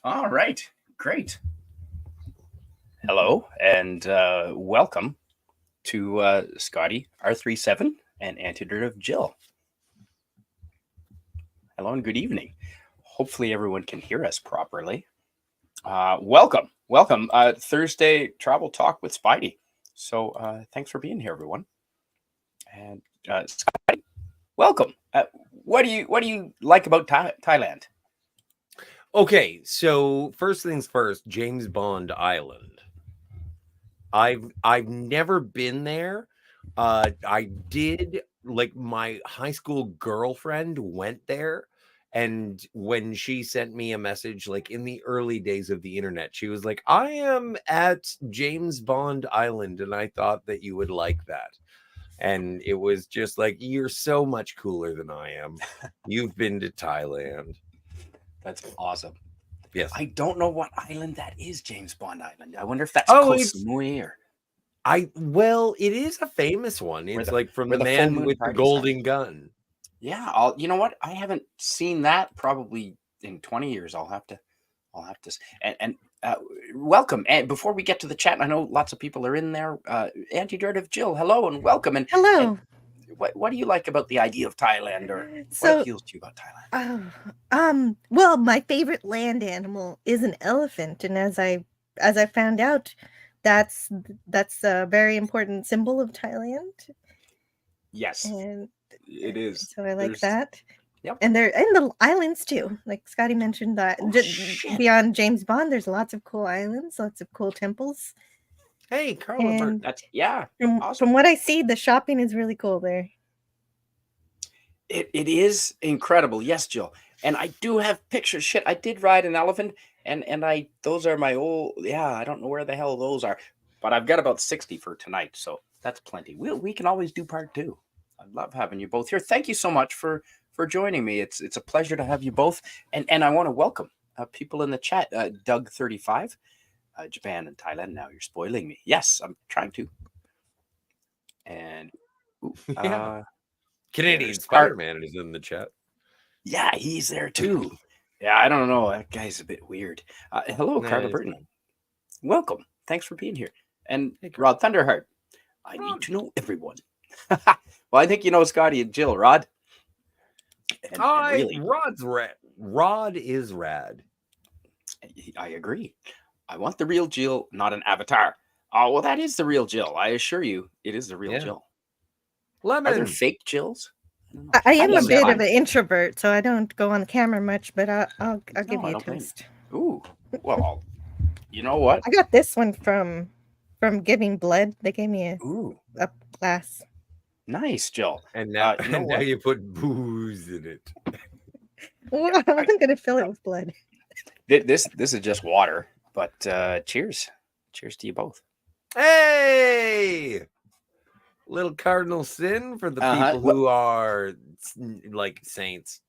All right, great. Hello and welcome to ScottyR37 and Antiderivative Jill. Hello and good evening. Hopefully everyone can hear us properly. Welcome. Thursday Travel Talk with Spidey. So thanks for being here, everyone. And Scotty, welcome. What do you like about Thailand? Okay, so first things first, James Bond Island. I've never been there. I did, like, my high school girlfriend went there, and when she sent me a message, like, in the early days of the internet, she was like, "I am at James Bond Island, and I thought that you would like that." And it was just like, "You're so much cooler than I am. You've been to Thailand." That's awesome. Yes. I don't know what island that is, James Bond Island. I wonder if that's Oh, Koh it's Samui or well, it is a famous one. where It's the like from where the the full man moon with the parties are. golden gun. Yeah, you know what? I haven't seen that probably in 20 years. I'll have to and welcome. And before we get to the chat, I know lots of people are in there. Antiderivative Jill, hello and welcome. And Hello. what do you like about the idea of Thailand, or what So, appeals to you about Thailand? well, my favorite land animal is an elephant, and as I found out, that's a very important symbol of Thailand, Yes, and it is. so I like There's that. Yep. And the islands too, like Scotty mentioned that. Oh, shit. Beyond James Bond, there's lots of cool islands, lots of cool temples. Hey, Carla, And That's from awesome. what I see, the shopping is really cool there. It is incredible. Yes, Jill. And I do have pictures. Shit, I did ride an elephant, and those are my old. Yeah, I don't know where the hell those are, but I've got about 60 for tonight, so that's plenty. We can always do part two. I love having you both here. Thank you so much for joining me. It's a pleasure to have you both, and I want to welcome people in the chat. Doug35, Japan and Thailand. Now you're spoiling me. Yes, I'm trying to. And ooh, yeah, Canadian there's Spider-Man is in the chat. Yeah, he's there too. Yeah, I don't know. That guy's a bit weird. Hello, Nah, Carla it's Burton. fine. Welcome. Thanks for being here. And Hey, Carla. Rod Thunderheart. I need Rod. to know everyone. Well, I think you know Scotty and Jill, Rod. And really, Rod's rad. Rod is rad. I agree. I want the real Jill, not an avatar. Oh, well, that is the real Jill. I assure you, it is the real Yeah. Jill. Lemon. Are there fake Jills? I don't know. am a Yes, bit fine. of an introvert, so I don't go on the camera much, but I'll give No, I you a don't blame toast. you. Ooh, well, you know what? I got this one from giving blood. They gave me Ooh, a glass. nice, Jill. And now, You know and now what? you put booze in it. Well, I wasn't gonna fill it with blood. This is just water, but cheers to you both. Hey! Little cardinal sin for the people who are like saints.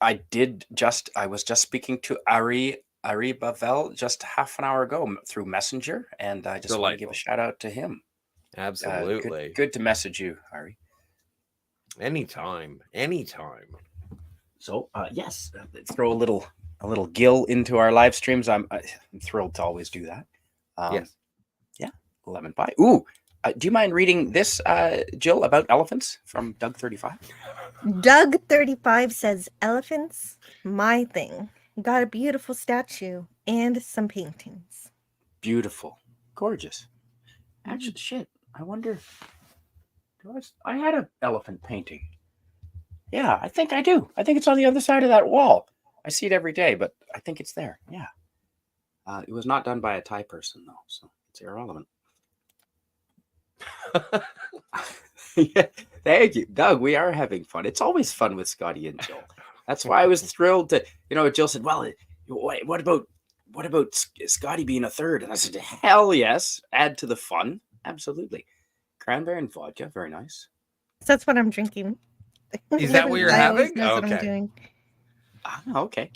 I was just speaking to Ari Bavel just half an hour ago through Messenger, and I just want to give a shout out to him. Absolutely. Good to message you, Ari. Anytime. So yes, throw a little gill into our live streams. I'm thrilled to always do that. Yes. Yeah, lemon pie. Ooh, do you mind reading this, Jill, about elephants from Doug35? Doug35 says, "Elephants, my thing. Got a beautiful statue and some paintings." Beautiful, gorgeous. Actually, shit. I wonder. I had an elephant painting. Yeah, I think I do. I think it's on the other side of that wall. I see it every day, but I think it's there. Yeah. It was not done by a Thai person, though, so it's irrelevant. Yeah, thank you, Doug. We are having fun. It's always fun with Scotty and Jill. That's why I was thrilled to, Jill said, "Well, what about Scotty being a third?" And I said, "Hell yes, add to the fun, absolutely." Cranberry and vodka, very nice. That's what I'm drinking. Is that what you're having? Knows what I'm Okay. doing. Okay.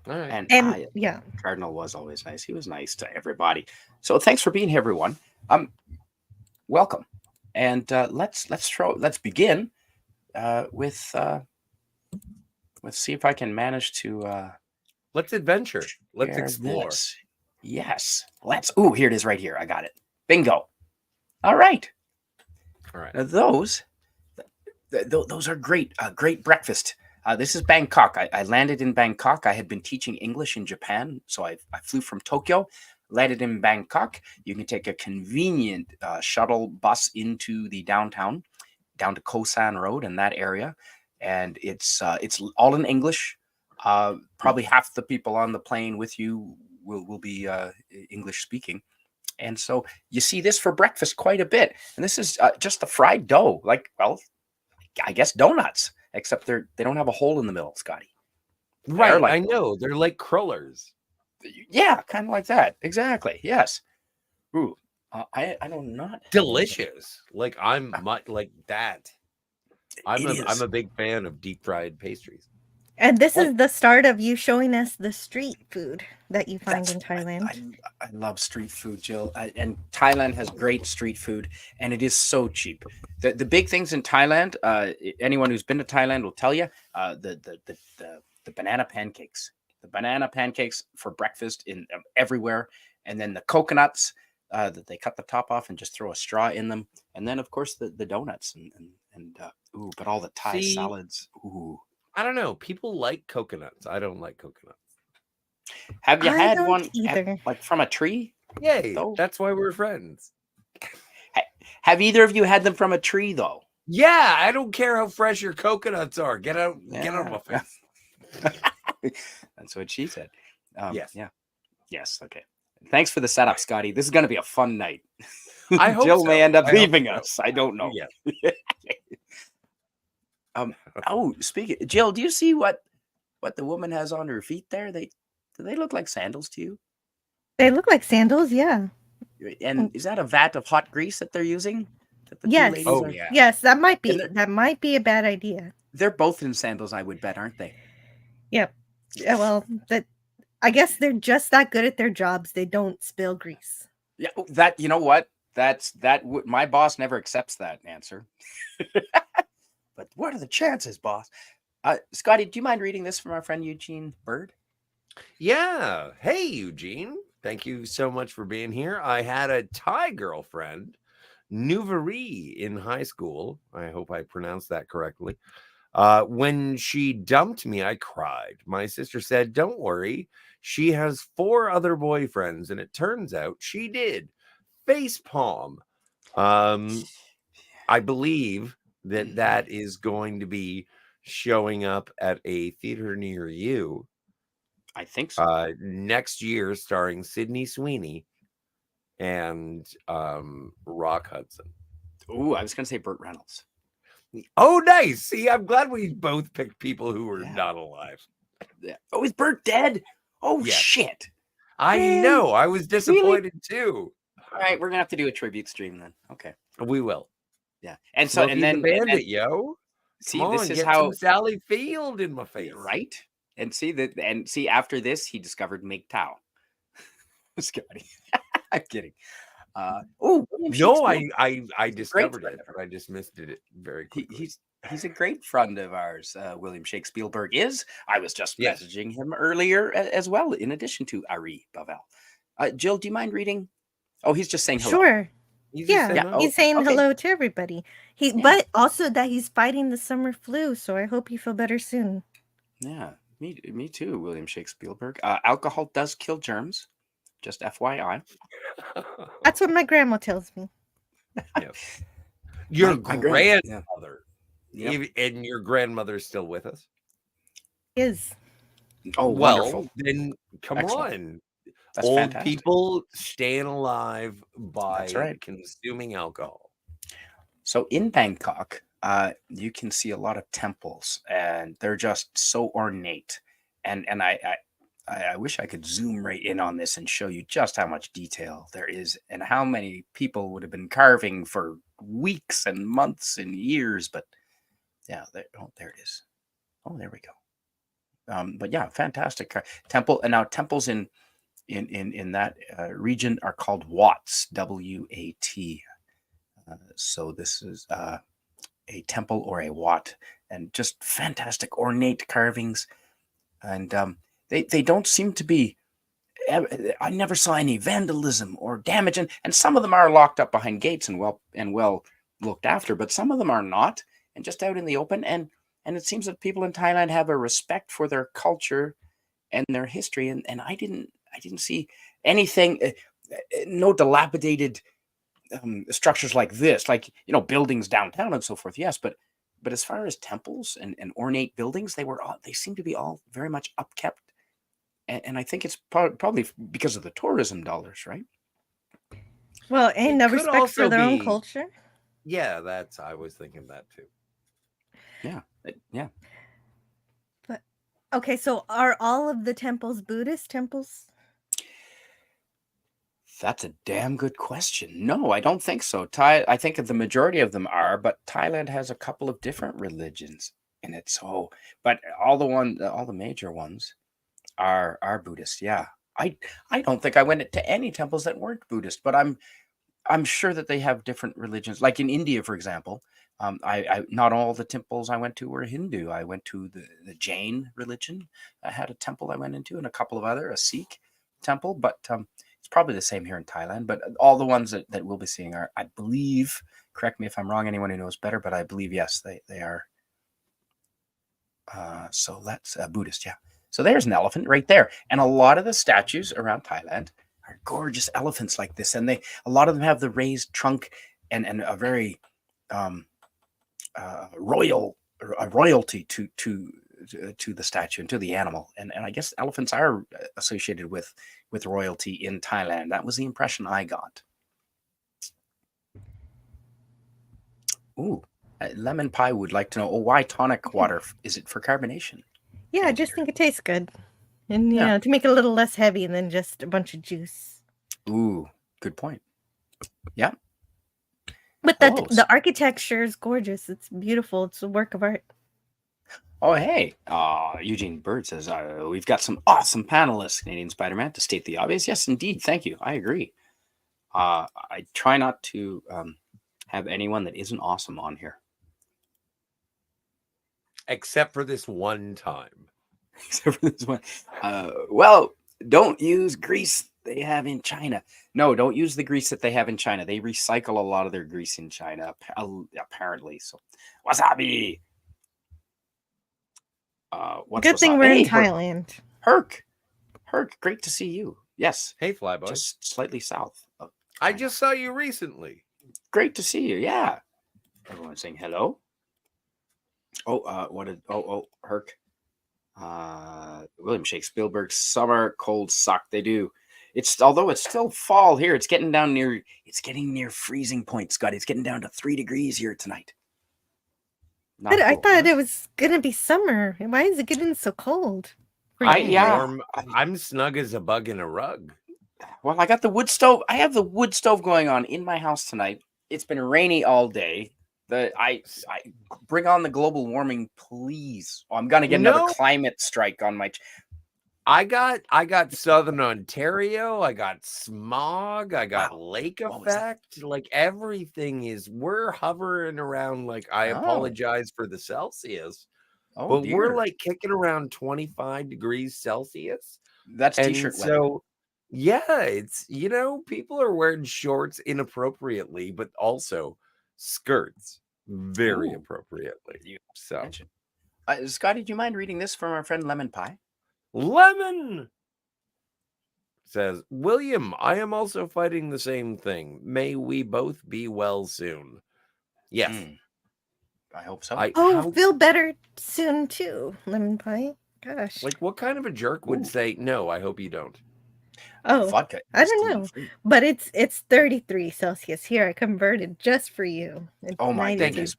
All right. And yeah, Cardinal was always nice. He was nice to everybody. So thanks for being here, everyone. Welcome, and let's begin with let's see if I can manage to Let's adventure. Let's Share explore. this. Yes. Let's. Ooh, here it is right here. I got it. Bingo. All right. All right. Now those are great. Great breakfast. This is Bangkok. I landed in Bangkok. I had been teaching English in Japan, so I flew from Tokyo, landed in Bangkok. You can take a convenient shuttle bus into the downtown, down to Ko San Road in that area, and it's all in English. Probably half the people on the plane with you will be English speaking. And so you see this for breakfast quite a bit. And this is just the fried dough, like, well, I guess donuts, except they don't have a hole in the middle, Scotty. Right. like I know. They're like crullers. Yeah, kind of like that. Exactly. Yes. Ooh, I don't not have any. Delicious. Like I'm much like that. I'm It is. a big fan of deep fried pastries. And this Well- is the start of you showing us the street food that you find in Thailand. I love street food, Jill. And Thailand has great street food, and it is so cheap. The big things in Thailand, anyone who's been to Thailand will tell you, the banana pancakes. The banana pancakes for breakfast in everywhere, and then the coconuts that they cut the top off and just throw a straw in them, and then of course the donuts and ooh, but all the Thai See, salads. Ooh, I don't know. People like coconuts. I don't like coconuts. have you I had don't one either. like from a tree? Yay. Though? That's why we're friends. Have either of you had them from a tree though? Yeah, I don't care how fresh your coconuts are. Get out of my face. That's what she said. Yes. Yeah. Yes. Okay. Thanks for the setup, Scotty. This is going to be a fun night. I hope Jill may so. end up I hope leaving so. us. I don't know. Yeah. Oh, speaking, Jill, do you see what the woman has on her feet there? Do they look like sandals to you? They look like sandals, yeah. And is that a vat of hot grease that they're using? That the two Yes. ladies Oh, are? yeah. Yes, that might And be a bad idea. they're both in sandals, I would bet, aren't they? Yep. Yeah, well, I guess they're just that good at their jobs. They don't spill grease. Yeah, that, you know what? My boss never accepts that answer. But what are the chances, boss? Scotty, do you mind reading this from our friend Eugene Bird? Yeah. Hey, Eugene. Thank you so much for being here. I had a Thai girlfriend, Nuvari, in high school. I hope I pronounced that correctly. When she dumped me, I cried. My sister said, "Don't worry. She has 4 other boyfriends." And it turns out she did. Face palm. I believe that is going to be showing up at a theater near you. I think so. Next year, starring Sydney Sweeney and Rock Hudson. Ooh, I was going to say Burt Reynolds. Oh, nice. See, I'm glad we both picked people who were Yeah. not alive. Yeah. Oh, is Burt dead? Oh, Yes. shit. I Man, know. I was disappointed too. All right, we're going to have to do a tribute stream then. Okay. We will. Yeah. And so, Smokey the Bandit, yo. see, Come this on, is get how, some Sally Field in my face. right? And see, after this, he discovered Make Tao. Scotty. I'm kidding. Oh, No, I discovered friend it, of but I just missed it very quickly. He's a great friend of ours. William Shakespeare is. I was just Yes. messaging him earlier as well, in addition to Ari Bavel. Jill, do you mind reading? Oh, he's just saying hello. Sure. He's just Yeah, saying oh, he's saying okay. hello to everybody. But also that he's fighting the summer flu, so I hope you feel better soon. Yeah, me too, William Shakespeare. Alcohol does kill germs. Just FYI. That's what my grandma tells me. Yes. Your My grandmother. Yep. And your grandmother's still with us? Is. Oh, Well, wonderful. then come Excellent. on. That's Old fantastic. people staying alive by That's right. consuming alcohol. So in Bangkok, you can see a lot of temples, and they're just so ornate. And I wish I could zoom right in on this and show you just how much detail there is, and how many people would have been carving for weeks and months and years. But yeah, there it is. Oh, there we go. But yeah, fantastic temple. And now temples in that region are called Wats, W-A-T. So this is a temple or a Wat, and just fantastic ornate carvings. And they don't seem to be. I never saw any vandalism or damage, and some of them are locked up behind gates and well looked after, but some of them are not, and just out in the open. And it seems that people in Thailand have a respect for their culture and their history, and I didn't see anything, no dilapidated structures like this, like buildings downtown and so forth. Yes, but as far as temples and ornate buildings, they seem to be all very much upkept. And I think it's probably because of the tourism dollars, right? Well, and It no could respect for also their own be- culture. Yeah, I was thinking that too. Yeah, yeah. But okay, so are all of the temples Buddhist temples? That's a damn good question. No, I don't think so. I think the majority of them are, but Thailand has a couple of different religions in it. So, but all the major ones are Buddhist. Yeah, I don't think I went to any temples that weren't Buddhist, but I'm sure that they have different religions. Like in India, for example, I not all the temples I went to were Hindu. I went to the Jain religion. I had a temple I went into, and a couple of a Sikh temple. But it's probably the same here in Thailand. But all the ones that we'll be seeing are, I believe, correct me if I'm wrong, anyone who knows better, but I believe, yes, they are. So that's Buddhist, yeah. So there's an elephant right there. And a lot of the statues around Thailand are gorgeous elephants like this. And a lot of them have the raised trunk and a very royalty to the statue and to the animal. And I guess elephants are associated with royalty in Thailand. That was the impression I got. Ooh, Lemon Pie would like to know, why tonic water? Is it for carbonation? Yeah, I just think it tastes good. And, you know, to make it a little less heavy than just a bunch of juice. Ooh, good point. Yeah. But the architecture is gorgeous. It's beautiful. It's a work of art. Oh, hey. Eugene Bird says, we've got some awesome panelists, Canadian Spider-Man, to state the obvious. Yes, indeed. Thank you. I agree. I try not to have anyone that isn't awesome on here. Except for this one time. Except for this one. Well, don't use grease they have in China. No, don't use the grease that they have in China. They recycle a lot of their grease in China, apparently. So, wasabi. Good thing we're in Thailand. Herc, great to see you. Yes. Hey, Flyboy. Just slightly south of I just saw you recently. Great to see you. Yeah. Everyone's saying hello. Herc. William Shakespeare, summer cold suck. They do. Although it's still fall here, it's getting near freezing point, Scotty. It's getting down to 3 degrees here tonight. I thought it was gonna be summer. Why is it getting so cold? I'm snug as a bug in a rug. Well, I got the wood stove. I have the wood stove going on in my house tonight. It's been rainy all day. I bring on the global warming, please. I'm gonna get another climate strike on my. I got Southern Ontario. I got smog. I got lake effect. Like everything we're hovering around. Like I apologize for the Celsius, but dear. We're like kicking around 25 degrees Celsius. That's t-shirt weather. So yeah, it's people are wearing shorts inappropriately, but also skirts very appropriately. So, Scotty, do you mind reading this from our friend Lemon Pie? Lemon says, William, I am also fighting the same thing. May we both be well soon. Yes. I hope so. Feel better soon too, Lemon Pie. Gosh. Like what kind of a jerk would say, no, I hope you don't? Vodka. I don't know. But it's 33 Celsius here. I converted just for you. It's my goodness.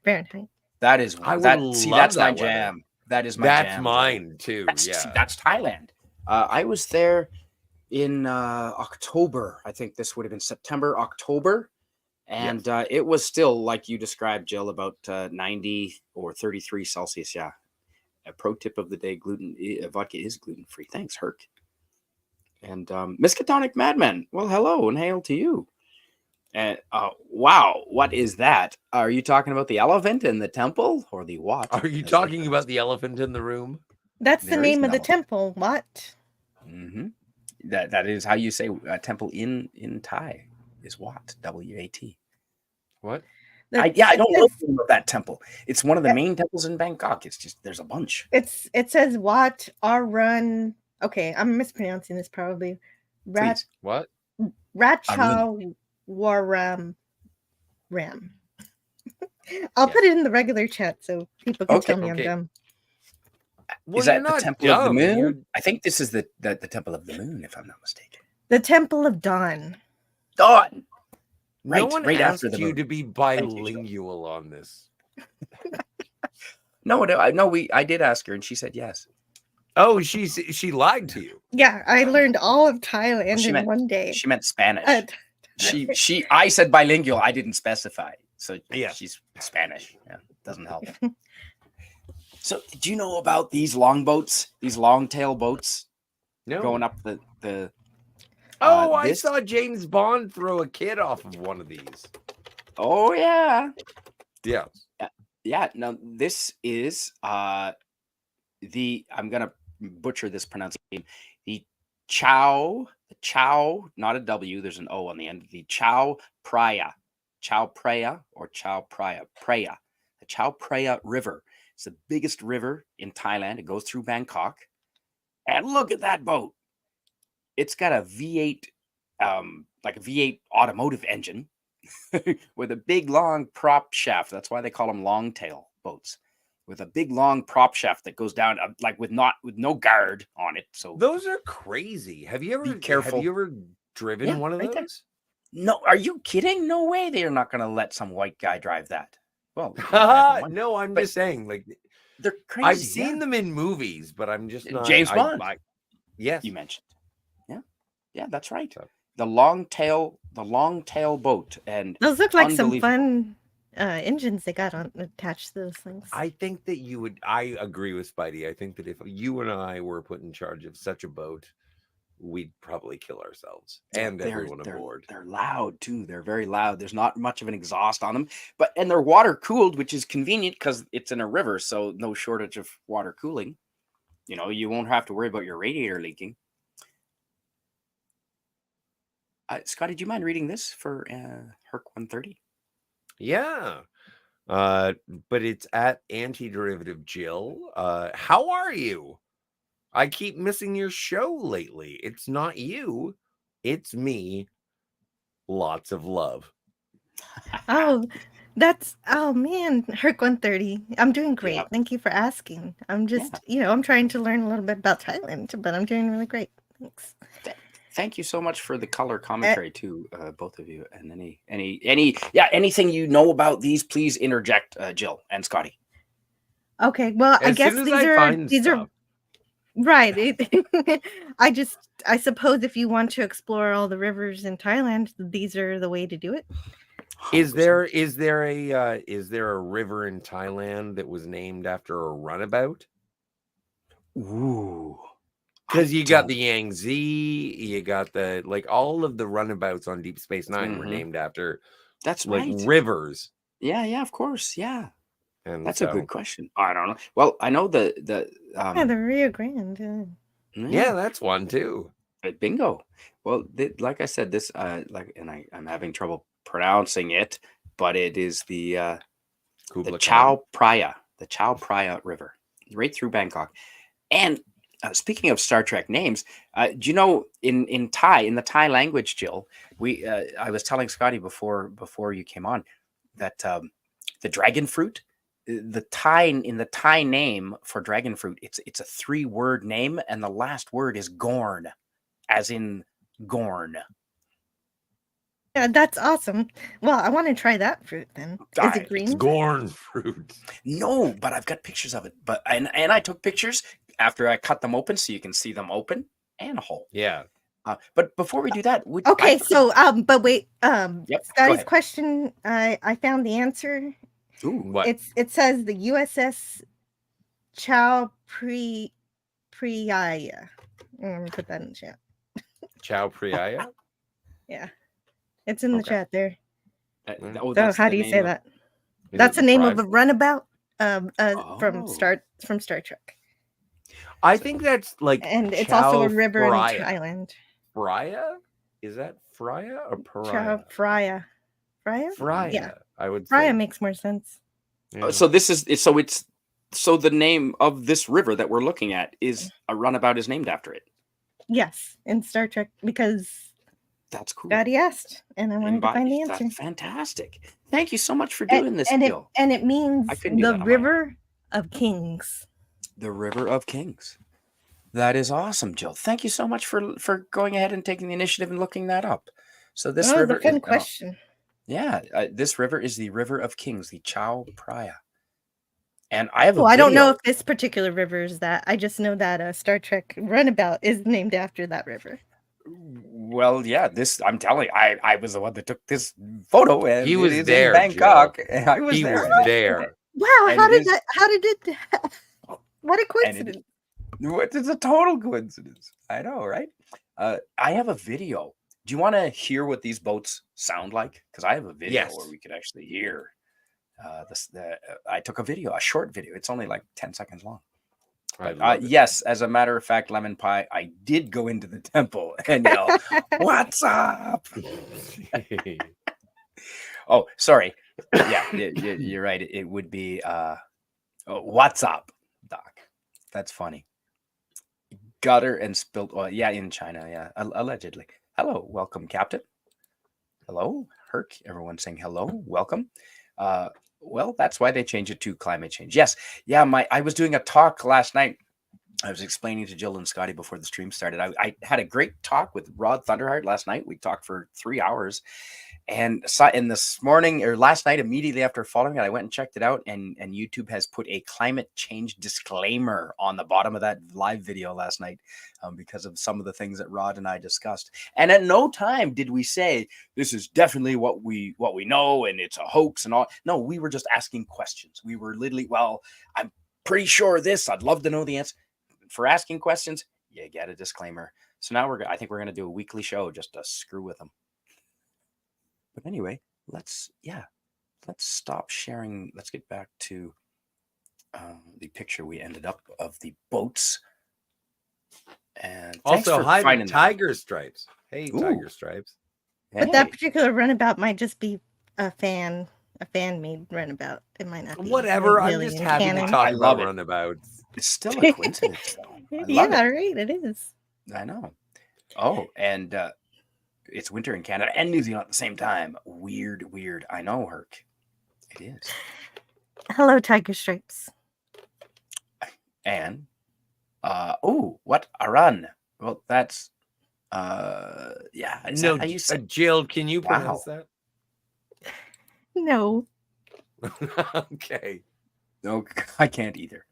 Fahrenheit. That is that's my jam. That is my jam. That's mine too. That's Thailand. I was there in October. I think this would have been September, October. And it was still, like you described, Jill, about 90 or 33 Celsius. Yeah. A pro tip of the day, vodka is gluten-free. Thanks, Herc. And Miskatonic Madman. Well, hello and hail to you. And wow, what is that? Are you talking about the elephant in the temple or the what? Are you talking about the elephant in the room? That's the There is name an of the elephant. temple. What? Mm-hmm. That is how you say a temple in Thai is Wat, W-A-T. What? I It don't know says, the name of that temple. It's one of the main temples in Bangkok. It's just there's a bunch. it says Wat Arun. Okay, I'm mispronouncing this probably. Rat Please, What? Arun. Ratchaw Waram Ram. I'll Yes. put it in the regular chat so people can tell me I'm okay. dumb. Well, Is you're that the not temple of the dumb. moon? You're I think this is the temple of the moon, if I'm not mistaken. The Temple of Dawn. Dawn. no Right, one right after asked the you moon. to be you, Jill. bilingual on this. No, I did ask her, and she said yes. Oh, she lied to you. Yeah, I learned all of Well, Thailand in one day. She meant Spanish. Uh, I said bilingual. I didn't specify. So Yeah. she's Spanish. Yeah, doesn't help. So do you know about these longboats? These long-tail boats No. going up the Oh, I this- saw James Bond throw a kid off of one of these. Oh yeah. Yeah. Yeah, no, this is I'm gonna butcher this pronunciation. The Chao, not a W, there's an O on the end. The Chao Phraya or Chao Phraya. The Chao Phraya River. It's the biggest river in Thailand. It goes through Bangkok. And look at that boat. It's got a V8, like a V8 automotive engine with a big long prop shaft. That's why they call them long tail boats. With a big long prop shaft that goes down, like with no guard on it. So Those are crazy. Have you ever careful. Have you ever driven Yeah, one of right there. those? no, are you kidding? No way. They are not going to let some white guy drive that. Well, you can have one. No, I'm But just saying, like, They're crazy. I've seen them in movies, but I'm just not. James Bond. Yes. You mentioned. Yeah, that's right. So- The long tail boat, and those look like some Unbelievable. fun engines they got on attached to those things. I think that you would. I agree with Spidey. I think that if you and I were put in charge of such a boat, we'd probably kill ourselves and everyone aboard. They're loud too. They're very loud. There's not much of an exhaust on them, and they're water cooled, which is convenient because it's in a river, so no shortage of water cooling. You know, you won't have to worry about your radiator leaking. Scotty, do you mind reading this for Herc 130? Yeah. But it's at Antiderivative Jill. How are you? I keep missing your show lately. It's not you, it's me. Lots of love. Oh man, Herc 130. I'm doing great. Yeah. Thank you for asking. I'm just, I'm trying to learn a little bit about Thailand, but I'm doing really great. Thanks. Thank you so much for the color commentary too, both of you. And anything you know about these, please interject, Jill and Scotty. Okay, well, I As guess soon as these I are find these stuff. are right. I suppose if you want to explore all the rivers in Thailand, these are the way to do it. Is 100%. there a river in Thailand that was named after a runabout? Ooh. Because you got the Yangtze, you got all of the runabouts on Deep Space Nine were named after That's right. rivers. Yeah, of course. Yeah. And That's a good question. I don't know. Well, I know the The Rio Grande. yeah, that's one too. Bingo. Well, like I said, this I'm having trouble pronouncing it, but it is the Chao Phraya, River, right through Bangkok. And speaking of Star Trek names, do you know in the Thai language, Jill, I was telling Scotty before you came on that the dragon fruit, in the Thai name for dragon fruit, it's a 3-word name, and the last word is gorn, as in gorn. Yeah, that's awesome. Well, I want to try that fruit then. Is it green? It's gorn fruit. No, but I've got pictures of it. But and I took pictures after I cut them open, so you can see them open and whole. Yeah. But before we do that, but wait, Yep, Scotty's question, I found the answer. Ooh, what? It says the USS Chao Phraya. I'm gonna put that in the chat. Chao Phraya? Yeah, it's in the chat there. so how do you say that? That's the name of a runabout from Star Trek. I think that's like And it's also a Chao river in Phraya. Thailand. Phraya? Is that Phraya or Chao Pariah? Phraya. Phraya? Phraya, Yeah. I would Phraya say. makes more sense. Yeah. So the name of this river that we're looking at is a runabout is named after it. Yes, in Star Trek, because That's cool. Scotty asked, and I wanted to find the answer. That's fantastic. Thank you so much for doing this, Jill. And it means I couldn't do the that on my own. River of Kings. The River of Kings. That is awesome, Jill. Thank you so much for going ahead and taking the initiative and looking that up. So this river That's a fun is question. this river is the River of Kings, the Chao Phraya. And I have a I don't video. know if this particular river is that. I just know that Star Trek Runabout is named after that river. Well, yeah, I'm telling you, I was the one that took this photo, and He was it is there, in Bangkok. Jill. And I was He there. was there. Wow, And how it did it what a coincidence. It's a total coincidence. I know, right? I have a video. Do you want to hear what these boats sound like? Because I have a video Yes. where we could actually hear I took a video, a short video. It's only like 10 seconds long. Yes, as a matter of fact, Lemon Pie, I did go into the temple and yell, "What's up?" Oh, sorry. Yeah, you're right. It would be, "What's up, Doc?" That's funny. Gutter and spilled oil. Yeah, in China. Yeah, allegedly. Hello, welcome, Captain. Hello, Herc. Everyone saying hello, welcome. Well, that's why they changed it to climate change. Yes. Yeah. I was doing a talk last night. I was explaining to Jill and Scotty before the stream started. I had a great talk with Rod Thunderheart last night. We talked for 3 hours. And this morning or last night, immediately after following it, I went and checked it out. And YouTube has put a climate change disclaimer on the bottom of that live video last night because of some of the things that Rod and I discussed. And at no time did we say this is definitely what we know and it's a hoax and all. No, we were just asking questions. We were literally, well, I'm pretty sure this. I'd love to know the answer. For asking questions, you get a disclaimer. So now I think we're going to do a weekly show just to screw with them. But anyway, let's stop sharing. Let's get back to the picture we ended up of the boats. And also, hi to Tiger that. Stripes. Hey, Ooh. Tiger Stripes. But that particular runabout might just be a fan-made runabout. It might not be. Whatever. I'm really just happy canon. to talk about it. runabouts. It's still a coincidence, though. Right. It is. I know. Oh, and it's winter in Canada and New Zealand at the same time. Weird. I know, Herc. It is. Hello, Tiger Stripes. And what a run. Well, that's yeah. No, Jill, can you pronounce that? No. Okay. No, I can't either.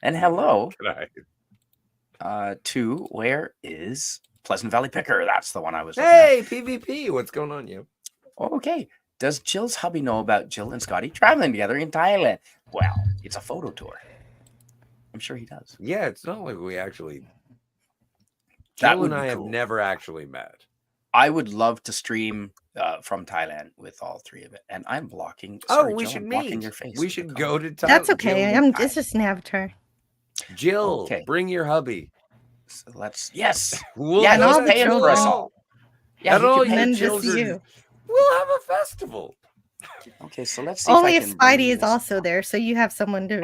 And hello Can to where is Pleasant Valley Picker? That's the one I was looking Hey, PvP. What's going on, you? Okay. Does Jill's hubby know about Jill and Scotty traveling together in Thailand? Well, it's a photo tour. I'm sure he does. Yeah, it's not like we actually. That Jill would and be I cool. have never actually met. I would love to stream from Thailand with all three of it. And I'm blocking. We Jill, should I'm meet. blocking your face. We should go to Thailand. That's okay. It's just an avatar. Jill, Okay. bring your hubby. So let's. Yes. We'll yeah, no, he's paying for us all. Yeah, and all and then your just children. you. We'll have a festival. Okay, so let's see. Only if if Spidey is also there, so you have someone to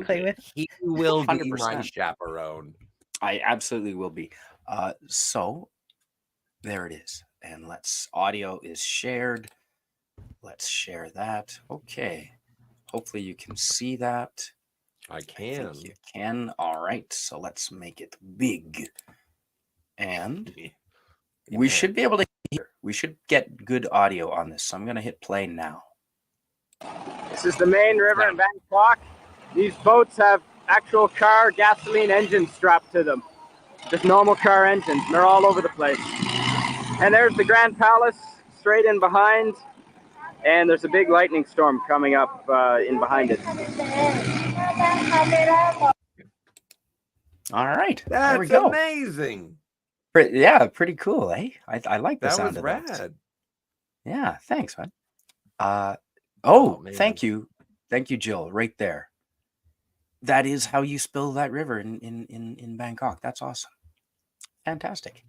play with. He will be 100%. my chaperone. I absolutely will be. So there it is. And audio is shared. Let's share that. Okay. Hopefully you can see that. I can. I think you can. All right. So let's make it big. And we should be able to hear. We should get good audio on this. So I'm going to hit play now. This is the main river in Bangkok. These boats have actual car gasoline engines strapped to them. Just normal car engines. And they're all over the place. And there's the Grand Palace straight in behind. And there's a big lightning storm coming up in behind it. All right. That's there we go. amazing. Yeah, pretty cool, eh? I like the That sound was of rad. that. Yeah, thanks, man. Oh, man. Thank you. Thank you, Jill, right there. that is how you spell that river in Bangkok. That's awesome. Fantastic.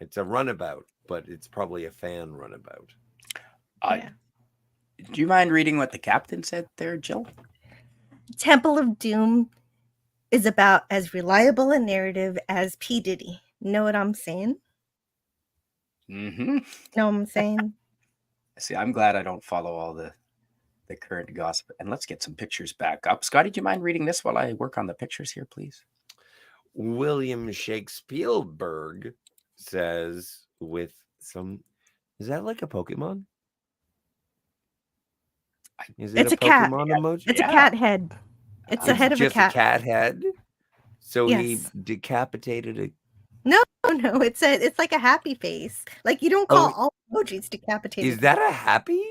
It's a runabout, but it's probably a fan runabout. Yeah. Do you mind reading what the captain said there, Jill? Temple of Doom is about as reliable a narrative as P. Diddy. Know what I'm saying? Mm-hmm. Know what I'm saying? See, I'm glad I don't follow all the current gossip. And let's get some pictures back up. Scotty, do you mind reading this while I work on the pictures here, please? William Shakespeare says with some, is that like a Pokemon? Is it It's a a cat. Pokemon emoji? It's a cat head. It's the head of a just cat. a cat head. So he Yes. decapitated a. No, it's like a happy face. Like you don't call all emojis decapitated. Is that a happy?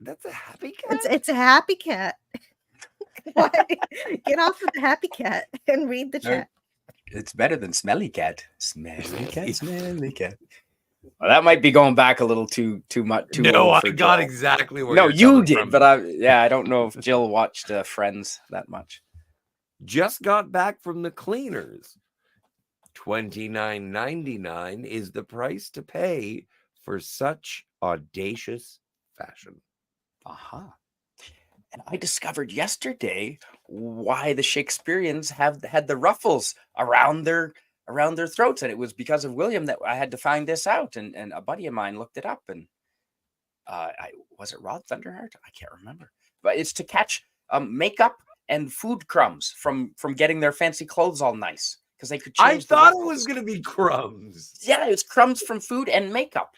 That's a happy cat. It's a happy cat. Why? Get off of the happy cat and read the chat. It's better than smelly cat. Smelly cat, smelly cat. Well, that might be going back a little too much. No, I got exactly where. No, you're you did, from. but I don't know if Jill watched Friends that much. Just got back from the cleaners. $29.99 is the price to pay for such audacious fashion. Aha. And I discovered yesterday why the Shakespeareans had the ruffles around their throats, and it was because of William that I had to find this out. And a buddy of mine looked it up, and was it Rod Thunderheart? I can't remember, but it's to catch makeup and food crumbs from getting their fancy clothes all nice, because they could change. I thought it was going to be crumbs. Yeah, it's crumbs from food and makeup,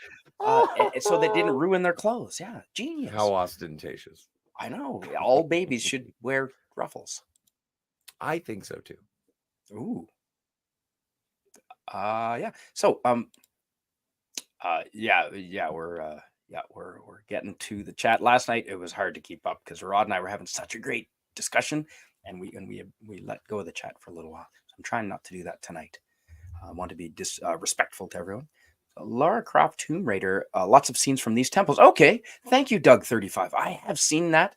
so they didn't ruin their clothes. Yeah, genius. How ostentatious. I know. All babies should wear ruffles. I think so too. Ooh. Yeah. So we're getting to the chat. Last night it was hard to keep up because Rod and I were having such a great discussion, and we let go of the chat for a little while. So I'm trying not to do that tonight. I want to be respectful to everyone. Lara Croft Tomb Raider, lots of scenes from these temples. Okay, thank you, Doug35. I have seen that,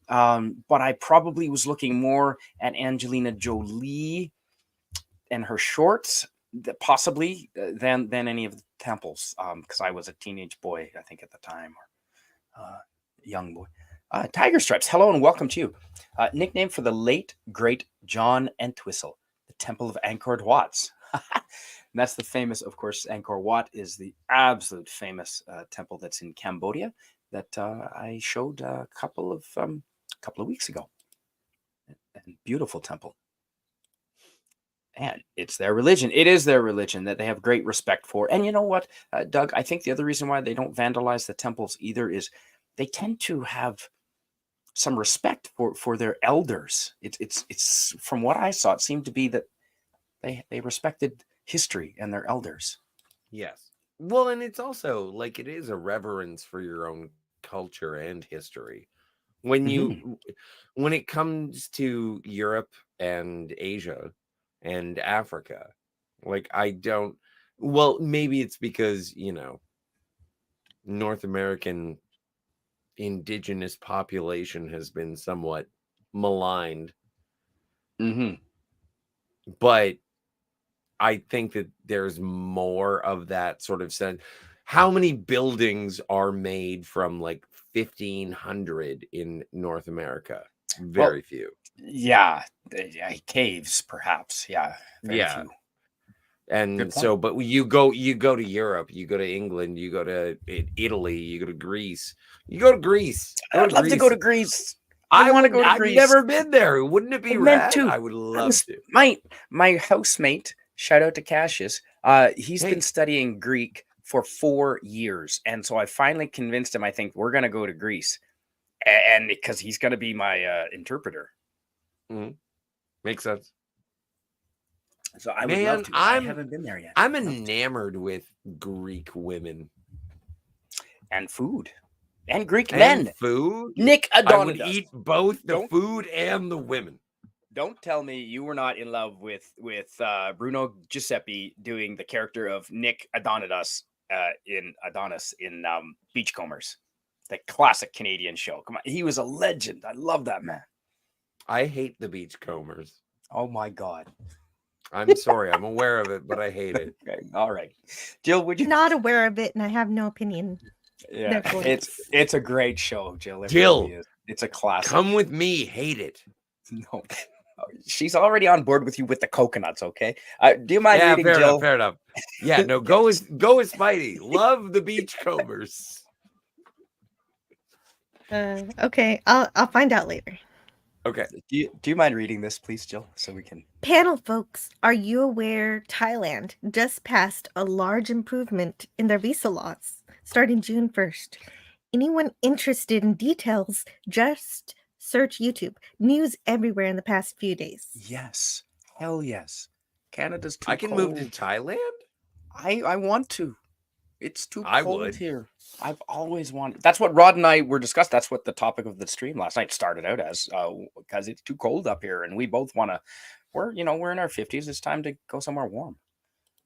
but I probably was looking more at Angelina Jolie and her shorts, possibly, than any of the temples, because I was a teenage boy, I think, at the time, or young boy. Tiger Stripes, hello and welcome to you. Nickname for the late, great John Entwistle, the Temple of Angkor Wat. And that's the famous, of course, Angkor Wat is the absolute famous temple that's in Cambodia that I showed a couple of weeks ago. And beautiful temple. And it's their religion. It is their religion that they have great respect for. And you know what, Doug, I think the other reason why they don't vandalize the temples either is they tend to have some respect for their elders. It's from what I saw, it seemed to be that they respected history and their elders. Yes. Well, and it's also like it is a reverence for your own culture and history. When when it comes to Europe and Asia and Africa, like maybe it's because, North American indigenous population has been somewhat maligned. But I think that there's more of that sort of sense. How many buildings are made from like 1500 in North America? Very few. Yeah, caves, perhaps. Yeah, very few. And so, but you go to Europe, you go to England, you go to Italy, you go to Greece. You go to Greece. I'd love to go to Greece. I want to go to Greece. I've never been there. Wouldn't it be rad? I would love to. My housemate, shout out to Cassius, he's been studying Greek for 4 years. And so I finally convinced him, I think, we're going to go to Greece. And because he's going to be my interpreter. Makes sense. So I would love to. I haven't been there yet. I'm enamored with Greek women. And food. And Greek men. Food. Nick Adonis. I would eat both the food and the women. Don't tell me you were not in love with Bruno Giuseppe doing the character of Nick Adonis in Beachcombers, the classic Canadian show. Come on, he was a legend. I love that man. I hate the beachcombers. Oh my God. I'm sorry. I'm aware of it, but I hate it. Okay, all right. Jill, would you? Not aware of it, and I have no opinion. Yeah, Therefore, it's a great show, Jill. It Jill, really is. It's a classic. Come with me. Hate it. No, she's already on board with you with the coconuts. Okay. Do you mind Yeah, reading, fair Jill? enough. Fair enough. Yeah, no, go with Spidey. Love the beachcombers. okay, I'll find out later. Okay. Do you mind reading this, please, Jill, so we can? Panel folks, are you aware Thailand just passed a large improvement in their visa laws starting June 1st? Anyone interested in details, just search YouTube. News everywhere in the past few days. Yes. Hell yes. Canada's too I can cold. move to Thailand? I want to. It's too I cold would. here. I've always wanted. That's what Rod and I were discussed. That's what the topic of the stream last night started out as, because it's too cold up here, and we both want to. We're in our 50s. It's time to go somewhere warm.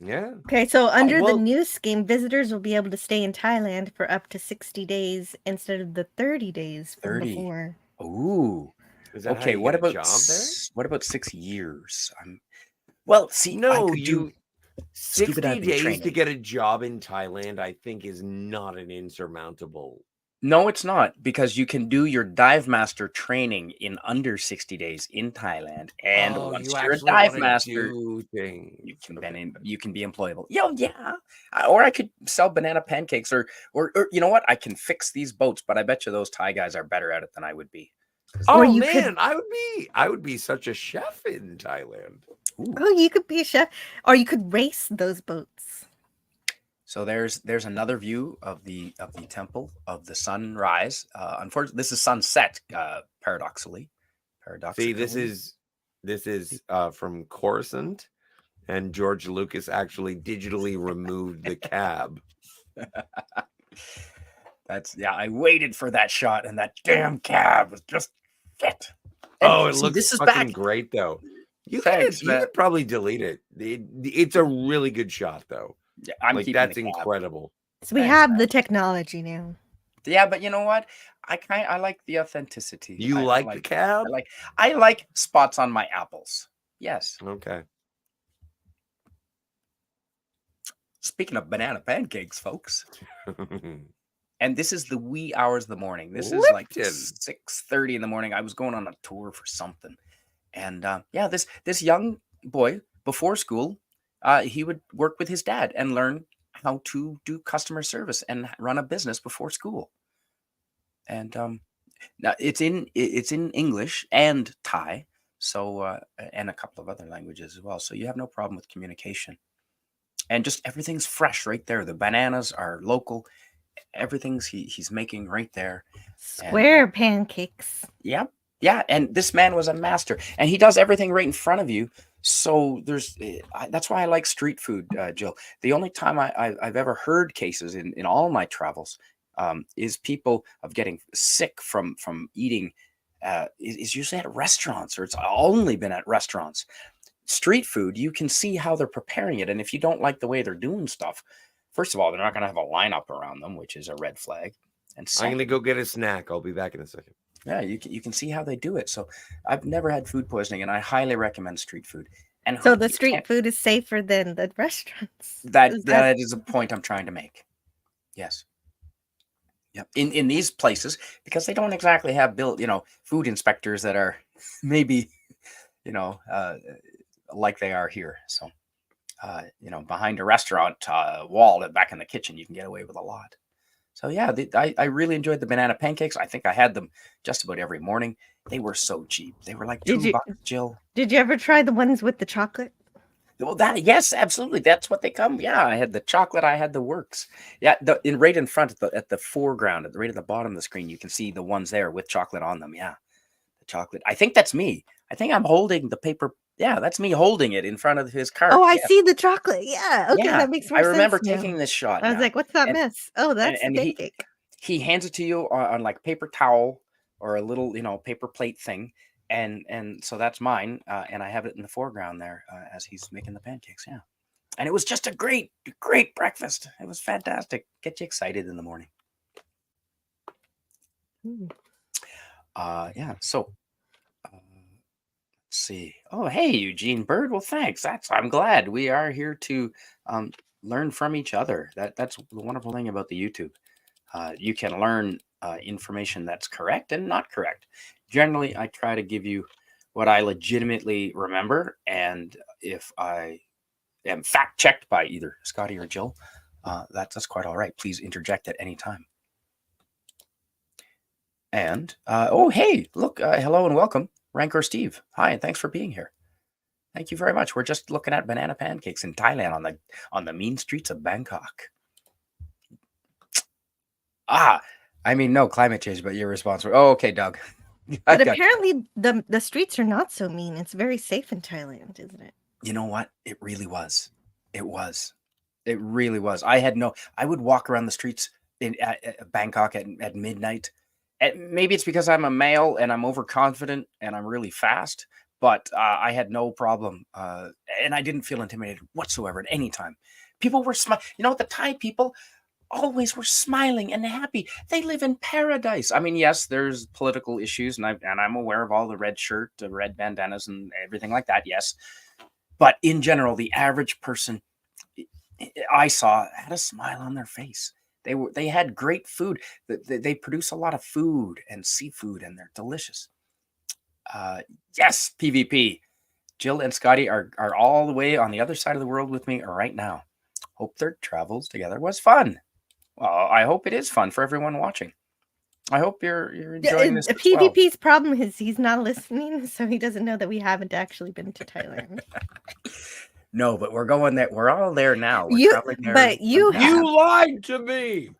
Yeah. Okay, so under well- the new scheme, visitors will be able to stay in Thailand for up to 60 days instead of the 30 days from 30. before. Ooh. Is that Okay. how you What get a about job there? what about 6 years? Well, see, I No, could do 60 scuba diving days to training. get a job in Thailand, I think, is not an insurmountable. No, it's not, because you can do your dive master training in under 60 days in Thailand, and once you you're a actually dive wanna master, do things. you can Okay. you can be employable. Yeah. Or I could sell banana pancakes, or you know what? I can fix these boats, but I bet you those Thai guys are better at it than I would be. Or Oh you man, could- I would be such a chef in Thailand. Ooh. Oh, you could be a chef, or you could race those boats. So there's another view of the temple of the sunrise. Unfortunately, this is sunset. Paradoxically. See, this is from Coruscant, and George Lucas actually digitally removed the cab. I waited for that shot, and that damn cab was just shit. Oh, it see, looks this is fucking back. great though. You Thanks, you man. could probably delete it. It's a really good shot though. Yeah, I'm Like keeping that's the cab. incredible. So we Thanks, have man. the technology now. Yeah, but you know what? I like the authenticity. You I like the cab? I like spots on my apples. Yes. Okay. Speaking of banana pancakes, folks, and this is the wee hours of the morning. This is like Lipton. 6:30 in the morning. I was going on a tour for something, and this young boy before school, he would work with his dad and learn how to do customer service and run a business before school. And now it's in English and Thai, so and a couple of other languages as well. So you have no problem with communication, and just everything's fresh right there. The bananas are local. Everything's he's making right there. Square pancakes. Yeah, and this man was a master, and he does everything right in front of you. So that's why I like street food, Jill. The only time I've ever heard cases in all my travels is people of getting sick from eating is usually at restaurants, or it's only been at restaurants. Street food, you can see how they're preparing it, and if you don't like the way they're doing stuff, first of all, they're not going to have a lineup around them, which is a red flag. And I'm gonna go get a snack. I'll be back in a second. yeah, you can see how they do it. So I've never had food poisoning, and I highly recommend street food. And So the street food is safer than the restaurants. that is a point I'm trying to make. Yes. Yeah. In these places, because they don't exactly have food inspectors that are maybe like they are here. So behind a restaurant wall back in the kitchen, you can get away with a lot. So yeah, I really enjoyed the banana pancakes. I think I had them just about every morning. They were so cheap. They were like $2, Jill. Did you ever try the ones with the chocolate? Well, yes, absolutely. That's what they come. Yeah, I had the chocolate. I had the works. Yeah, right in front at the foreground, right at the bottom of the screen, you can see the ones there with chocolate on them. Yeah, the chocolate. I think that's me. I think I'm holding the paper. Yeah, that's me holding it in front of his cart. Oh, I see the chocolate. Yeah. Okay, Yeah, that makes more I sense. remember now. taking this shot. I was like, what's that mess? Oh, that's the pancake. He hands it to you on like paper towel or a little, paper plate thing. And so that's mine. And I have it in the foreground there as he's making the pancakes. Yeah. And it was just a great, great breakfast. It was fantastic. Get you excited in the morning. Yeah. So see. Oh, hey, Eugene Bird. Well, thanks. I'm glad we are here to learn from each other. That's the wonderful thing about the YouTube. You can learn information that's correct and not correct. Generally, I try to give you what I legitimately remember, and if I am fact checked by either Scotty or Jill, that's quite all right. Please interject at any time. And oh, hey, look, hello and welcome, Rancor Steve. Hi, and thanks for being here. Thank you very much. We're just looking at banana pancakes in Thailand on the mean streets of Bangkok. I mean, no climate change, but you're responsible. Oh, okay, Doug. But apparently the streets are not so mean. It's very safe in Thailand, isn't it? You know what? It really was. It was. It really was. I would walk around the streets at Bangkok at midnight. Maybe it's because I'm a male and I'm overconfident and I'm really fast, but I had no problem. And I didn't feel intimidated whatsoever at any time. People were smiling. You know, the Thai people always were smiling and happy. They live in paradise. I mean, yes, there's political issues, and I'm aware of all the red shirt, the red bandanas, and everything like that. Yes, but in general, the average person I saw had a smile on their face. They had great food. They produce a lot of food and seafood, and they're delicious. Yes, PvP. Jill and Scotty are all the way on the other side of the world with me right now. Hope their travels together was fun. Well, I hope it is fun for everyone watching. I hope you're enjoying this. PvP's problem is he's not listening, so he doesn't know that we haven't actually been to Thailand. No, but we're going there. We're all there now. You lied to me.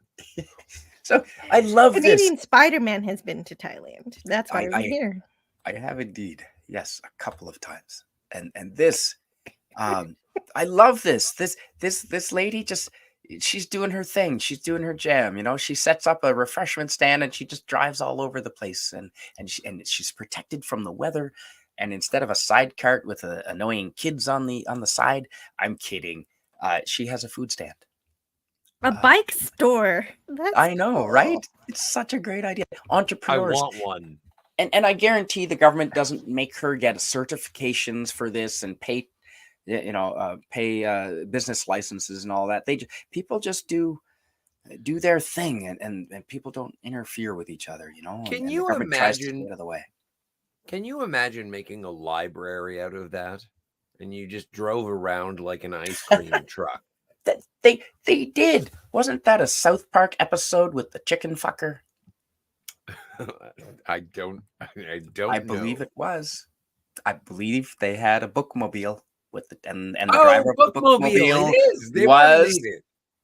So I love Canadian Spider-Man has been to Thailand. That's why we're here. I have indeed. Yes, a couple of times. And this, I love this. This lady she's doing her thing. She's doing her jam. You know, she sets up a refreshment stand and she just drives all over the place. And she's protected from the weather. And instead of a side cart with annoying kids on the side, I'm kidding. She has a food stand. A bike store. I know, cool. Right? It's such a great idea. Entrepreneurs. I want one. And I guarantee the government doesn't make her get certifications for this and pay business licenses and all that. People just do their thing, and people don't interfere with each other. You know. Can you imagine? Out of the way. Can you imagine making a library out of that? And you just drove around like an ice cream truck. They did. Wasn't that a South Park episode with the chicken fucker? I don't I believe it was. I believe they had a bookmobile with the and the driver of the bookmobile was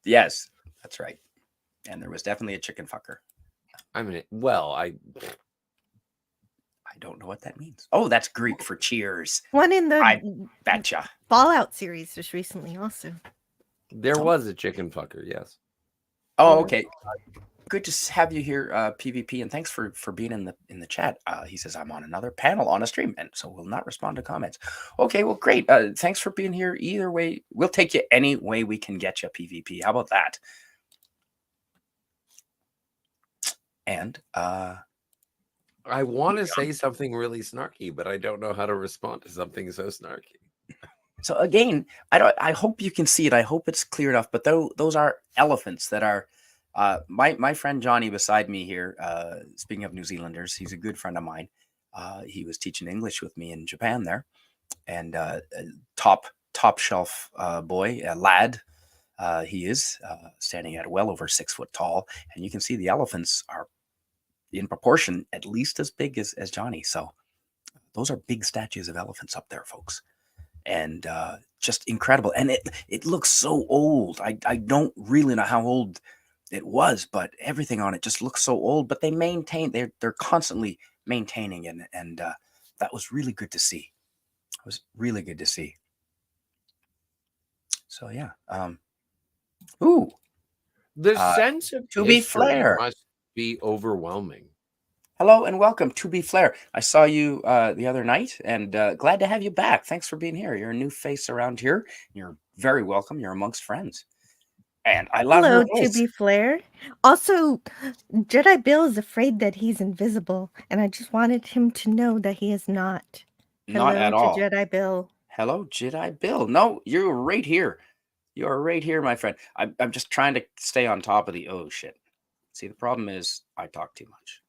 yes, that's right. And there was definitely a chicken fucker. I mean, I don't know what that means. Oh, that's Greek for cheers. One in the I betcha. Fallout series just recently also. There was a chicken fucker, yes. Oh, okay. Good to have you here, PvP, and thanks for being in the chat. He says I'm on another panel on a stream, and so will not respond to comments. Okay, well, great. Thanks for being here. Either way, we'll take you any way we can get you, PvP. How about that? And I want to say something really snarky, but I don't know how to respond to something so snarky. So again, I hope you can see it. I hope it's clear enough. But those are elephants that are. My friend Johnny beside me here. Speaking of New Zealanders, he's a good friend of mine. He was teaching English with me in Japan there, and top shelf boy, a lad. He is standing at well over 6 foot tall, and you can see the elephants are in proportion at least as big as Johnny. So those are big statues of elephants up there, folks. And just incredible. And it looks so old. I don't really know how old it was, but everything on it just looks so old. But they maintain, they're constantly maintaining it. And that was really good to see. It was really good to see. So yeah. The sense of To Be Flair must be overwhelming. Hello and welcome to Be Flair. I saw you the other night, and glad to have you back. Thanks for being here. You're a new face around here. You're very welcome. You're amongst friends. And I love Hello, your voice. To Be Flair. Also, Jedi Bill is afraid that he's invisible, and I just wanted him to know that he is not. Not Hello at to all. Jedi Bill. Hello, Jedi Bill. No, you're right here. You're right here, my friend. I'm just trying to stay on top of the oh shit. See, the problem is I talk too much.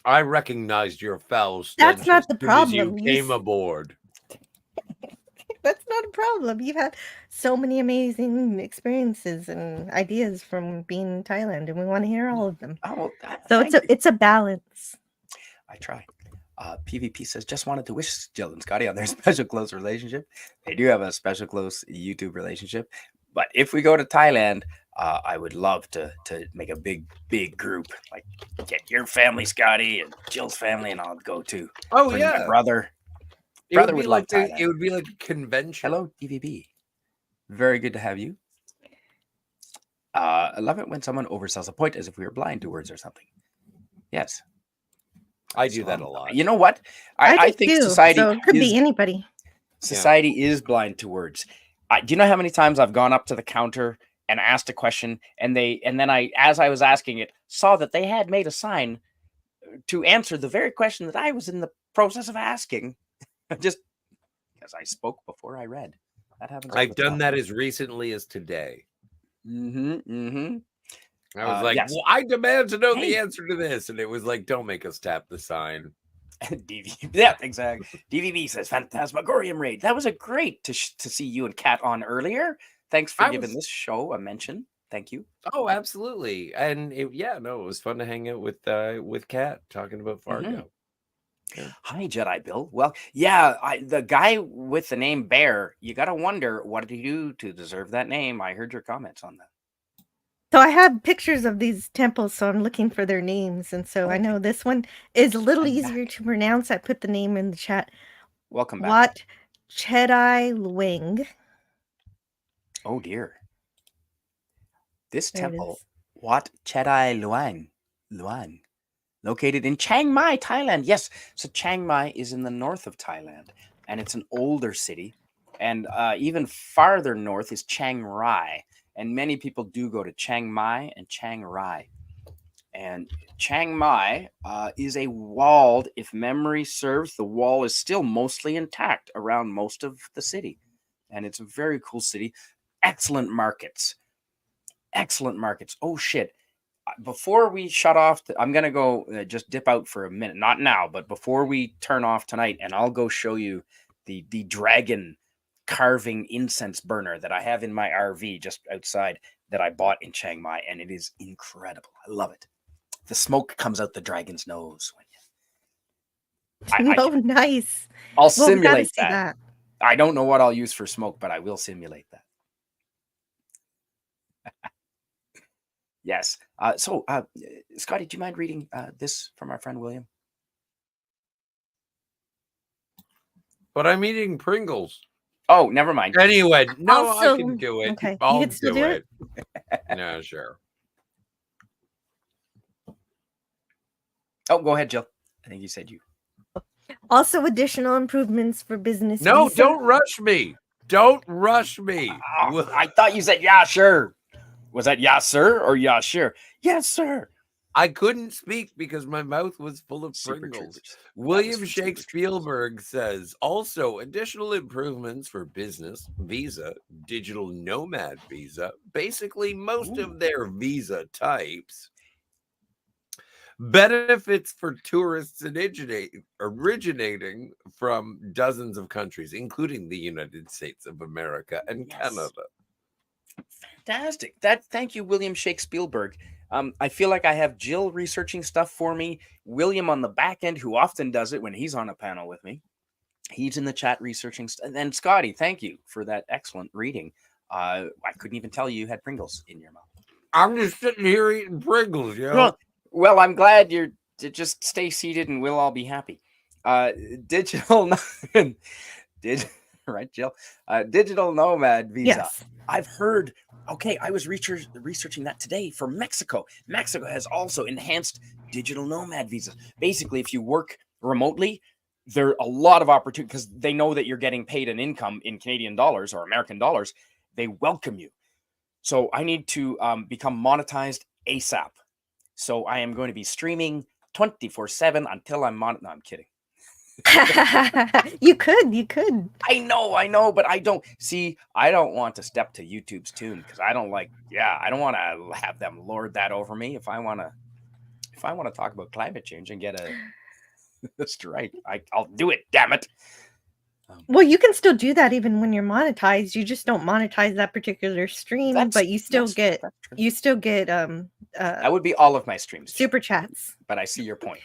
I recognized your foul That's stench not as the soon as you problem. came aboard. That's not a problem. You've had so many amazing experiences and ideas from being in Thailand, and we want to hear all of them. Oh, well, So thank you. it's a balance. I try. PvP says, just wanted to wish Jill and Scotty on their special close relationship. They do have a special close YouTube relationship. But if we go to Thailand, I would love to make a big group. Like, get your family, Scotty, and Jill's family, and I'll go too. Oh, Bring yeah. my brother. It Brother would be would love like Thailand. it would be like a convention. Hello, DVB. Very good to have you. I love it when someone oversells a point as if we were blind to words or something. Yes. I do that a lot. You know what? I I do think too, society so it could is, be anybody. society is blind to words. Do you know how many times I've gone up to the counter and asked a question, and then I, as I was asking it, saw that they had made a sign to answer the very question that I was in the process of asking, just because I spoke before I read. That happens. all I've the done time. that as recently as today. Mm-hmm. I was like, yes. well, I demand to know Hey. the answer to this. And it was like, don't make us tap the sign. DVB, yeah, exactly. DVB says Phantasmagorium raid. That was a great to see you and Kat on earlier. Thanks for giving this show a mention. Thank you. Oh, absolutely. And it was fun to hang out with Kat talking about Fargo. Yeah. Hi, Jedi Bill. Well, yeah, the guy with the name Bear, you got to wonder, what did he do to deserve that name? I heard your comments on that. So I have pictures of these temples, so I'm looking for their names. And so I know this one is a little easier to pronounce. I put the name in the chat. Welcome back. Wat Chedai Luang. Oh, dear. This temple, Wat Chedai Luang, located in Chang Mai, Thailand. Yes, so Chang Mai is in the north of Thailand, and it's an older city. And even farther north is Chiang Rai. And many people do go to Chiang Mai and Chiang Rai. And Chiang Mai is a walled, if memory serves, the wall is still mostly intact around most of the city. And it's a very cool city. Excellent markets. Excellent markets. Oh, shit. Before we shut off, I'm going to go just dip out for a minute. Not now, but before we turn off tonight, and I'll go show you the dragon carving incense burner that I have in my RV just outside that I bought in Chiang Mai, and it is incredible. I love it. The smoke comes out the dragon's nose. Nice. I'll simulate see that. I don't know what I'll use for smoke, but I will simulate that. Yes. Scotty, do you mind reading this from our friend William? But I'm eating Pringles. Oh, never mind. Anyway, no, Also, I can do it. okay, I'll you can still do it? No, sure. Oh, go ahead, Jill. I think you said you. Also, additional improvements for business. No, visa. don't rush me. Don't rush me. I thought you said, yeah, sure. Was that yeah, sir, or yeah, sure? Yes, sir. I couldn't speak because my mouth was full of Super Pringles. Troopers. William Shakespeare says, also additional improvements for business, visa, digital nomad visa, basically most of their visa types. Benefits for tourists originating from dozens of countries, including the United States of America and Canada. Fantastic. Thank you, William Shakespeare. I feel like I have Jill researching stuff for me. William on the back end, who often does it when he's on a panel with me. He's in the chat researching stuff. And then Scotty, thank you for that excellent reading. I couldn't even tell you had Pringles in your mouth. I'm just sitting here eating Pringles, you know? Well, I'm glad you're to just stay seated and we'll all be happy. Digital right, Jill? Digital nomad visa. Yes. I've heard. Okay, I was researching that today for Mexico. Mexico has also enhanced digital nomad visas. Basically, if you work remotely, there are a lot of opportunity because they know that you're getting paid an income in Canadian dollars or American dollars. They welcome you. So I need to become monetized ASAP. So I am going to be streaming 24/7 until I'm no, I'm kidding. You could. I know, but I don't see. I don't want to step to YouTube's tune because I don't like. Yeah, I don't want to have them lord that over me. If I want to talk about climate change and get a strike, I'll do it. Damn it. Well, you can still do that even when you're monetized. You just don't monetize that particular stream, That's- but you still that's- get that's true. you still get That would be all of my streams. Jill, super chats. but I see your point.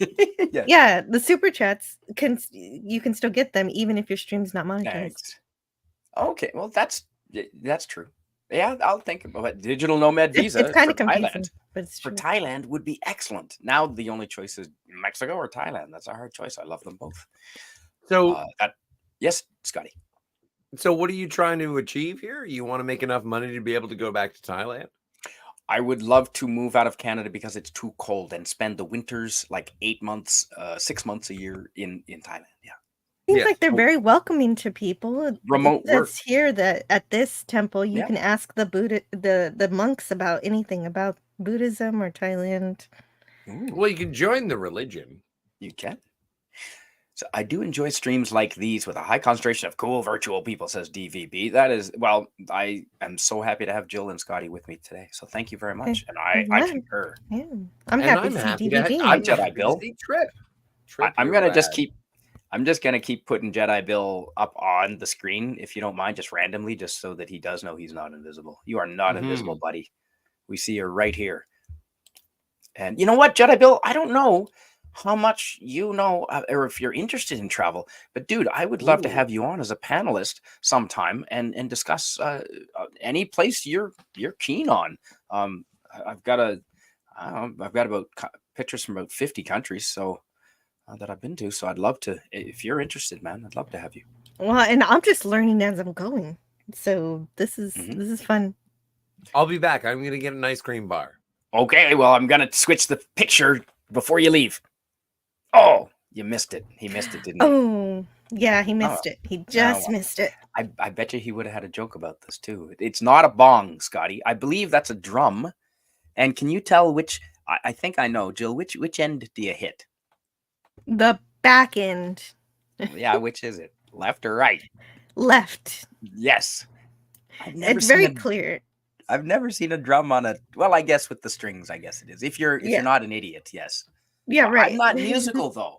Yes. Yeah, the super chats you can still get them even if your stream's not monetized. Thanks. Okay, well that's true. Yeah, I'll think about it. Digital nomad visa It's kind for of confusing, Thailand. but it's For true. Thailand would be excellent. Now the only choice is Mexico or Thailand. That's a hard choice. I love them both. So, Yes, Scotty. so what are you trying to achieve here? You want to make enough money to be able to go back to Thailand? I would love to move out of Canada because it's too cold and spend the winters like 8 months, 6 months a year in Thailand. Yeah. Seems Yes. like they're very welcoming to people. Remote work. It's here that at this temple you Yeah. can ask the monks about anything about Buddhism or Thailand. Ooh, Well, you can join the religion. you can. So I do enjoy streams like these with a high concentration of cool virtual people, says DVB. That is, well, I am so happy to have Jill and Scotty with me today. So thank you very much. And I Yeah. concur. Yeah, I'm And happy I'm to see happy DVB. I'm Jedi Bill. Trip. I'm you're gonna just rad. keep. I'm just gonna keep putting Jedi Bill up on the screen, if you don't mind, just randomly, just so that he does know he's not invisible. You are not invisible, buddy. We see you right here. And you know what, Jedi Bill? I don't know how much you know, or if you're interested in travel, but dude, I would love to Ooh. have you on as a panelist sometime and discuss any place you're keen on. I've got about pictures from about 50 countries, so that I've been to. So I'd love to, if you're interested, man. I'd love to have you. Well, and I'm just learning as I'm going, so this is fun. I'll be back. I'm gonna get an ice cream bar. Okay, well, I'm gonna switch the picture before you leave. Oh, you missed it. He missed it, didn't he? Oh, yeah, he missed it. He just missed it. I bet you he would have had a joke about this too. It's not a bong, Scotty. I believe that's a drum. And can you tell which? I think I know, Jill. Which end do you hit? The back end. Yeah, which is it? Left or right? Left. Yes. It's very clear. I've never seen a drum on a. Well, I guess with the strings, I guess it is. If you're not an idiot, yes. Yeah, right. I'm not musical though.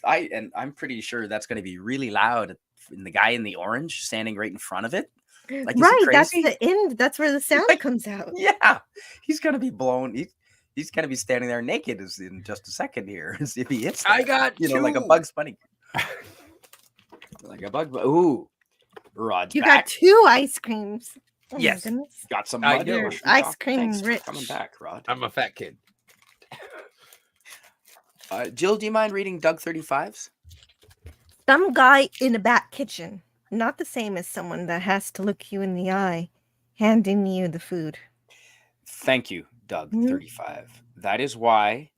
And I'm pretty sure that's going to be really loud. And the guy in the orange standing right in front of it. Like, right, that's the end. That's where the sound comes out. Yeah, he's going to be blown. He's going to be standing there naked in just a second here. If he hits that, I got like a Bugs Bunny. Like a bug. Ooh, Rod's you back. got 2 ice creams. Oh, Yes. my goodness. Got some I mud. know. Ice cream Thanks rich. for coming back, Rod. I'm a fat kid. Jill, do you mind reading Doug 35's? Some guy in a back kitchen. Not the same as someone that has to look you in the eye, handing you the food. Thank you, Doug 35. That is why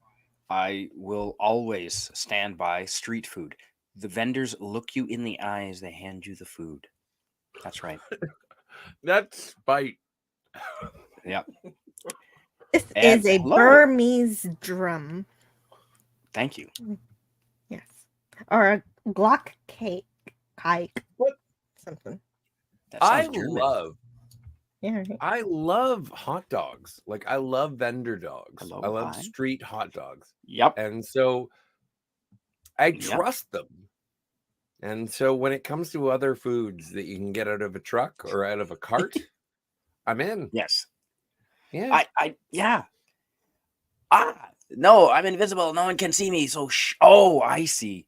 I will always stand by street food. The vendors look you in the eye as they hand you the food. That's right. That's spite. Yeah. This And is a hello. Burmese drum. Thank you. Yes. Or a Glock cake. What? Something. That I sounds German. Yeah. Right. I love hot dogs. Like, I love vendor dogs. Hello, I love hi. street hot dogs. Yep. And so I Yep. trust them. And so when it comes to other foods that you can get out of a truck or out of a cart, I'm in. Yes. Yeah. Yeah. No, I'm invisible. No one can see me. So, oh, I see.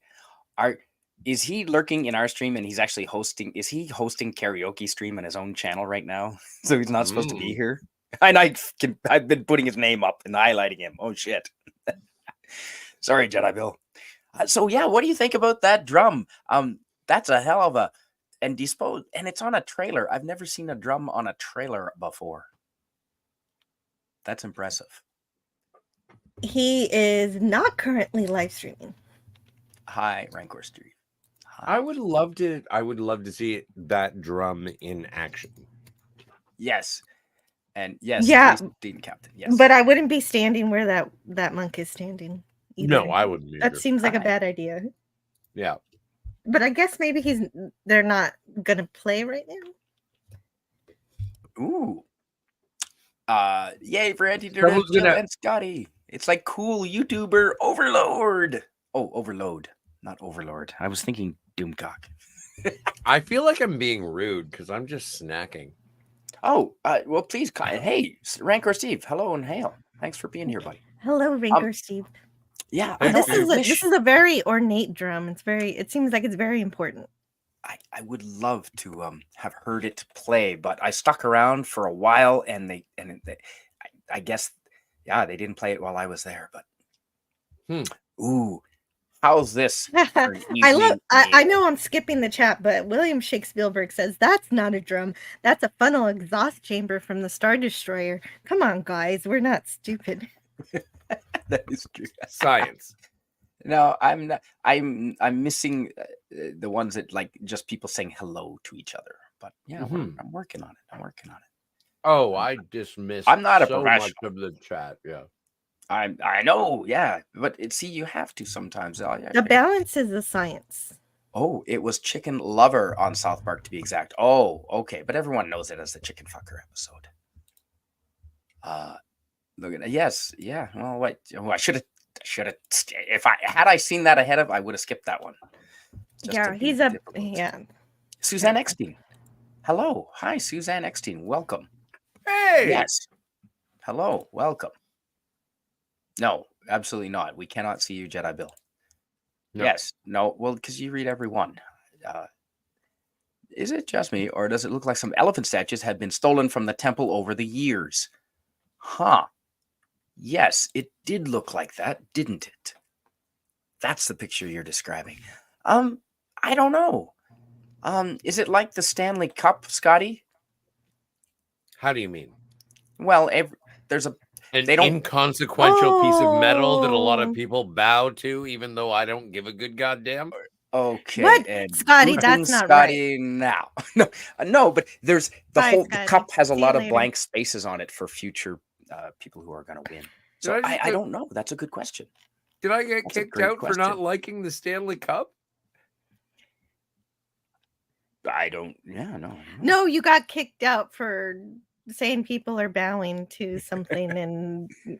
Is he lurking in our stream and he's actually hosting? Is he hosting karaoke stream on his own channel right now? So he's not supposed to be here. And I've been putting his name up and highlighting him. Oh shit. Sorry, Jedi Bill. So yeah, what do you think about that drum? That's a hell of a and it's on a trailer. I've never seen a drum on a trailer before. That's impressive. He is not currently live streaming. Hi, Rancor Street. I would love to see that drum in action. Yes. And yes, Yeah. Dean Captain. Yes. But I wouldn't be standing where that monk is standing. Either. No, I wouldn't. That seems like a Hi. bad idea. Yeah. But I guess maybe they're not gonna play right now. Ooh. Yay for Antiderivative Someone's Jill gonna- and Scotty. It's like cool YouTuber overload. Oh, overload, not overlord. I was thinking Doomcock. I feel like I'm being rude because I'm just snacking. Oh, well, please, hey, Rancor Steve, hello and hail. Thanks for being here, buddy. Hello, Rancor Steve. Yeah, Hey, I This don't is wish. this is a very ornate drum. It seems like it's very important. I would love to have heard it play, but I stuck around for a while, and I guess, yeah, they didn't play it while I was there. But ooh, how's this? For an I love. evening I meal? know I'm skipping the chat, but William Shakespeare says that's not a drum. That's a funnel exhaust chamber from the Star Destroyer. Come on, guys, we're not stupid. That is true. Science. No, I'm not. I'm missing the ones that like just people saying hello to each other. But yeah, I'm working on it. I'm working on it. Oh, I dismissed. I'm not a so much professional. of the chat. Yeah. I know, yeah, but see, you have to sometimes. Oh, yeah. The balance is the science. Oh, it was Chicken Lover on South Park to be exact. Oh, okay, but everyone knows it as the Chicken Fucker episode. Look at that. Yes, yeah. Well, wait. Oh, I should have. If I seen that ahead of, I would have skipped that one. Just Yeah, to be he's a difficult. yeah. Suzanne Eckstein. Hello, hi, Suzanne Eckstein. Welcome. Hey. Yes. Hello, welcome. No, absolutely not. We cannot see you, Jedi Bill. No. Yes. No. Well, because you read every one. Is it just me, or does it look like some elephant statues have been stolen from the temple over the years? Huh. Yes, it did look like that, didn't it? That's the picture you're describing. I don't know. Is it like the Stanley Cup, Scotty? How do you mean? Well, there's a An They don't- inconsequential piece of metal that a lot Oh. of people bow to, even though I don't give a good goddamn. okay. What? And Scotty, Putin, that's not Scotty, now. No, but there's the Bye, whole the Scotty. cup has a See you lot of later. blank spaces on it for future people who are going to win. So Did I just I get- don't know. That's a good question. Did I get That's a kicked great out for not question. liking the Stanley Cup? I don't. Yeah, no. No, you got kicked out for saying people are bowing to something and you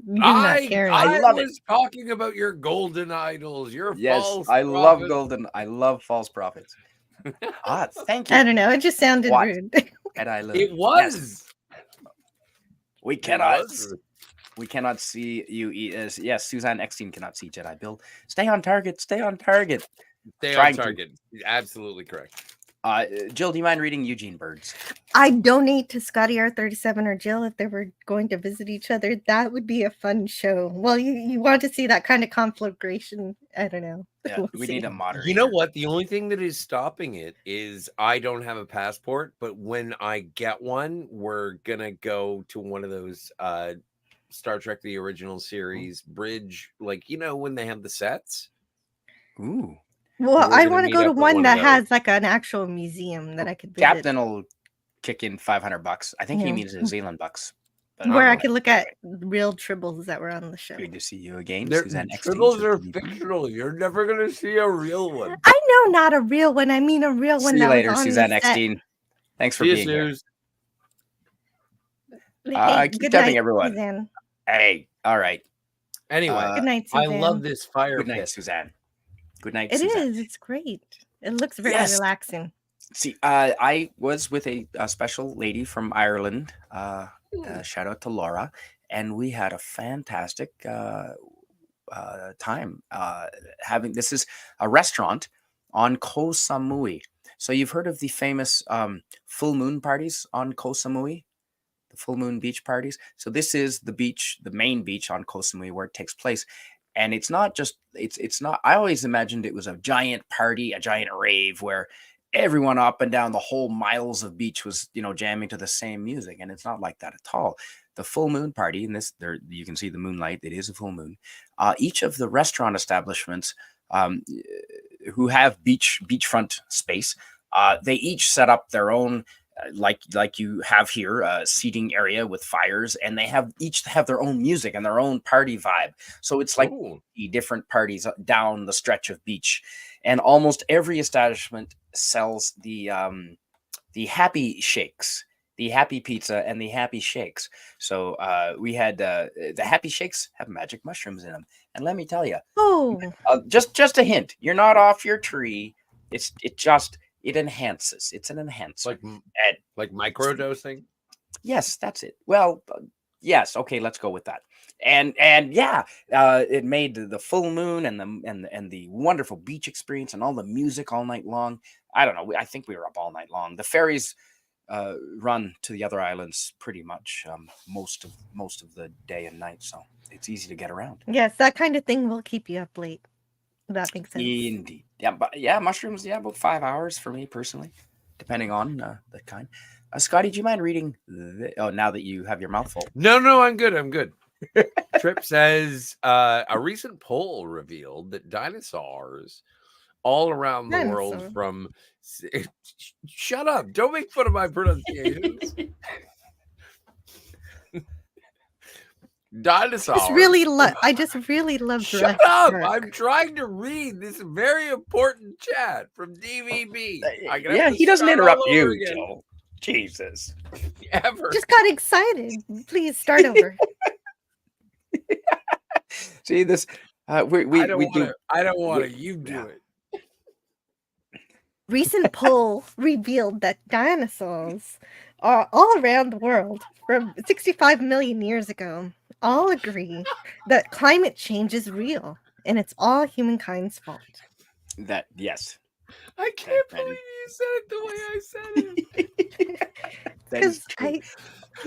not caring. I love it. was talking about your golden idols, your Yes, false I love prophets. golden. I love false prophets. Thank you. I don't know. It just sounded What? rude. And I love It Yes, was. we It cannot. was. We cannot see you. Yes, Suzanne Eckstein cannot see Jedi Bill. Stay on target. Stay on target. Stay on Trying to. target. Absolutely correct. Jill, do you mind reading Eugene Bird's? I donate to ScottyR37 or Jill if they were going to visit each other. That would be a fun show. Well, you want to see that kind of conflagration. I don't know. Yeah, We'll we see. need a moderator. You know what? The only thing that is stopping it is I don't have a passport, but when I get one, we're gonna go to one of those Star Trek the original series bridge, like when they have the sets. Ooh. Well, We're I gonna want to meet go to up at one one of that those. has like an actual museum that I could visit. Captain will kick in $500. I think he Yeah. means New Zealand bucks. But where I don't could know. look at real tribbles that were on the show. Good to see you again, Their Suzanne Eckstein. tribbles are fictional. You're never gonna see a real one. I know, not a real one. I mean a real one See you that later, was on Suzanne the set. Eckstein. Thanks for See you, being here. Suze. Hey, keep good tapping night, everyone. Suzanne. Hey, all right. Anyway, Good night, I Suzanne. love this fire Good night, pit. Suzanne. Good night, It Suzanne. is. It's great. It looks very Yes. relaxing. See, I was with a special lady from Ireland. Shout out to Laura, and we had a fantastic time. This is a restaurant on Koh Samui. So you've heard of the famous full moon parties on Koh Samui, the full moon beach parties. So this is the beach, the main beach on Koh Samui where it takes place. And it's not just, it's not, I always imagined it was a giant party, a giant rave where everyone up and down the whole miles of beach was, jamming to the same music. And it's not like that at all. The full moon party, and there you can see the moonlight, it is a full moon. Each of the restaurant establishments who have beachfront space, they each set up their own like you have here, seating area with fires, and they each have their own music and their own party vibe. So it's like Ooh. different parties down the stretch of beach, and almost every establishment sells the happy shakes, the happy pizza, and the happy shakes. So we had the happy shakes have magic mushrooms in them, and let me tell you, Oh, just a hint, you're not off your tree. It enhances. It's an enhancer. Like microdosing. Yes, that's it. Well, yes. Okay, let's go with that. And yeah, it made the full moon and the wonderful beach experience and all the music all night long. I don't know. I think we were up all night long. The ferries run to the other islands pretty much most of the day and night, so it's easy to get around. yes, that kind of thing will keep you up late. That makes sense. Indeed. Yeah, but yeah, mushrooms. Yeah, about 5 hours for me personally, depending on the kind. Scotty, do you mind reading? Now that you have your mouth full. No, I'm good. I'm good. Trip says a recent poll revealed that dinosaurs all around the world from shut up, don't make fun of my pronunciations. Dinosaurs. I just really love Shut up! I'm trying to read this very important chat from DVB. Yeah, he doesn't interrupt you, Joe. Jesus. Ever. Just got excited. Please start over. See this? I don't want to. You do it. Recent poll revealed that dinosaurs are all around the world from 65 million years ago all agree that climate change is real and it's all humankind's fault. Yes. I can't believe you said it the way I said it. Because hey.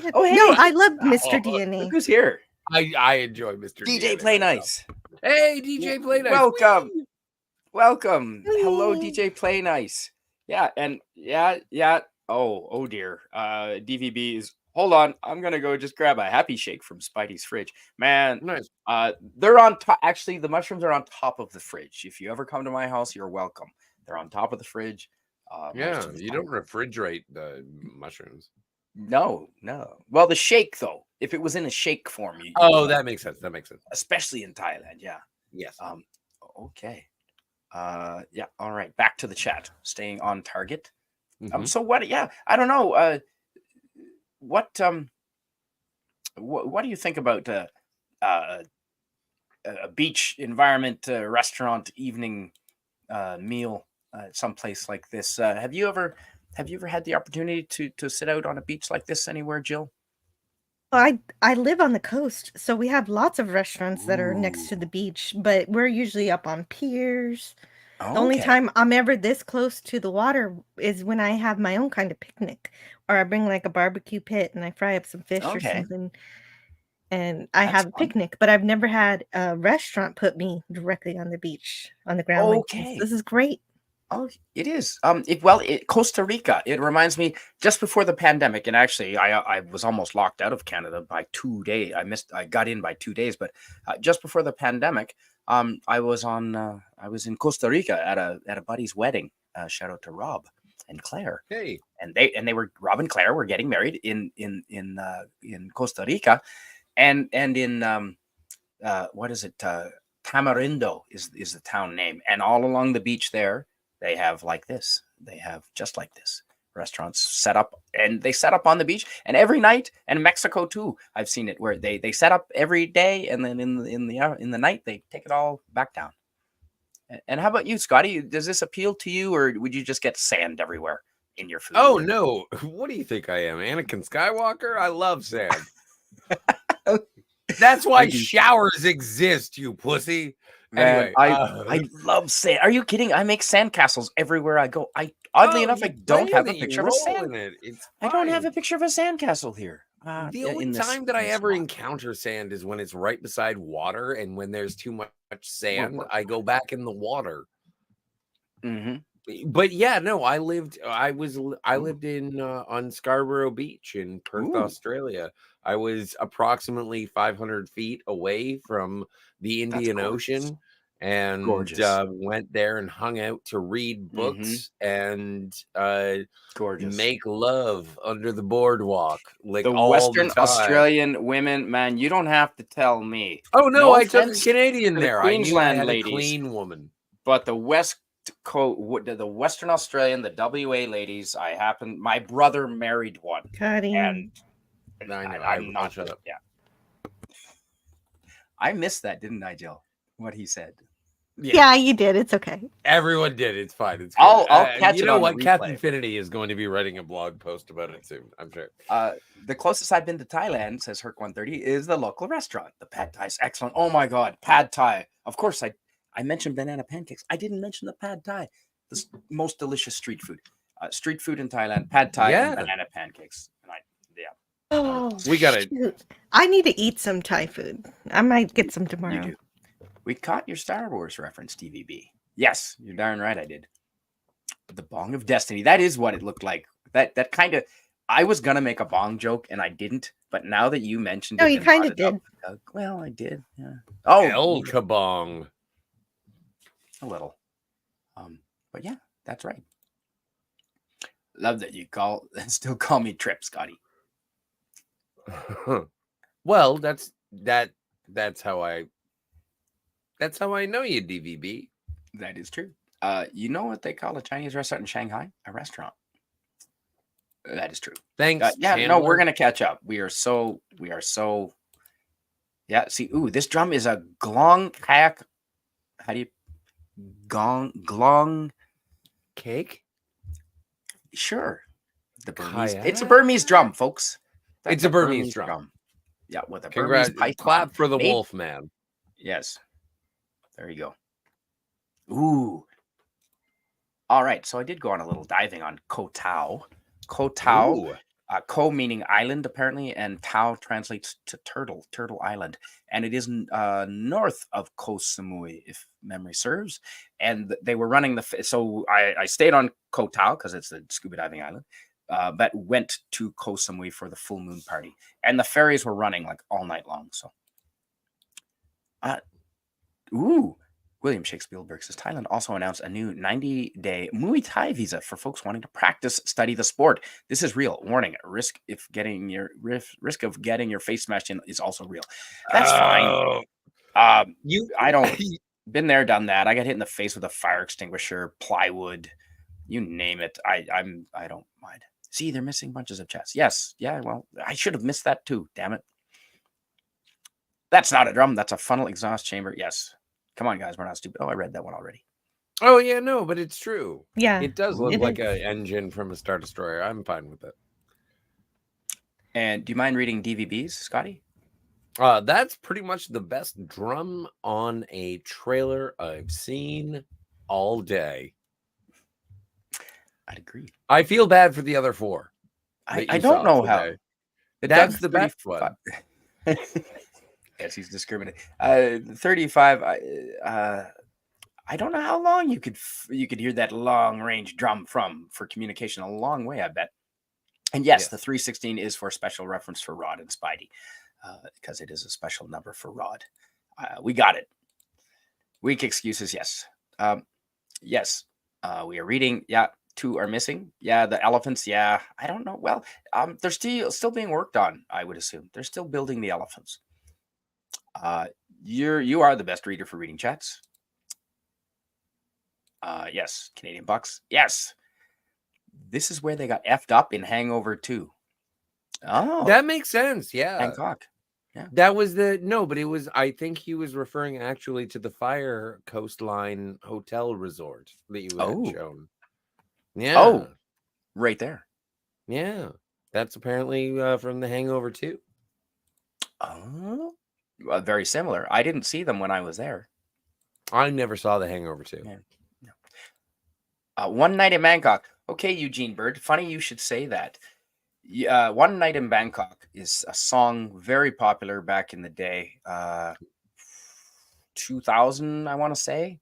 I love Mr. DNA. Who's here? I enjoy Mr. DJ Play Nice. Hey, DJ Play Nice. Welcome. Whee! Welcome. Whee! Hello, DJ Play Nice. Yeah, and yeah. Oh dear. DVB is. Hold on. I'm gonna go just grab a happy shake from Spidey's fridge. Man, Nice. They're on top. Actually, the mushrooms are on top of the fridge. If you ever come to my house, you're welcome. They're on top of the fridge. Yeah, you don't refrigerate the mushrooms. No. Well, the shake though. If it was in a shake form, that makes sense. That makes sense. Especially in Thailand. Yeah. Yes. Okay. Yeah. All right. Back to the chat. Staying on target. Mm-hmm. So what? Yeah. I don't know. What do you think about a beach environment, restaurant, evening meal, someplace like this? Have you ever had the opportunity to sit out on a beach like this anywhere, Jill? I live on the coast, so we have lots of restaurants that are next to the beach, but we're usually up on piers. The only time I'm ever this close to the water is when I have my own kind of picnic, or I bring like a barbecue pit and I fry up some fish or something, and I have a picnic. But I've never had a restaurant put me directly on the beach on the ground. Like this. This is great. Oh, it is. Costa Rica. It reminds me just before the pandemic, and actually, I was almost locked out of Canada by 2 days. I got in by 2 days, but just before the pandemic, I was in Costa Rica at a buddy's wedding. Shout out to Rob and Claire. Hey, and Rob and Claire were getting married in Costa Rica, and in what is it? Tamarindo is the town name, and all along the beach there. They have like this. They have just like this restaurants set up, and they set up on the beach. And every night, and Mexico too, I've seen it where they set up every day, and then in the night they take it all back down. And how about you, Scotty? Does this appeal to you, or would you just get sand everywhere in your food? Oh no! What do you think I am, Anakin Skywalker? I love sand. That's why showers exist, you pussy. Man, anyway, I love sand. Are you kidding? I make sandcastles everywhere I go. Oddly enough, I don't have a picture of a sand. I don't have a picture of a sandcastle here. The only time that I ever encounter sand is when it's right beside water, and when there's too much sand, I go back in the water. Mm-hmm. But yeah, no, I lived in on Scarborough Beach in Perth, Australia. I was approximately 500 feet away from the Indian Ocean, and Gorgeous. went there and hung out to read books and Gorgeous. make love under the boardwalk, like The all Western the time. Australian women, man, you don't have to tell me. Oh no, No I took a offense Canadian to the there. I knew I Queensland had ladies. a clean woman. But the the Western Australian, the WA ladies, my brother married one. Scotty. And I know. I'm I'll not shut up. Yeah. I missed that, didn't I, Jill? What he said. Yeah, you did. It's okay. Everyone did. It's fine. It's good. I'll catch you it know on what? the Captain replay. Finity is going to be writing a blog post about it soon, I'm sure. The closest I've been to Thailand, says Herc130, is the local restaurant. The pad thai is excellent. Oh my god, pad thai. Of course, I mentioned banana pancakes. I didn't mention the pad thai. The most delicious street food. Street food in Thailand, pad thai and banana pancakes. And Oh, we got it. I need to eat some Thai food. I might get some tomorrow. You do. We caught your Star Wars reference, TVB. Yes, you're darn right I did. The Bong of Destiny. That is what it looked like. That kind of... I was going to make a bong joke, and I didn't. But now that you mentioned it... No, you kind of did. Well, I did. Yeah. Oh, El Kabong. A little. But yeah, that's right. Love that you still call me Trip, Scotty. Well, that's how I know you, DVB. That is true. You know what they call a Chinese restaurant in Shanghai? A restaurant. That is true. Thanks. Yeah, Chandler. no, we're gonna catch up. We are so. Yeah. See, this drum is a glong kayak. How do you glong cake? Sure. The Burmese. Kayak? It's a Burmese drum, folks. It's a Burmese drum. Yeah, with a Congrats. Burmese python. Clap for the wolf man. Yes. There you go. Ooh. All right. So I did go on a little diving on Ko Tao. Ko Tao. Ko meaning island, apparently, and Tao translates to turtle island. And it is north of Koh Samui, if memory serves. And they were running so I stayed on Ko Tao because it's a scuba diving island, but went to Koh Samui for the full moon party. And the ferries were running like all night long. So, William Shakespeare says Thailand also announced a new 90-day Muay Thai visa for folks wanting to practice, study the sport. This is real. Warning: risk of getting your face smashed in is also real. That's fine. I don't been there, done that. I got hit in the face with a fire extinguisher, plywood, you name it. I don't mind. See, they're missing bunches of chats. Yes, yeah. Well, I should have missed that too. Damn it. That's not a drum. That's a funnel exhaust chamber. Yes. Come on, guys. We're not stupid. Oh, I read that one already. Oh, yeah, no, but it's true. Yeah. It does look like an engine from a Star Destroyer. I'm fine with it. And do you mind reading DVBs, Scotty? That's pretty much the best drum on a trailer I've seen all day. I'd agree. I feel bad for the other four. I don't know how. That's the best one. Yes, he's discriminating. 35. I don't know how long you could hear that long range drum for communication a long way. I bet. And yes, the 316 is for special reference for Rod and Spidey, because it is a special number for Rod. We got it. Weak excuses. Yes. Yes. We are reading. Yeah. 2 are missing. Yeah. The elephants. Yeah. I don't know. Well, they're still being worked on. I would assume they're still building the elephants. You are the best reader for reading chats. Yes, Canadian Bucks. Yes, this is where they got effed up in Hangover 2. Oh, that makes sense. Yeah, Bangkok. Yeah, that was but it was. I think he was referring actually to the Fire Coastline Hotel Resort that you had shown. Yeah. Oh, right there. Yeah, that's apparently from the Hangover 2. Oh. Very similar. I didn't see them when I was there. I never saw the Hangover 2. Yeah. No. One Night in Bangkok. Okay, Eugene Bird. Funny you should say that. One Night in Bangkok is a song very popular back in the day. 2000, I want to say.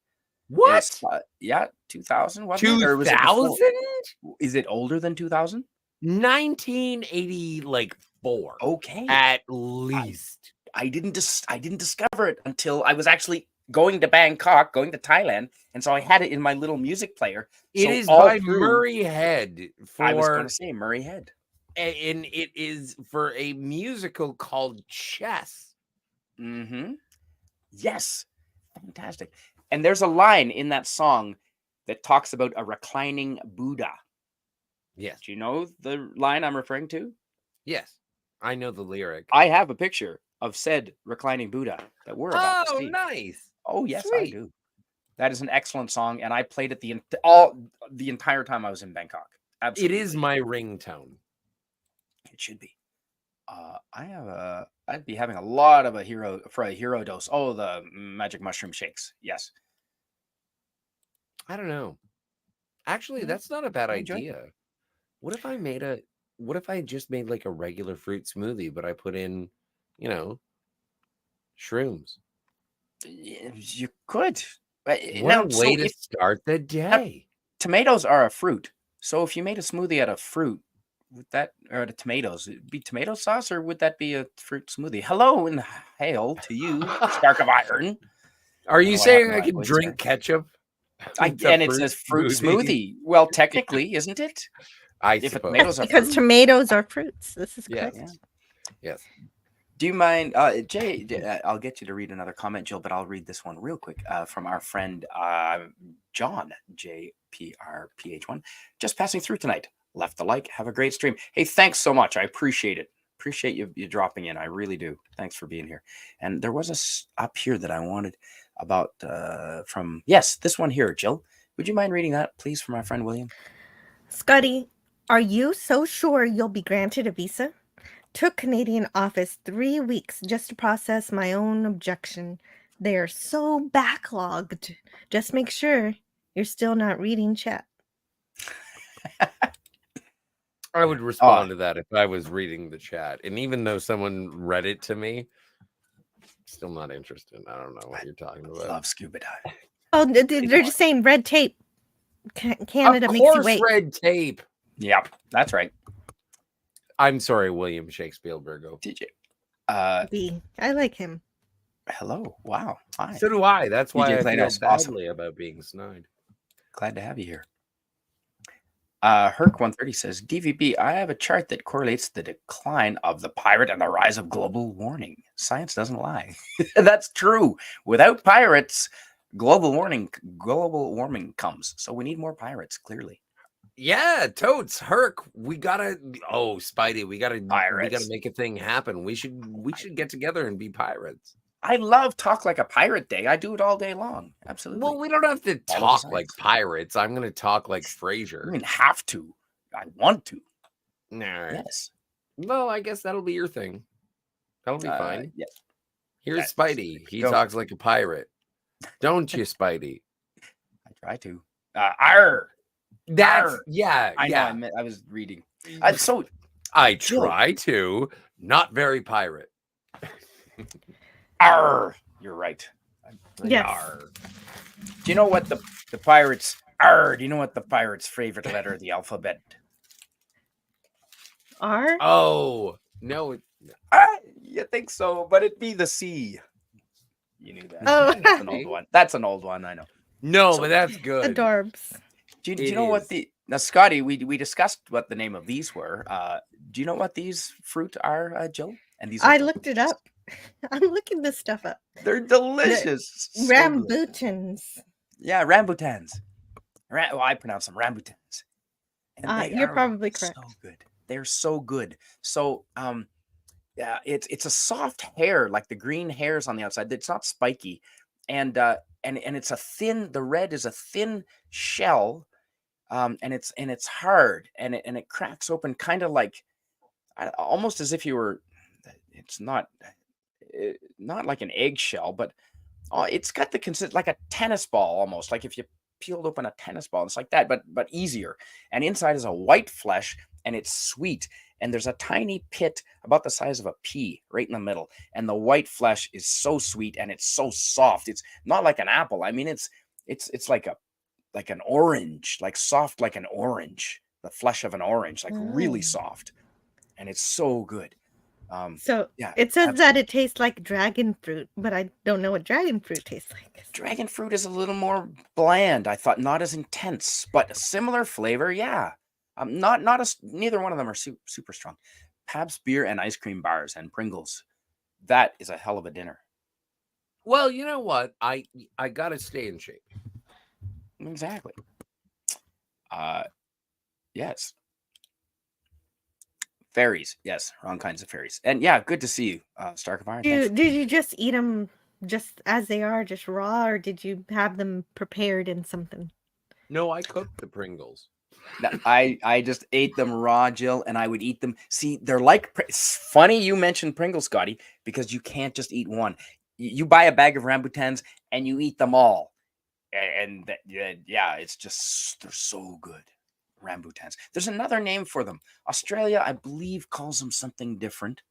What? Yeah, 2000. 2000? Is it older than 2000? 1984. Okay. At least. I didn't discover it until I was actually going to Bangkok, going to Thailand, and so I had it in my little music player. It So is all by through- Murray Head. I was going to say Murray Head. And it is for a musical called Chess. Mm-hmm. Yes. Fantastic. And there's a line in that song that talks about a reclining Buddha. Yes. Do you know the line I'm referring to? Yes. I know the lyric. I have a picture of said reclining Buddha that we're about to see. Nice. Oh, yes, Sweet. I do. That is an excellent song, and I played it the entire time I was in Bangkok. Absolutely. It is my ringtone. It should be. I'd be having a lot of a hero dose. Oh, the magic mushroom shakes. Yes. I don't know. Actually, Yeah, that's not a bad I enjoy idea. What if I just made like a regular fruit smoothie, but I put in, shrooms? You could. What Now, a way to if start the day. tomatoes are a fruit, so if you made a smoothie out of fruit, would that, or the tomatoes, it'd be tomato sauce, or would that be a fruit smoothie? Hello and hail to you, Stark of Iron. Are you know what saying happened to I my can voice drink ketchup? And it's a fruit smoothie. Well, technically, isn't it? I If suppose. tomatoes are Because fruit. tomatoes are fruits. This is Yes. correct. Yes. Do you mind, Jay? I'll get you to read another comment, Jill, but I'll read this one real quick from our friend John JPRPH1. Just passing through tonight. Left the like. Have a great stream. Hey, thanks so much. I appreciate it. Appreciate you dropping in. I really do. Thanks for being here. And there was up here that I wanted about from this one here, Jill. Would you mind reading that, please, from our friend William? Scotty, are you so sure you'll be granted a visa? Took Canadian office 3 weeks just to process my own objection. They are so backlogged. Just make sure you're still not reading chat. I would respond to that if I was reading the chat. And even though someone read it to me, still not interested. I don't know what you're talking about. Love scuba diving. Oh, they're just saying red tape. Canada Of makes you course, wait. red tape. Yep, that's right. I'm sorry, William Shakespeare. DJ. I like him. Hello. Wow. Hi. So do I. That's why I feel Claydice, badly about being snide. Glad to have you here. Herc130 says, DVB, I have a chart that correlates the decline of the pirate and the rise of global warming. Science doesn't lie. That's true. Without pirates, global warming comes. So we need more pirates, clearly. Yeah, totes, Herc. We gotta. Oh, Spidey, we gotta make a thing happen. We should get together and be pirates. I love Talk Like a Pirate Day. I do it all day long. Absolutely. Well, we don't have to All talk the like science. pirates. I'm gonna talk like I Frasier. mean, have to. I want to. Nah. Yes. Well, I guess that'll be your thing. That'll be fine. Yes. Here's That's- Spidey. He go. talks like a pirate. Don't you, Spidey? I try to. Arr. That's Arr. yeah. I yeah. know. I was reading. So I Jill. try to. Not very pirate. arr. You're right. Yes. Arr. Do you know what the pirates are? Do you know what the pirates' favorite letter of the alphabet? R? Oh no. You think so, but it'd be the C. You knew that. Oh. That's an old one. That's an old one, I know. No, So- but that's good. Adorbs. Do It you know what is. now, Scotty? We discussed what the name of these were. Do you know what these fruit are, Jill? And these are I looked it delicious. up. I'm looking this stuff up. They're delicious. So good. Rambutans. Yeah, rambutans. Well, I pronounce them rambutans. And they You're are probably correct. So good. They're so good. So, yeah, it's a soft hair, like the green hairs on the outside. It's not spiky, and it's a thin. The red is a thin shell, and it's hard, and it cracks open, kind of like almost as if you were. It's not like an eggshell, but it's got the like a tennis ball almost, like if you peeled open a tennis ball. It's like that, but easier. And inside is a white flesh, and it's sweet. And there's a tiny pit about the size of a pea right in the middle. And the white flesh is so sweet, and it's so soft. It's not like an apple. I mean, it's like an orange, like soft like an orange, the flesh of an orange, like really soft. And it's so good. So Yeah, it says that absolutely. it tastes like dragon fruit, but I don't know what dragon fruit tastes like. Dragon fruit is a little more bland. I thought not as intense, but a similar flavor. Yeah, not as neither one of them are super strong. Pabst beer and ice cream bars and Pringles. That is a hell of a dinner. Well, you know what? I gotta stay in shape. Exactly. Yes. Fairies. Yes, wrong kinds of fairies. And yeah, good to see you, Stark of Iron. Thanks. Did you just eat them just as they are, just raw, or did you have them prepared in something? No, I cooked the Pringles. I just ate them raw, Jill, and I would eat them. See, they're like it's funny you mentioned Pringles, Scotty, because you can't just eat one. You buy a bag of rambutans and you eat them all, and yeah, it's just they're so good. Rambutans. There's another name for them. Australia, I believe, calls them something different.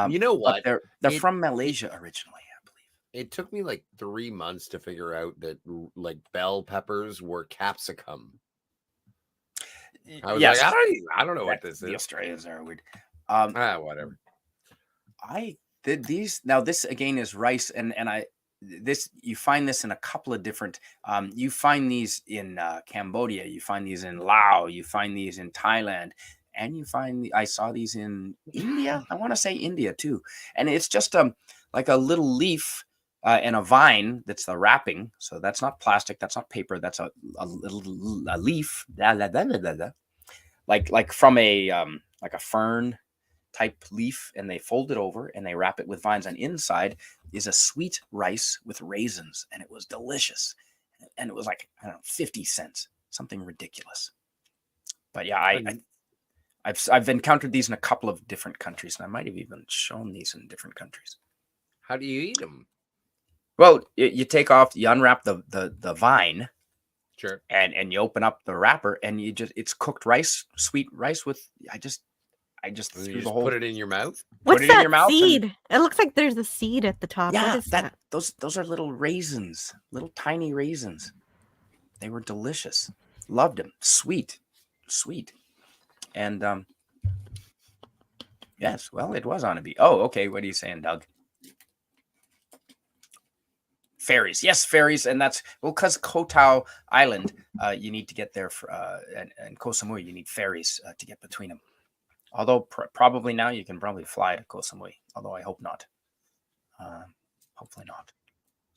You know But what? they're It- from Malaysia originally, I believe. It took me like 3 months to figure out that like bell peppers were capsicum. I was Yes, like, I don't know what this the is. Australians are weird. Whatever. I did these now. This again is rice, and I this you find this in a couple of different. You find these in Cambodia. You find these in Laos. You find these in Thailand, and you find I saw these in India. I want to say India too, and it's just like a little leaf. And a vine that's the wrapping, so that's not plastic, that's not paper, that's a little a leaf, like from a like a fern type leaf, and they fold it over and they wrap it with vines. And inside is a sweet rice with raisins, and it was delicious. And it was like, I don't know, 50 cents, something ridiculous. But yeah, I've encountered these in a couple of different countries, and I might have even shown these in different countries. How do you eat them? Well, you take off, you unwrap the vine, Sure. and you open up the wrapper, and it's cooked rice, sweet rice with I just And threw you the just whole put it in your mouth? What's it in that your mouth and- seed? It looks like there's a seed at the top. Yeah, What is that? those are little raisins, little tiny raisins. They were delicious. Loved them. Sweet. And yes, well, it was on a beach. Oh, okay. What are you saying, Doug? Fairies. Yes, fairies. And that's because Ko Tao Island, you need to get there for and Koh Samui, you need ferries to get between them. Although probably now you can probably fly to Koh Samui, although I hope not. Hopefully not.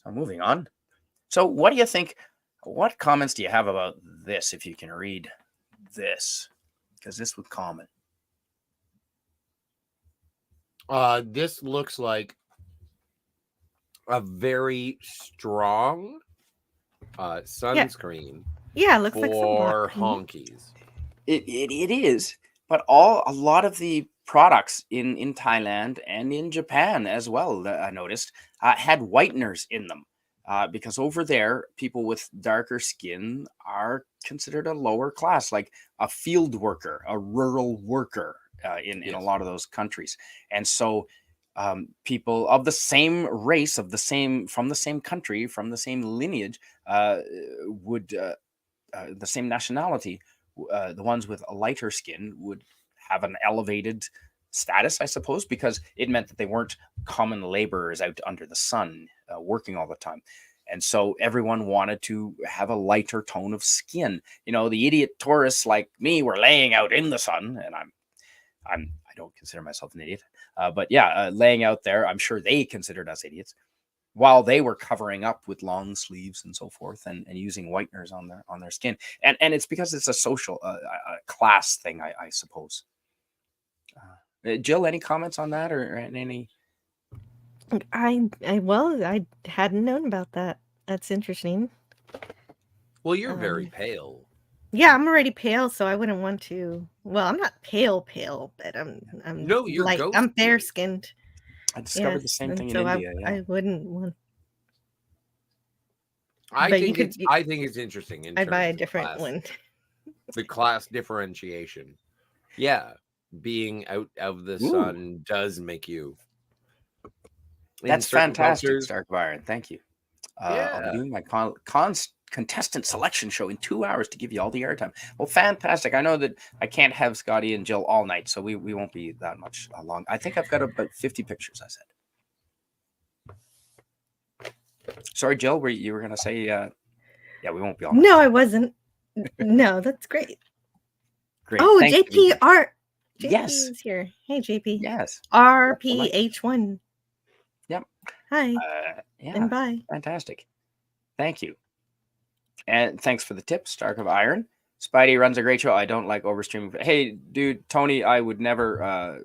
So moving on. So what do you think? What comments do you have about this? If you can read this, because this would comment. This looks like a very strong sunscreen Yeah, it looks like for sunblock. honkies. It is, but a lot of the products in Thailand and in Japan as well, that I noticed, had whiteners in them. Because over there, people with darker skin are considered a lower class, like a field worker, a rural worker in a Yes. lot of those countries. And so people of the same race, from the same country, from the same lineage, would the same nationality, the ones with a lighter skin would have an elevated status, I suppose, because it meant that they weren't common laborers out under the sun working all the time. And so everyone wanted to have a lighter tone of skin. You know, the idiot tourists like me were laying out in the sun, and I don't consider myself an idiot, but yeah, laying out there, I'm sure they considered us idiots, while they were covering up with long sleeves and so forth, and using whiteners on their skin. And it's because it's a social a class thing, I suppose. Jill, any comments on that, or any? I hadn't known about that. That's interesting. Well, you're very pale. Yeah, I'm already pale, so I wouldn't want to. Well, I'm not pale, but I'm No, you're light. ghost I'm blue. fair skinned. I discovered the same thing in so India. I wouldn't want. I But think it's interesting. I'd buy a terms of different class. one. The class differentiation. Yeah, being out of the Ooh. sun does make you. in That's certain fantastic, cultures- Stark Byron. Thank you. I'll Yeah. be doing my contestant selection show in 2 hours to give you all the airtime. Well, fantastic. I know that I can't have Scotty and Jill all night, so we won't be that much long. I think I've got about 50 pictures, I said. Sorry, Jill, you were going to say, yeah, we won't be all night. No, I wasn't. No, that's great. Great. Oh, Thank you. JP Yes. is here. Hey, JP. Yes. RPH1. Yep. Hi. Yeah. And bye. Fantastic. Thank you. And thanks for the tip, Stark of Iron. Spidey runs a great show. I don't like overstreaming. Hey, dude, Tony, I would never I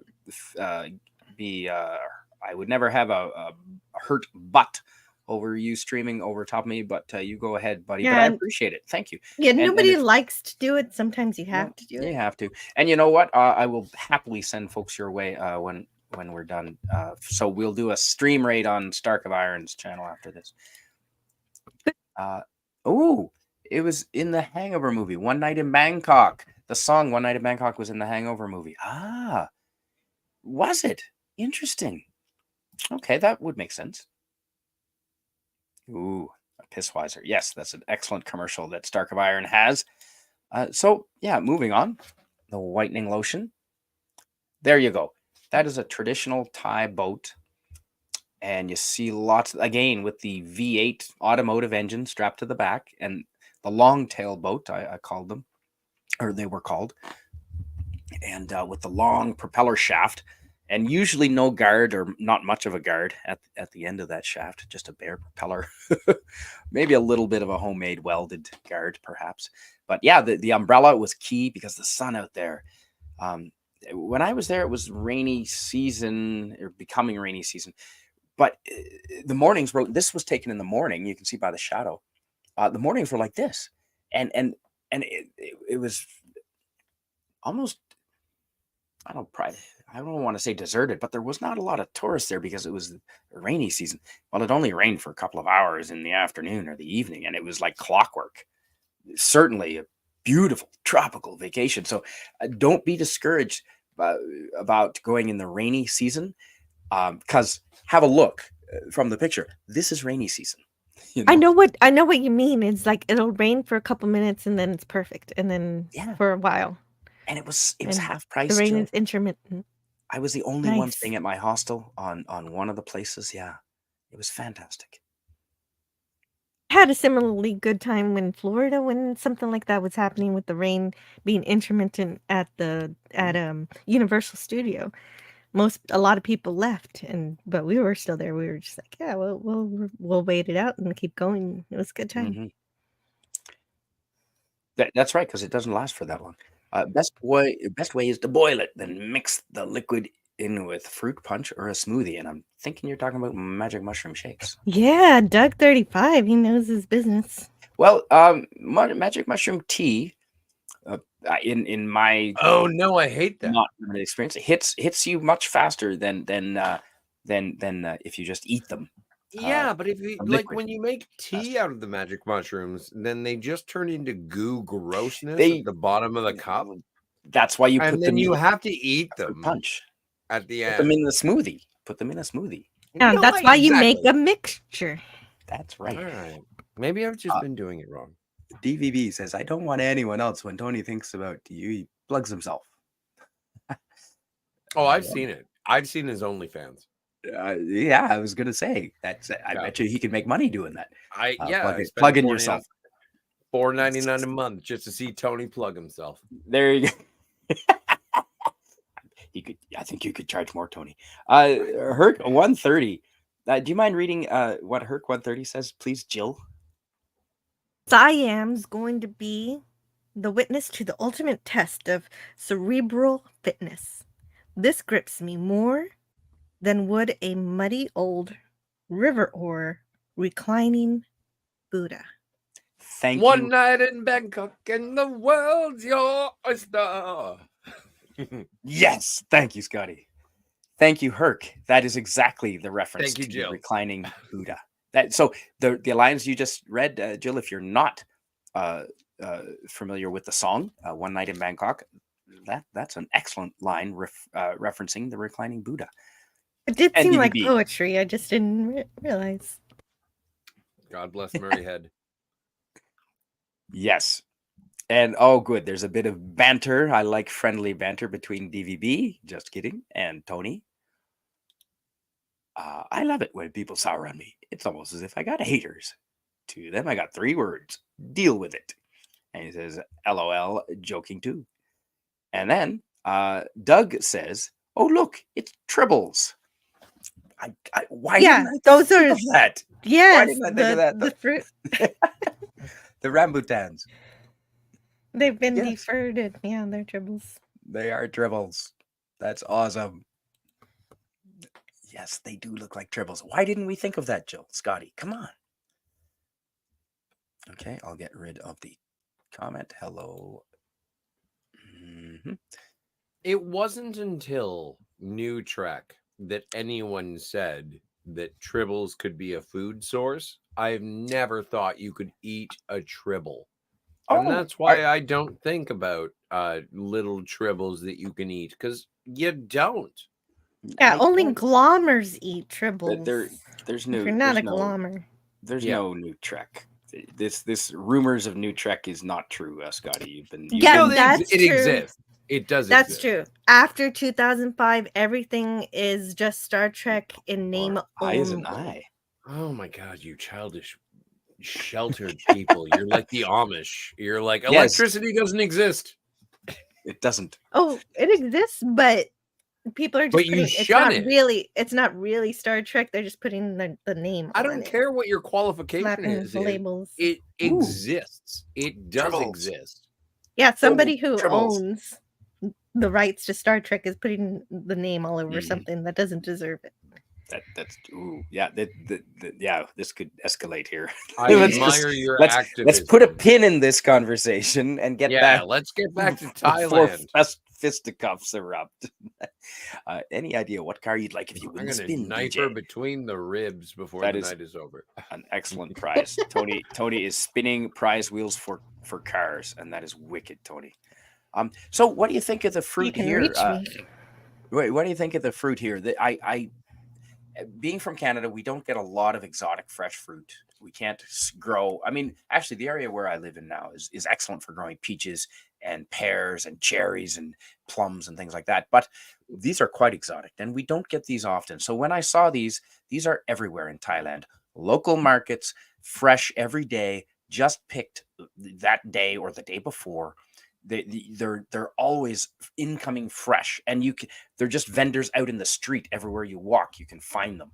would never have a hurt butt over you streaming over top of me, but you go ahead, buddy. Yeah. But I appreciate it. Thank you. Yeah, nobody likes to do it. Sometimes you have to do it. You have to. And you know what? I will happily send folks your way when we're done. So we'll do a stream raid on Stark of Iron's channel after this. Oh, it was in the Hangover movie, One Night in Bangkok. The song One Night in Bangkok was in the Hangover movie. Ah, was it? Interesting. Okay, that would make sense. Ooh, a Pissweiser. Yes, that's an excellent commercial that Stark of Iron has. So, yeah, moving on. The whitening lotion. There you go. That is a traditional Thai boat. And you see lots, again, with the V8 automotive engine strapped to the back and the long tail boat, I called them, or they were called. And with the long propeller shaft and usually no guard or not much of a guard at the end of that shaft, just a bare propeller, maybe a little bit of a homemade welded guard perhaps. But yeah, the umbrella was key because the sun out there. When I was there, it was rainy season or becoming rainy season. But the mornings were, this was taken in the morning. You can see by the shadow. The mornings were like this. And it was almost, I don't want to say deserted, but there was not a lot of tourists there because it was a rainy season. Well, it only rained for a couple of hours in the afternoon or the evening, and it was like clockwork. Certainly a beautiful tropical vacation. So don't be discouraged about going in the rainy season. Because have a look from the picture. This is rainy season. You know? I know what you mean. It's like it'll rain for a couple minutes and then it's perfect, and then for a while. And it was half price. The rain is intermittent. I was the only one staying at my hostel on one of the places. Yeah, it was fantastic. I had a similarly good time in Florida when something like that was happening with the rain being intermittent at Universal Studio. A lot of people left, but we were still there. We were just like, yeah, we'll wait it out and keep going. It was a good time. Mm-hmm. That's right, because it doesn't last for that long. Best way is to boil it, then mix the liquid in with fruit punch or a smoothie. And I'm thinking you're talking about magic mushroom shakes. Yeah, Doug 35, he knows his business. Well, magic mushroom tea. In my I hate that. Not experience, it hits you much faster than if you just eat them. Yeah, but if you when you make tea out of the magic mushrooms, then they just turn into goo grossness at the bottom of the cup. That's why you put them. And then you have to eat them. Punch at the end. Put them in the smoothie. Yeah, that's why you make a mixture. That's right. All right. Maybe I've just been doing it wrong. DVB says, I don't want anyone else. When Tony thinks about you, he plugs himself. Oh, I've seen it. I've seen his OnlyFans. Yeah, I was gonna say that. I bet you he could make money doing that. Plug in yourself. $4.99 a month just to see Tony plug himself. There you go. I think you could charge more, Tony. Herc 130. Do you mind reading what Herc 130 says, please, Jill? Siam's going to be the witness to the ultimate test of cerebral fitness. This grips me more than would a muddy old river or reclining Buddha. Thank you. One you. night in Bangkok and the world's your oyster. Yes, thank you, Scotty. Thank you, Herc. That is exactly the reference to the reclining Buddha. So the lines you just read, Jill, if you're not familiar with the song "One Night in Bangkok," that's an excellent line referencing the reclining Buddha. It did seem like poetry. I just didn't realize. God bless Murray Head. Yes. And oh, good. There's a bit of banter. I like friendly banter between DVB, just kidding, and Tony. I love it when people sour on me. It's almost as if I got haters. To them, I got 3 words. Deal with it. And he says, LOL, joking too. And then Doug says, oh, look, it's tribbles. Why Yeah, didn't I those think are of that? Why yes, didn't I think of that? the fruit. The rambutans. They've been Yes. deferred. And, yeah, they're tribbles. They are tribbles. That's awesome. Yes, they do look like tribbles. Why didn't we think of that, Jill? Scotty, come on. Okay, I'll get rid of the comment. Hello. Mhm. It wasn't until New Trek that anyone said that tribbles could be a food source. I've never thought you could eat a tribble. And that's why I don't think about little tribbles that you can eat, because you don't. Yeah, only glommers eat tribbles. There's If no. you're not there's a no, glommer. There's Yeah. no new Trek. This rumors of new Trek is not true, Scotty. You've been. Yeah, No, that's it true. exists. It does That's exist. true. After 2005, everything is just Star Trek in name High as an only. eye. Oh my God, you childish, sheltered people. You're like the Amish. You're like, Yes. electricity doesn't exist. It doesn't. Oh, it exists, but people are just But you putting shun it. It's not really Star Trek. They're just putting the name I on don't it. care what your qualification Slapping is. labels. It exists. It does Tribbles. exist. Yeah, somebody who tribbles. owns the rights to Star Trek is putting the name all over Mhm. something that doesn't deserve it. That's yeah. Yeah, this could escalate here. I Let's admire your let's activism. put a pin in this conversation and get back. Let's get back to before Thailand. fisticuffs erupt. Any idea what car you'd like if you I'm win the gonna spin, knife DJ? her between the ribs before That the is night is over. An excellent prize. Tony is spinning prize wheels for cars, and that is wicked, Tony. So what do you think of the You fruit can here? reach me. Wait, what do you think of the fruit here? I being from Canada, we don't get a lot of exotic fresh fruit. We can't grow. I mean, actually, the area where I live in now is excellent for growing peaches and pears and cherries and plums and things like that. But these are quite exotic, and we don't get these often. So when I saw these are everywhere in Thailand. Local markets, fresh every day, just picked that day or the day before. They're always incoming fresh, and they're just vendors out in the street everywhere you walk. You can find them,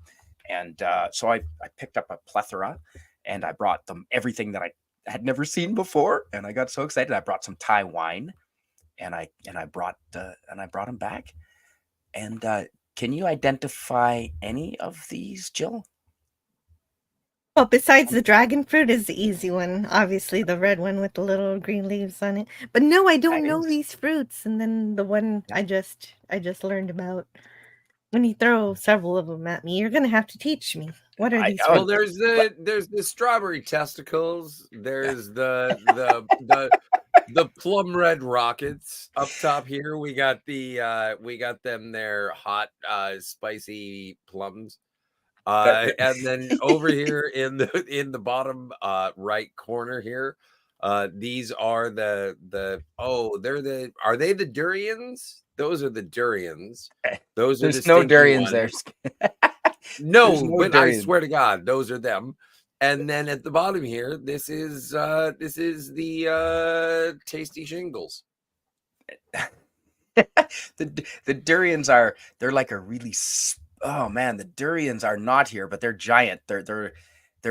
and so I picked up a plethora, and I brought them everything that I had never seen before, and I got so excited. I brought some Thai wine, and I brought them back. And can you identify any of these, Jill? Well, besides the dragon fruit is the easy one. Obviously, the red one with the little green leaves on it. But no, I don't know these fruits. And then the one I just learned about. When you throw several of them at me, you're gonna have to teach me. What are these? Well, fruits? there's the strawberry testicles. There's the plum red rockets up top here. We got them there hot spicy plums. And then over here in the bottom right corner here, these are are they the durians? Those are the durians. Those There's are the no durians ones. there. No, no but durian. I swear to God, those are them. And then at the bottom here, this is the tasty shingles. The durians they're like a really oh man, the durians are not here, but they're giant. They're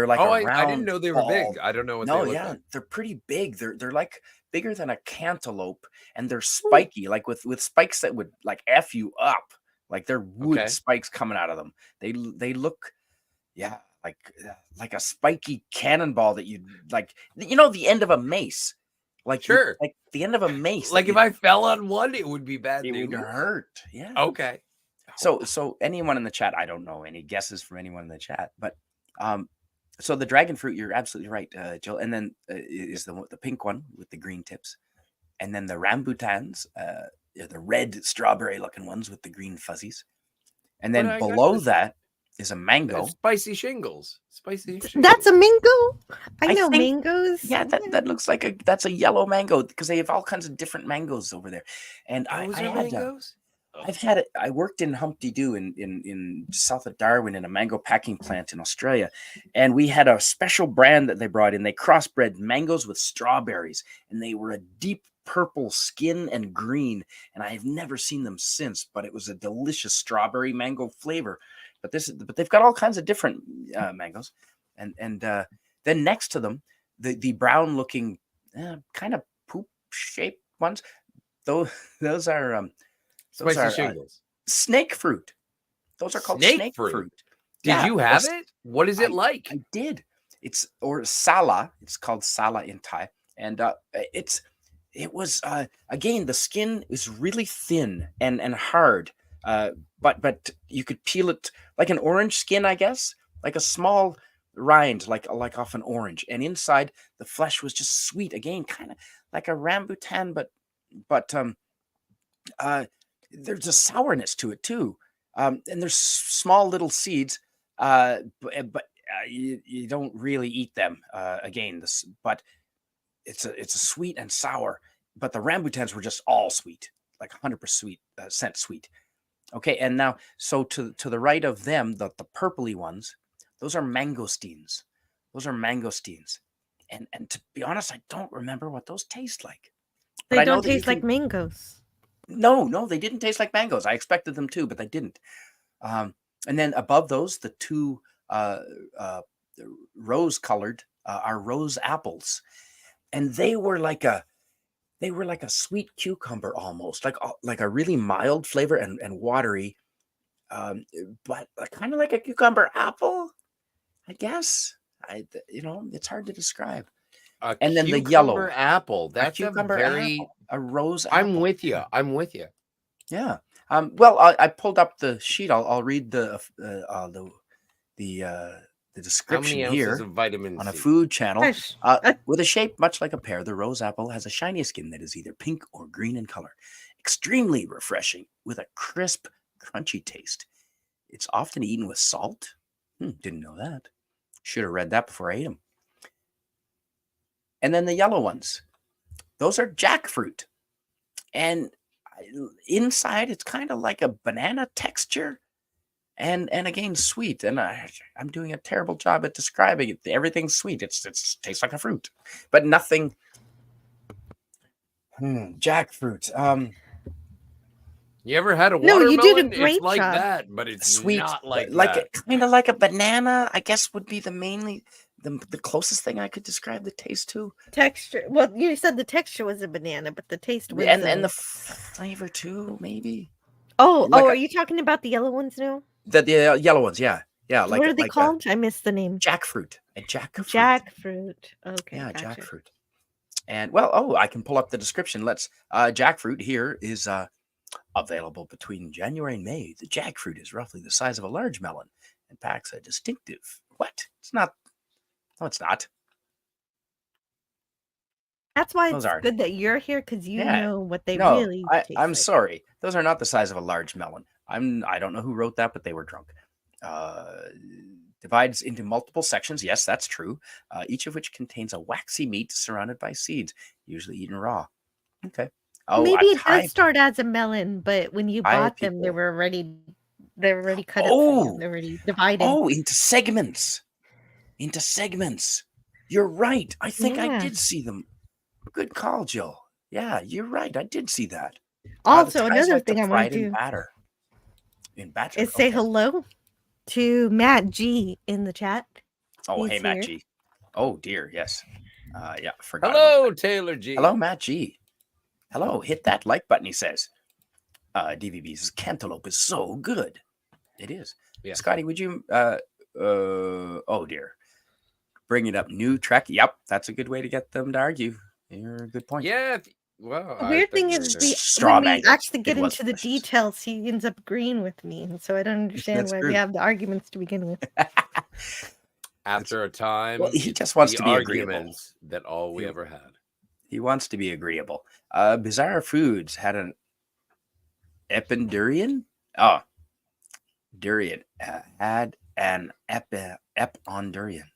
like a round I didn't know they were ball. big. I don't know what they look like. They're pretty big. They're like bigger than a cantaloupe, and they're spiky, like with spikes that would like F you up. Like they're wood spikes coming out of them. They look like a spiky cannonball that you like, the end of a mace. Like like the end of a mace. Like if I fell on one, it would be bad. It would hurt. Yeah. Okay. So anyone in the chat, I don't know any guesses from anyone in the chat, but so the dragon fruit, you're absolutely right, Jill. And then is the pink one with the green tips, and then the rambutans, the red strawberry looking ones with the green fuzzies, and then below that is a mango. Spicy shingles. Spicy shingles. That's a mango. I I know think- mangoes. Yeah, that looks like that's a yellow mango because they have all kinds of different mangoes over there. And Those I are had mangoes? I've had it. I worked in Humpty Doo in south of Darwin in a mango packing plant in Australia, and we had a special brand that they brought in. They crossbred mangoes with strawberries, and they were a deep purple skin and green. And I have never seen them since, but it was a delicious strawberry mango flavor. But they've got all kinds of different mangoes, and then next to them, the brown looking kind of poop shaped ones. Those are Spicy shingles. snake fruit. Those are called snake fruit. Did Yeah, you have it? What is it like? I did. It's or sala. It's called sala in Thai, and it was again, the skin is really thin and hard, but you could peel it like an orange skin, I guess, like a small rind, like off an orange, and inside the flesh was just sweet again, kind of like a rambutan, but there's a sourness to it too, and there's small little seeds, but you don't really eat them. Again, but it's a sweet and sour. But the rambutans were just all sweet, like 100% sweet. Okay, and now so to the right of them, the purpley ones, those are mangosteens. Those are mangosteens, and to be honest, I don't remember what those taste like. But They I know don't that you taste like can- mangoes. No, they didn't taste like mangoes. I expected them to, but they didn't. And then above those, the two rose-colored are rose apples, and they were like a sweet cucumber almost, like a really mild flavor and watery, but kind of like a cucumber apple, I guess. It's hard to describe. And then the yellow cucumber apple. That's a cucumber very. apple, a rose apple. I'm with you. I'm with you. Yeah. Well, I pulled up the sheet. I'll read the How description many ounces here of vitamin on a C? food channel. Gosh, With a shape much like a pear, the rose apple has a shiny skin that is either pink or green in color. Extremely refreshing with a crisp, crunchy taste. It's often eaten with salt. Didn't know that. Should have read that before I ate them. And then the yellow ones. Those are jackfruit. And inside, it's kind of like a banana texture. And again, sweet. And I'm doing a terrible job at describing it. Everything's sweet. It tastes like a fruit, but nothing. Jackfruit. You ever had a No, watermelon? you did a great It's like job. that, but it's Sweet, not like that. kind of like a banana, I guess, would be the closest thing I could describe the taste to. texture. Well, you said the texture was a banana, but the taste was. And the flavor too, maybe. Oh, like a- are you talking about the yellow ones now? The yellow ones, yeah. What are they called? I missed the name. Jackfruit. A jackfruit. Jackfruit. Okay. Yeah, gotcha. jackfruit. And I can pull up the description. Let's jackfruit here is available between January and May. The jackfruit is roughly the size of a large melon and packs a distinctive. What? It's not. No, it's not. That's why Those it's aren't. good that you're here because you Yeah. know what they No, really taste I'm like. sorry. Those are not the size of a large melon. I don't know who wrote that, but they were drunk. Divides into multiple sections. Yes, that's true. Each of which contains a waxy meat surrounded by seeds, usually eaten raw. Okay. Oh, Maybe it Thai- does start as a melon, but when you Thai bought them, they people- were already cut up. Oh! They're already divided. Oh, into segments. You're right. I think I Yeah. did see them. Good call, Jill. Yeah, you're right. I did see that. The Also, Thais another like to thing I fry want it to in do batter. is say okay. hello to Matt G in the chat. Oh, He's hey, Matt here. G. Oh, dear. Yes. Yeah, forgot. about Hello, Taylor G. Hello, Matt G. Hello, hit that like button, he says. DVB's cantaloupe is so good. It is. Yeah. Scotty, would you oh dear. Bring it up. New Trek. Yep, that's a good way to get them to argue. You're a good point. Yeah. Well, The I weird think thing you're is, right. Straw when we mangoes. actually It get was into the delicious. details, he ends up agreeing with me, and so I don't understand That's why true. we have the arguments to begin with. After a time, Well, he it's just wants the to be agreeable. arguments that all we He- ever had. He wants to be agreeable. Bizarre Foods had an epidurian. Oh, durian had an ep-on-durian.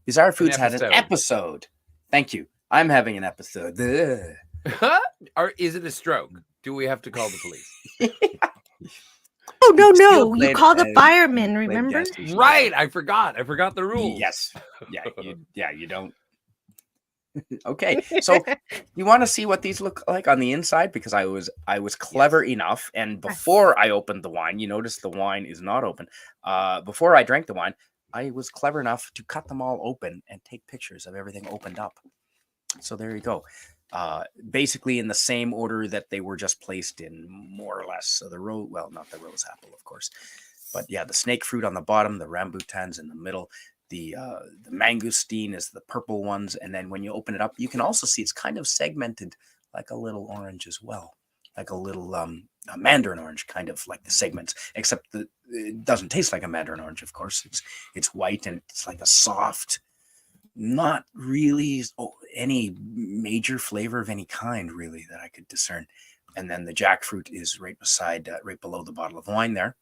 Bizarre Foods had an episode. Thank you. I'm having an episode. Or is it a stroke? Do we have to call the police? Oh, no. You played, call the firemen, remember? Right. I forgot the rules. Yes. Yeah, you don't. Okay, so you want to see what these look like on the inside? Because I was clever enough, and before I opened the wine, you notice the wine is not open. Before I drank the wine, I was clever enough to cut them all open and take pictures of everything opened up. So there you go. Basically in the same order that they were just placed in, more or less. So the not the rose apple, of course, but yeah, the snake fruit on the bottom, the rambutans in the middle. The mangosteen is the purple ones, and then when you open it up, you can also see it's kind of segmented like a little orange as well, like a little a mandarin orange, kind of like the segments, except that it doesn't taste like a mandarin orange. Of course, it's white and it's like a soft, not really any major flavor of any kind really that I could discern. And then the jackfruit is right beside, right below the bottle of wine there,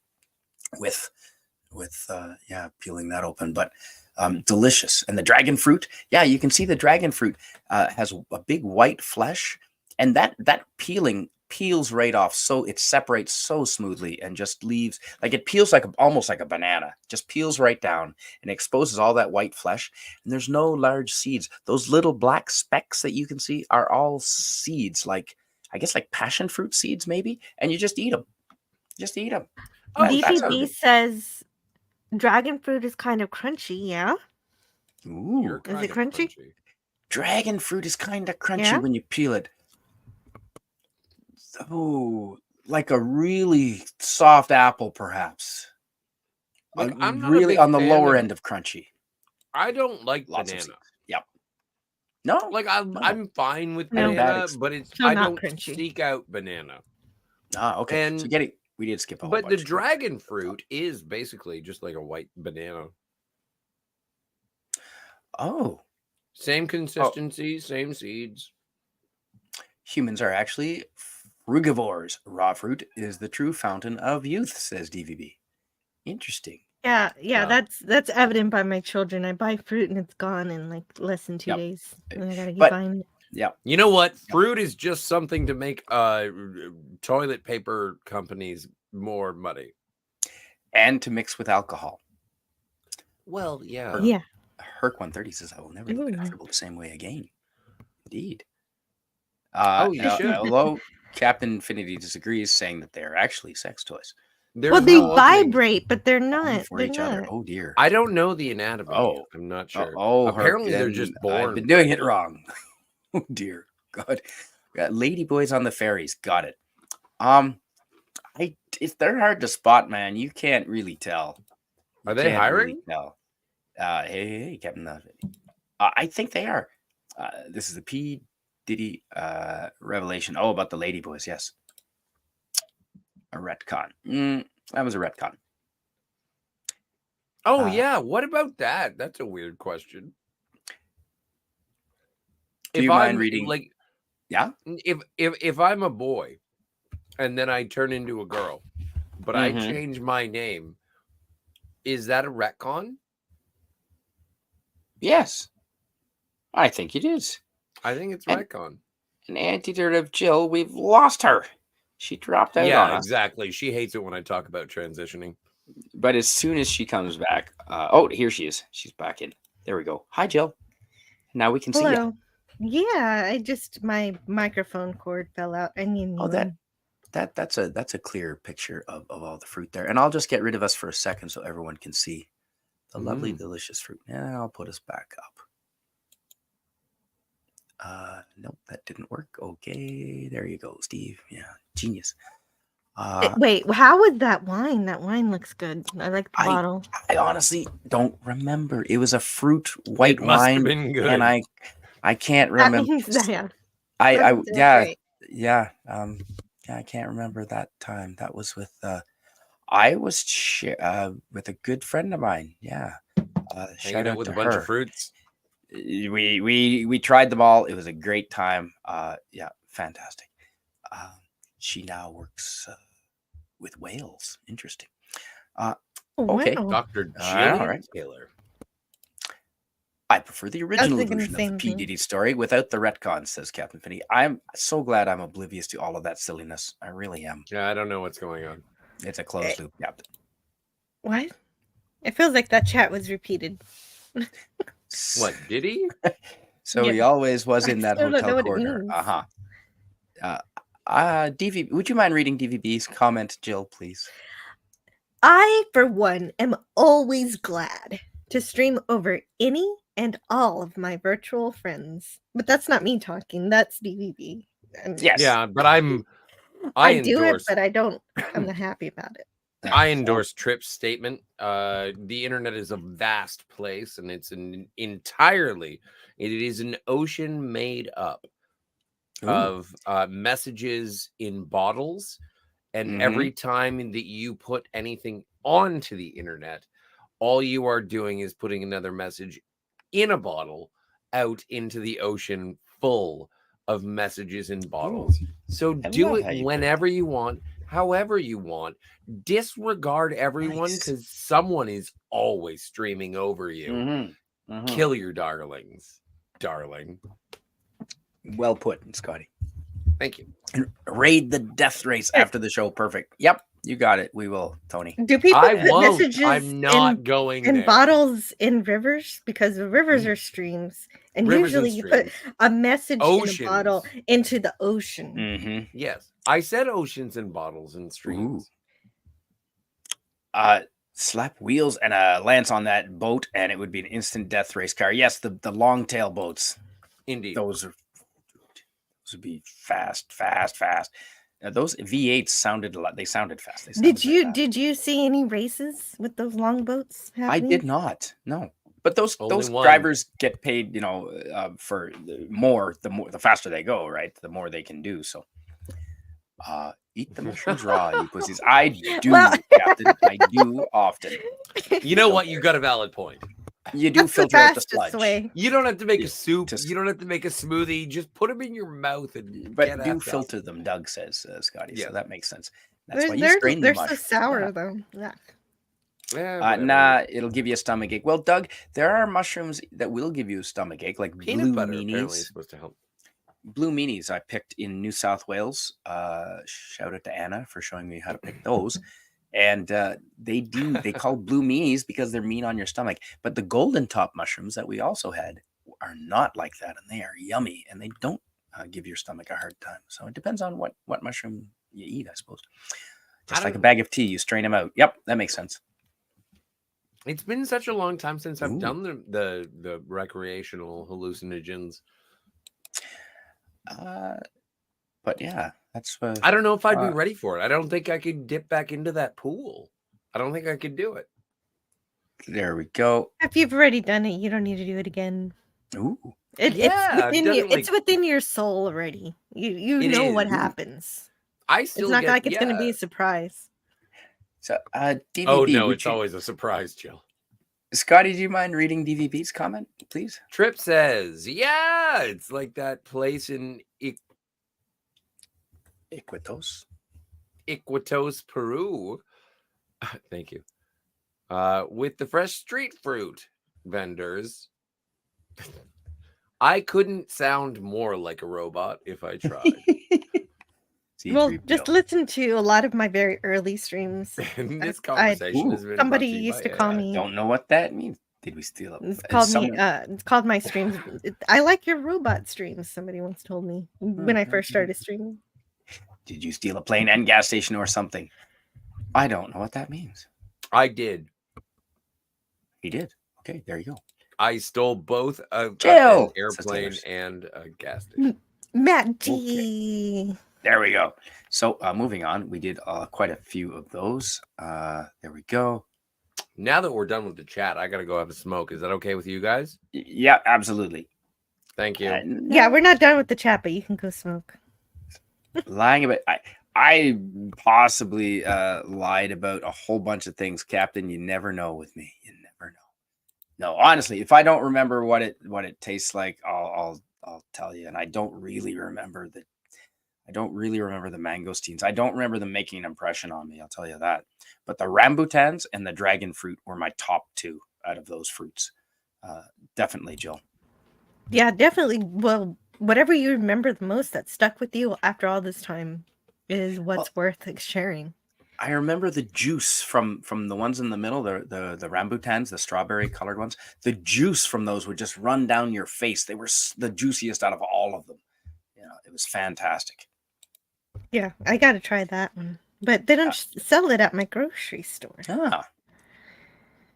with peeling that open, but delicious. And the dragon fruit, you can see the dragon fruit has a big white flesh, and that peeling peels right off, so it separates so smoothly and just leaves, like it peels like almost like a banana, just peels right down and exposes all that white flesh, and there's no large seeds. Those little black specks that you can see are all seeds, like I guess like passion fruit seeds maybe, and you just eat them. Oh, DPB says dragon fruit is kind of crunchy, yeah? Ooh. Is it crunchy? Dragon fruit is kind of crunchy when you peel it. Oh, like a really soft apple, perhaps. Like, I'm not really on the lower end of crunchy. I don't like Lots banana. Yep. No? Like, I'm fine with No. banana, but I don't crunchy. seek out banana. Okay. And so we did skip a whole bunch. But the dragon fruit is basically just like a white banana. Oh. Same consistency, same seeds. Humans are actually frugivores. Raw fruit is the true fountain of youth, says DVB. Interesting. Yeah, that's evident by my children. I buy fruit and it's gone in like less than 2 days. And I gotta keep buying it. Yeah. You know what? Fruit is just something to make toilet paper companies more money. And to mix with alcohol. Well, yeah. Yeah. Herc 130 says, I will never look at Apple the same way again. Indeed. Although Captain Infinity disagrees, saying that they're actually sex toys. They vibrate, but they're not. For each other. Oh, dear. I don't know the anatomy. I'm not sure. Apparently they're just born. I've been doing it wrong. Oh, dear God. Got lady boys on the ferries. Got it. If they're hard to spot, man, you can't really tell. Are they hiring? No. Hey, Captain. I think they are. This is the P. Diddy revelation. Oh, about the lady boys. Yes. A retcon. That was a retcon. Oh, yeah. What about that? That's a weird question. Do you mind reading? Like, yeah. If I'm a boy and then I turn into a girl, but I change my name, is that a retcon? Yes. I think it is. I think it's retcon. An Antiderivative Jill, we've lost her. She dropped out on us. Exactly. She hates it when I talk about transitioning. But as soon as she comes back, here she is. She's back in. There we go. Hi, Jill. Now we can see you. Yeah, my microphone cord fell out. I need that's a clear picture of all the fruit there. And I'll just get rid of us for a second so everyone can see the lovely, delicious fruit. And I'll put us back up. Nope, that didn't work. Okay, there you go, Steve. Yeah, genius. Wait, how was that wine? That wine looks good. I like the bottle. I honestly don't remember. It was a fruit white wine, have been good. And I can't remember. That means that, I can't remember that time. That was with I was with a good friend of mine. Yeah, shout out with to a bunch her. of fruits. We tried them all. It was a great time. Fantastic. She now works with whales. Interesting. Okay. wow. Dr. All Jillian right. Taylor. I prefer the original thinking the version of the same P. thing. Diddy story without the retcon, says Captain Finney. I'm so glad I'm oblivious to all of that silliness. I really am. Yeah, I don't know what's going on. It's a closed loop, Captain. What? It feels like that chat was repeated. What, did he? So Yeah. he always was I in that still don't know hotel what it corridor. means. DV, would you mind reading DVB's comment, Jill, please? I, for one, am always glad to stream over any and all of my virtual friends. But that's not me talking. That's DVB. And Yes. Yeah, but I I do it, endorse. but I'm not happy about it. I endorse Tripp's statement. The internet is a vast place, and it's it is an ocean made up Ooh. of messages in bottles. And Mhm. every time that you put anything onto the internet, all you are doing is putting another message in a bottle out into the ocean full of messages in bottles. So I do love it how you put whenever you want, however you want. Disregard everyone Nice. because someone is always streaming over you. Mhm. Mhm. Kill your darlings, darling. Well put, Scotty. Thank you. And raid the death race after the show. Perfect. Yep, you got it. We will, Tony. Do people I put won't. messages I'm not in, going in there. bottles in rivers? Because the rivers are streams. And Rivers and usually you put streams. a message Oceans. in a bottle into the ocean. Mm-hmm. Yes, I said oceans and bottles and streams. Slap wheels and a lance on that boat, and it would be an instant death race car. Yes, the long tail boats. Indeed. Those would be fast. Those V8s sounded a lot. They sounded fast. They sounded very fast. Did you see any races with those long boats I happening? did not. No, but those Only one. drivers get paid, for the faster they go, right? The more they can do. So, eat the mushrooms raw, you pussies. I do, Well- Captain. I do often. You know what? You got a valid point. You do That's the filter out the fastest sludge, way. You don't have to make a soup. Just- You don't have to make a smoothie. Just put them in your mouth and but get do at filter them. Doug says, Scotty. Yeah. So that makes sense. That's why you strain the They're mushrooms. so sour Yeah. though. Yeah. Yeah, whatever. Nah, it'll give you a stomach ache. Well, Doug, there are mushrooms that will give you a stomach ache, like Peanut blue butter apparently is meanies. supposed to help. Blue meanies I picked in New South Wales. Shout out to Anna for showing me how to pick those. And they call blue meanies because they're mean on your stomach. But the golden top mushrooms that we also had are not like that, and they are yummy, and they don't give your stomach a hard time. So it depends on what mushroom you eat, I suppose. Just like a bag of tea, you strain them out. Yep, that makes sense. It's been such a long time since I've Ooh. done the recreational hallucinogens. But yeah, that's I don't know if I'd be ready for it. I don't think I could dip back into that pool. I don't think I could do it. there we go. If you've already done it, you don't need to do it again. Ooh. Yeah, It's within your soul already. You It know what is. happens. I It's still not get, like it's going to be yeah. a surprise. So DVB. Oh no, would it's you- always a surprise, Jill. Scotty, do you mind reading DVB's comment, please? Trip says, yeah, it's like that place in Iquitos. Iquitos, Peru. Thank you. With the fresh street fruit vendors. I couldn't sound more like a robot if I tried. Well, C3PO. just listen to a lot of my very early streams. And this I- conversation has been brought Somebody to you used by to call AI. me. Don't know what that means. Did we steal it? It's called me. It's called my streams. I like your robot streams. Somebody once told me when I first started streaming. Did you steal a plane and gas station or something? I don't know what that means. I did. He did. Okay, there you go. I stole both an Jill! airplane Says and a gas station. Matt G. There we go. So moving on, we did quite a few of those. There we go. Now that we're done with the chat, I gotta go have a smoke. Is that okay with you guys? Yeah, absolutely. Thank you. Yeah, we're not done with the chat, but you can go smoke. Lying about I possibly lied about a whole bunch of things, Captain. You never know with me. You never know. No, honestly, if I don't remember what it tastes like, I'll tell you. And I don't really remember that. I don't really remember the mangosteens. I don't remember them making an impression on me, I'll tell you that. But the rambutans and the dragon fruit were my top 2 out of those fruits. Definitely, Jill. Yeah, definitely. Well, whatever you remember the most that stuck with you after all this time is what's worth sharing. I remember the juice from the ones in the middle, the rambutans, the strawberry colored ones. The juice from those would just run down your face. They were the juiciest out of all of them. It was fantastic. Yeah, I got to try that one. But they don't sell it at my grocery store.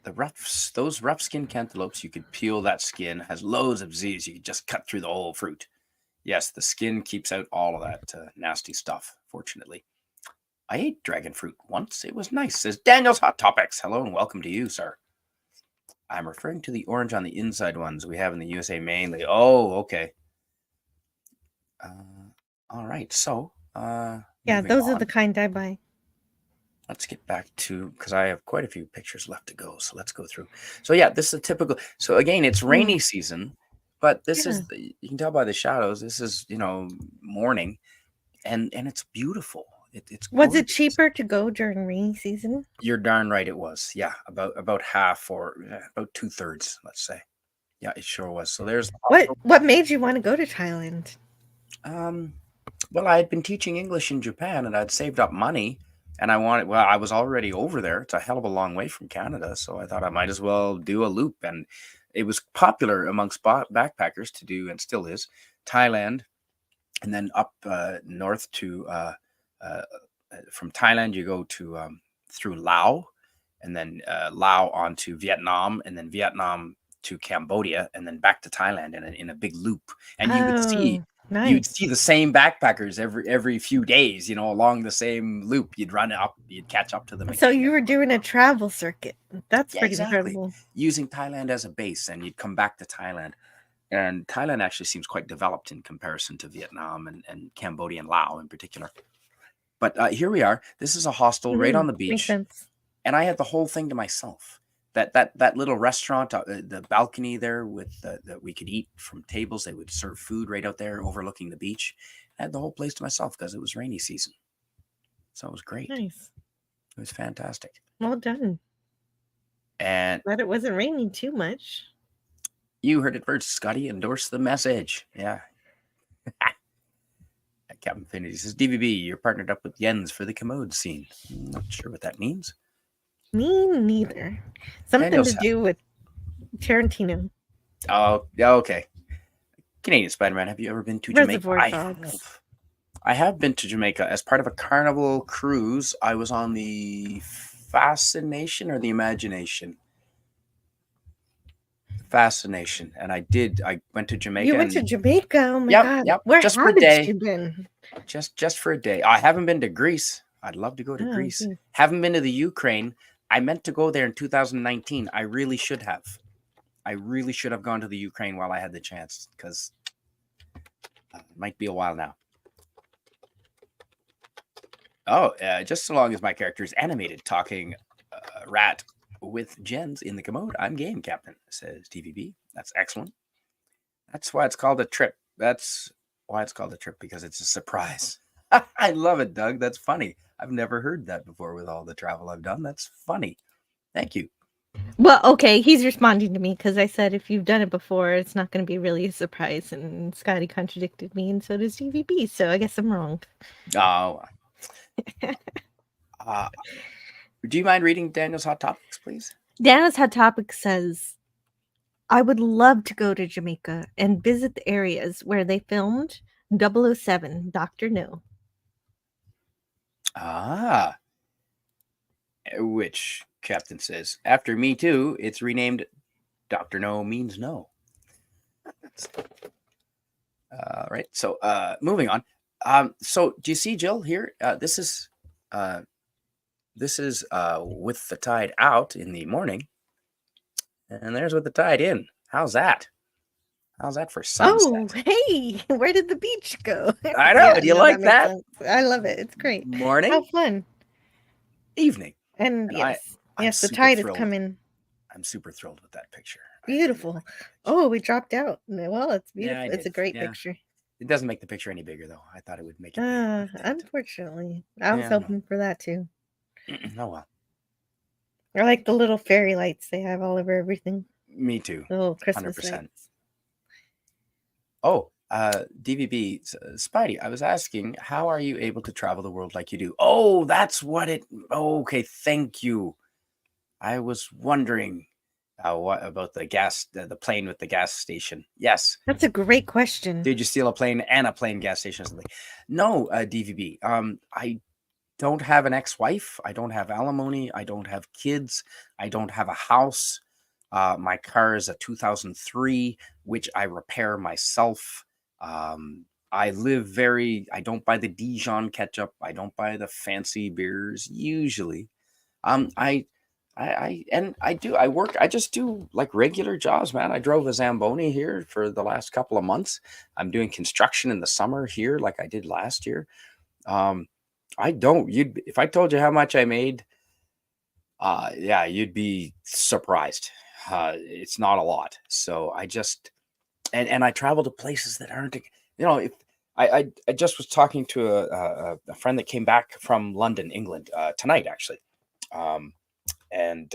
Those rough skin cantaloupes, you could peel that skin, has loads of Z's. You could just cut through the whole fruit. Yes, the skin keeps out all of that nasty stuff, fortunately. I ate dragon fruit once. It was nice. Says Daniel's Hot Topics. Hello and welcome to you, sir. I'm referring to the orange on the inside ones we have in the USA mainly. Oh, okay. All right. So, yeah, those are the kind I buy. Let's get back to, because I have quite a few pictures left to go. So let's go through. So yeah, this is a typical. So again, it's rainy season, but this is, you can tell by the shadows, this is, morning, and it's beautiful. It's Was gorgeous. it cheaper to go during rainy season? You're darn right it was. Yeah, about half or about 2/3, let's say. Yeah, it sure was. So there's what made you want to go to Thailand? Well, I had been teaching English in Japan and I'd saved up money and I was already over there. It's a hell of a long way from Canada, so I thought I might as well do a loop. And it was popular amongst backpackers to do, and still is, Thailand, and then up north to from Thailand you go to through Laos, and then Laos on to Vietnam, and then Vietnam to Cambodia, and then back to Thailand in a big loop. And you would see you'd see the same backpackers every few days, along the same loop. You'd run up, you'd catch up to them again. So you were doing a travel circuit. That's pretty incredible. Using Thailand as a base, and you'd come back to Thailand. And Thailand actually seems quite developed in comparison to Vietnam and Cambodia and Laos in particular. But here we are. This is a hostel right on the beach. Makes sense. And I had the whole thing to myself. That little restaurant, the balcony there with that we could eat from tables. They would serve food right out there overlooking the beach. I had the whole place to myself because it was rainy season. So it was great. Nice. It was fantastic. Well done. And glad it wasn't raining too much. You heard it first. Scotty endorsed the message. Yeah. Captain Infinity says, DVB, you're partnered up with Jens for the commode scene. Not sure what that means. Me neither. Something to do with Tarantino. Oh, okay. Canadian Spider-Man, have you ever been to Jamaica? I have been to Jamaica as part of a carnival cruise. I was on the Fascination or the Imagination? Fascination. And I went to Jamaica. You went to Jamaica? Oh my God. Yep. Where just for a day. You been? Just for a day. I haven't been to Greece. I'd love to go to Greece. Okay. Haven't been to the Ukraine. I meant to go there in 2019. I really should have. I really should have gone to the Ukraine while I had the chance, because it might be a while now. Oh, just so long as my character is animated, talking rat with Jens in the commode. I'm game, Captain, says TVB. That's excellent. That's why it's called a trip. That's why it's called a trip, because it's a surprise. I love it, Doug. That's funny. I've never heard that before with all the travel I've done. That's funny. Thank you. Well, okay, he's responding to me because I said if you've done it before, it's not going to be really a surprise. And Scotty contradicted me, and so does TVB. So I guess I'm wrong. Oh. Do you mind reading Daniel's Hot Topics, please? Daniel's Hot Topics says, I would love to go to Jamaica and visit the areas where they filmed 007, Dr. No. Which Captain says, after Me Too, it's renamed Dr. No Means No. Right. So moving on. So do you see, Jill, here? This is with the tide out in the morning. And there's with the tide in. How's that? How's that for sunset? Oh, hey, where did the beach go? I know. Do you like that? I love it. It's great. Morning. How fun. Evening. And yes, the tide is coming. I'm super thrilled with that picture. Beautiful. Oh, we dropped out. Well, it's beautiful. Yeah, it's a great picture. It doesn't make the picture any bigger, though. I thought it would make it bigger. Unfortunately, I was Yeah, I know. hoping for that too. Oh, well. I like the little fairy lights they have all over everything. Me too. The little Christmas 100%. lights. Oh, DVB, Spidey, I was asking, how are you able to travel the world like you do? Oh, that's what it... Okay, thank you. I was wondering what about the plane with the gas station. Yes. That's a great question. Did you steal a plane and a plane gas station or something? No, DVB. I don't have an ex-wife. I don't have alimony. I don't have kids. I don't have a house. My car is a 2003, which I repair myself. I don't buy the Dijon ketchup. I don't buy the fancy beers usually. I just do like regular jobs, man. I drove a Zamboni here for the last couple of months. I'm doing construction in the summer here like I did last year. If I told you how much I made, yeah, you'd be surprised. It's not a lot. So I just, and I travel to places that aren't, if I just was talking to a friend that came back from London, England, tonight, actually. And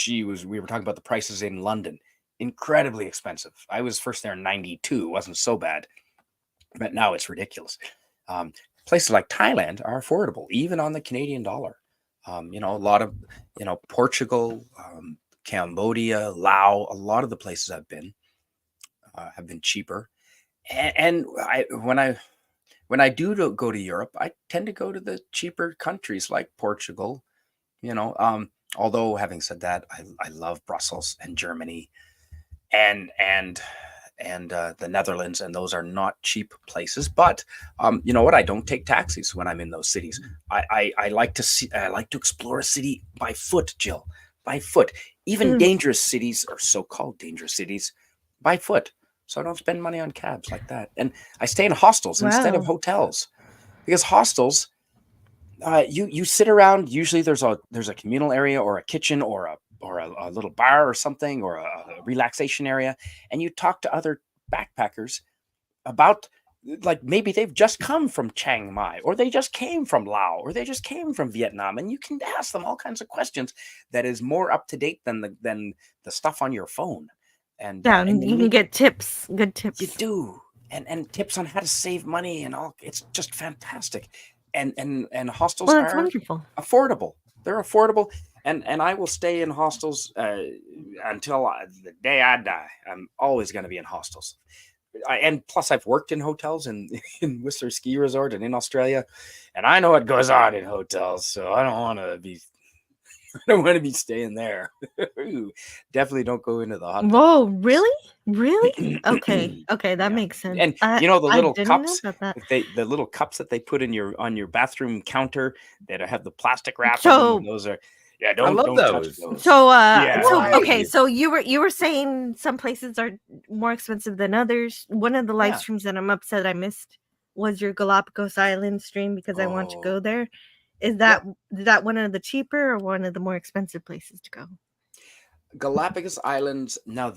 we were talking about the prices in London, incredibly expensive. I was first there in 92. It wasn't so bad, but now it's ridiculous. Places like Thailand are affordable, even on the Canadian dollar. A lot of, Portugal, Cambodia, Laos, a lot of the places I've been have been cheaper. And when I do go to Europe, I tend to go to the cheaper countries like Portugal, although having said that, I love Brussels and Germany and the Netherlands, and those are not cheap places. But you know what? I don't take taxis when I'm in those cities. I like to explore a city by foot, Jill, by foot. Even dangerous cities, or so-called dangerous cities, by foot. So I don't spend money on cabs like that. And I stay in hostels instead of hotels, because hostels, you sit around. Usually there's a communal area or a kitchen or a little bar or something, or a relaxation area, and you talk to other backpackers about, like, maybe they've just come from Chang Mai, or they just came from Laos, or they just came from Vietnam, and you can ask them all kinds of questions that is more up to date than the stuff on your phone. And and you can get tips, good tips. You do, and tips on how to save money and all. It's just fantastic. And hostels are wonderful. Affordable. They're affordable, and I will stay in hostels until the day I die. I'm always going to be in hostels. And plus, I've worked in hotels in Whistler Ski Resort and in Australia, and I know what goes on in hotels. So I don't want to be staying there. Definitely don't go into the hot tub. Whoa, really? Okay, that makes sense. And the little cups, the little cups that they put on your bathroom counter that have the plastic wrap. Those are, don't touch those. So you were saying some places are more expensive than others. One of the live streams that I'm upset I missed was your Galapagos Island stream, because I want to go there. Is that one of the cheaper or one of the more expensive places to go? Galapagos Islands. Now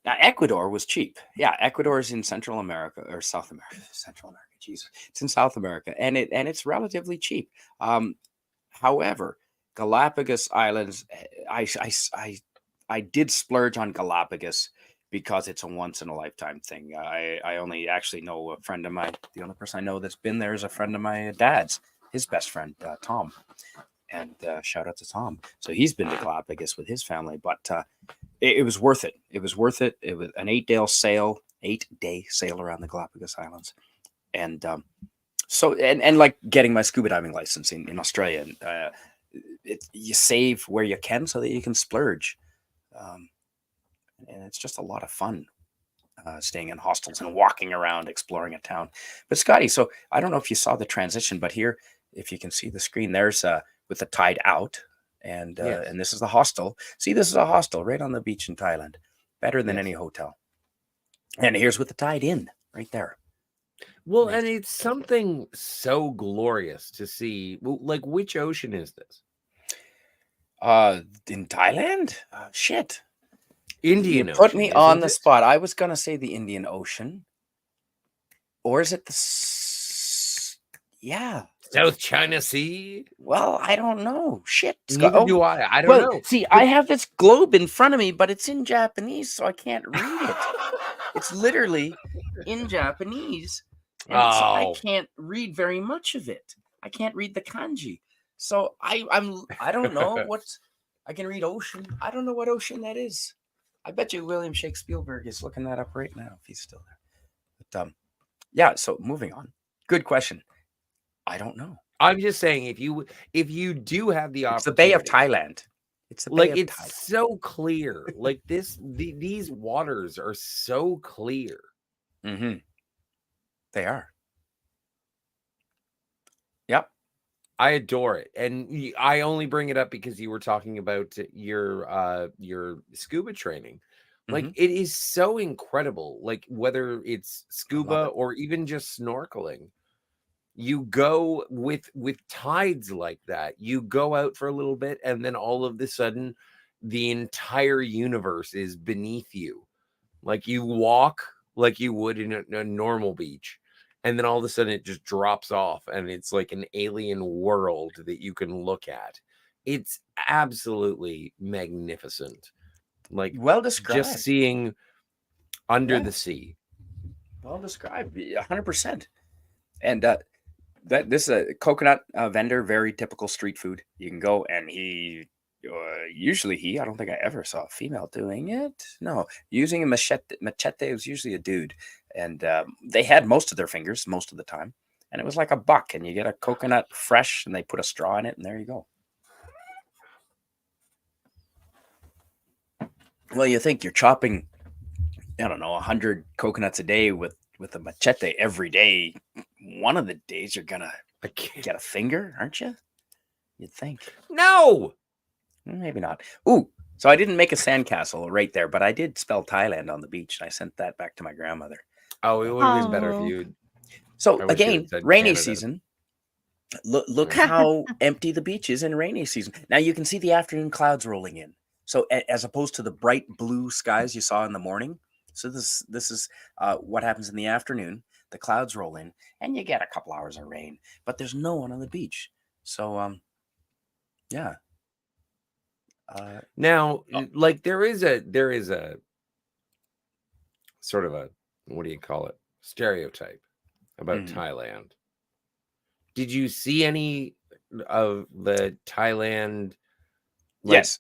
Ecuador was cheap. Yeah, Ecuador is in Central America or South America. Central America, Jesus, it's in South America, and it's relatively cheap. However, Galapagos Islands, I did splurge on Galapagos because it's a once in a lifetime thing. I only actually know a friend of mine. The only person I know that's been there is a friend of my dad's. His best friend, Tom, and shout out to Tom. So he's been to Galapagos with his family, but it was worth it. It was worth it. It was an 8-day sail around the Galapagos Islands, and and like getting my scuba diving license in Australia. You save where you can so that you can splurge, and it's just a lot of fun. Staying in hostels and walking around exploring a town. But Scotty, so I don't know if you saw the transition, but here, if you can see the screen, there's with the tide out, and this is the hostel. See, this is a hostel right on the beach in Thailand, better than any hotel. And here's with the tide in, right there. Well, and it's something so glorious to see. Like, which ocean is this? In Thailand? Shit. Indian You put Ocean, me on isn't the it? spot. I was gonna say the Indian Ocean, or is it yeah? South China Sea. Well, I don't know. Shit, Scott. Neither Oh, do I. I don't well, know. see, But I have this globe in front of me, but it's in Japanese, so I can't read it. It's literally in Japanese, and so I Oh. can't read very much of it. I can't read the kanji, so I don't know what's. I can read ocean. I don't know what ocean that is. I bet you William Shakespeare is looking that up right now if he's still there. But yeah. So moving on. Good question. I don't know. I'm just saying, if you do have the It's the Bay of opportunity, Thailand. It's the Bay like of it's Thailand. so clear. Like these waters are so clear. Mm-hmm. They are. Yep. I adore it, and I only bring it up because you were talking about your scuba training. Like Mhm. it is so incredible. Like whether it's I love scuba it. or even just snorkeling, you go with tides like that. You go out for a little bit, and then all of a sudden, the entire universe is beneath you. Like you walk like you would in a normal beach, and then all of a sudden it just drops off, and it's like an alien world that you can look at. It's absolutely magnificent. Like Well just described. seeing under the Yes. sea. Well described. 100%. And this is a coconut vendor, very typical street food. You can go and usually I don't think I ever saw a female doing it. No, using a machete was usually a dude. And they had most of their fingers most of the time. And it was like $1 and you get a coconut fresh and they put a straw in it and there you go. Well, you think you're chopping, I don't know, 100 coconuts a day with a machete every day. One of the days you're gonna I can't. get a finger, aren't you? You'd think. No. Maybe not. Ooh, so I didn't make a sandcastle right there, but I did spell Thailand on the beach, and I sent that back to my grandmother. Oh, it would have been better if Oh. you. So I wish you had again, said rainy Canada. season. Look how empty the beach is in rainy season. Now you can see the afternoon clouds rolling in. So as opposed to the bright blue skies you saw in the morning, so this is what happens in the afternoon. The clouds roll in, and you get a couple hours of rain, but there's no one on the beach. So yeah. Now, like there is a sort of a, what do you call it, stereotype about Mhm. Thailand. Did you see any of the Thailand? Like, Yes.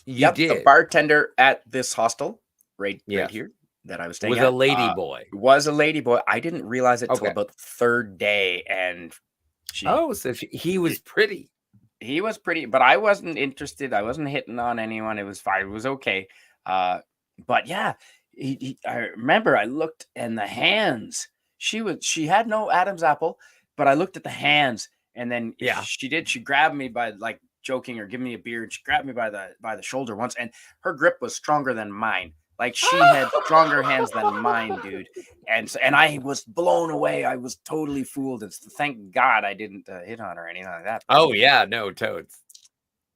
you The did. bartender at this hostel, right Yes. here that I was staying Was at, a lady boy. was a lady boy. I didn't realize it till Okay. about the third day, and Oh, so he was pretty. he was pretty, but I wasn't interested. I wasn't hitting on anyone. It was fine. It was okay. But yeah, I remember I looked and the hands. She had no Adam's apple, but I looked at the hands, and then Yeah. she grabbed me by, like, joking or giving me a beer, and she grabbed me by the shoulder once, and her grip was stronger than mine. Like she had stronger hands than mine, dude. And I was blown away. I was totally fooled. And thank God I didn't hit on her or anything like that. Oh yeah, no, toads.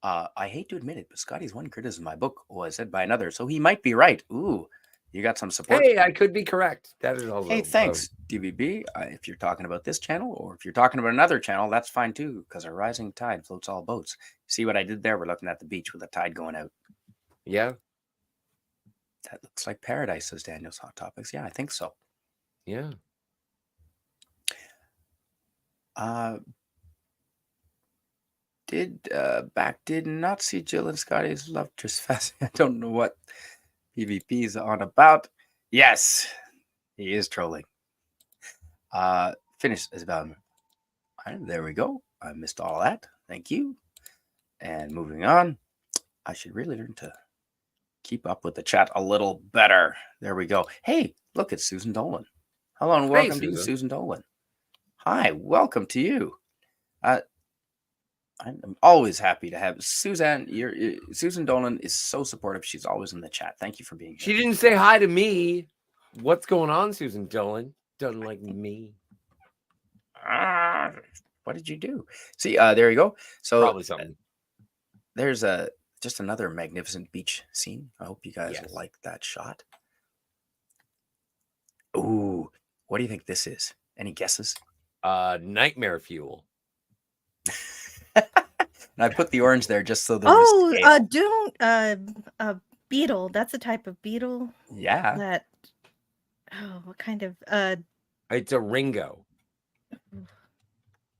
I hate to admit it, but Scotty's one criticism of my book was said by another, so he might be right. Ooh, you got some support. Hey, I could be correct. That is also. Hey, thanks, DVB. If you're talking about this channel, or if you're talking about another channel, that's fine too, because a rising tide floats all boats. See what I did there? We're looking at the beach with the tide going out. Yeah. That looks like paradise, says Daniel's Hot Topics. Yeah, I think so. Yeah. Did not see Jill and Scotty's love trespassing. I don't know what PvP is on about. Yes, he is trolling. Finish as about. There we go. I missed all that. Thank you. And moving on. I should really learn to keep up with the chat a little better. There we go. Hey, look, it's Susan Dolan. Hello and welcome to you, Susan Dolan. Hi, welcome to you. I'm always happy to have Suzanne. Susan Dolan is so supportive. She's always in the chat. Thank you for being here. She didn't say hi to me. What's going on, Susan Dolan? Doesn't like me. What did you do? See, there you go. So probably something. There's just another magnificent beach scene. I hope you guys Yes. like that shot. Ooh, what do you think this is? Any guesses? Nightmare fuel. And I put the orange there just so there was scale. A beetle. That's a type of beetle Yeah. that. Oh, what kind of? It's a Ringo.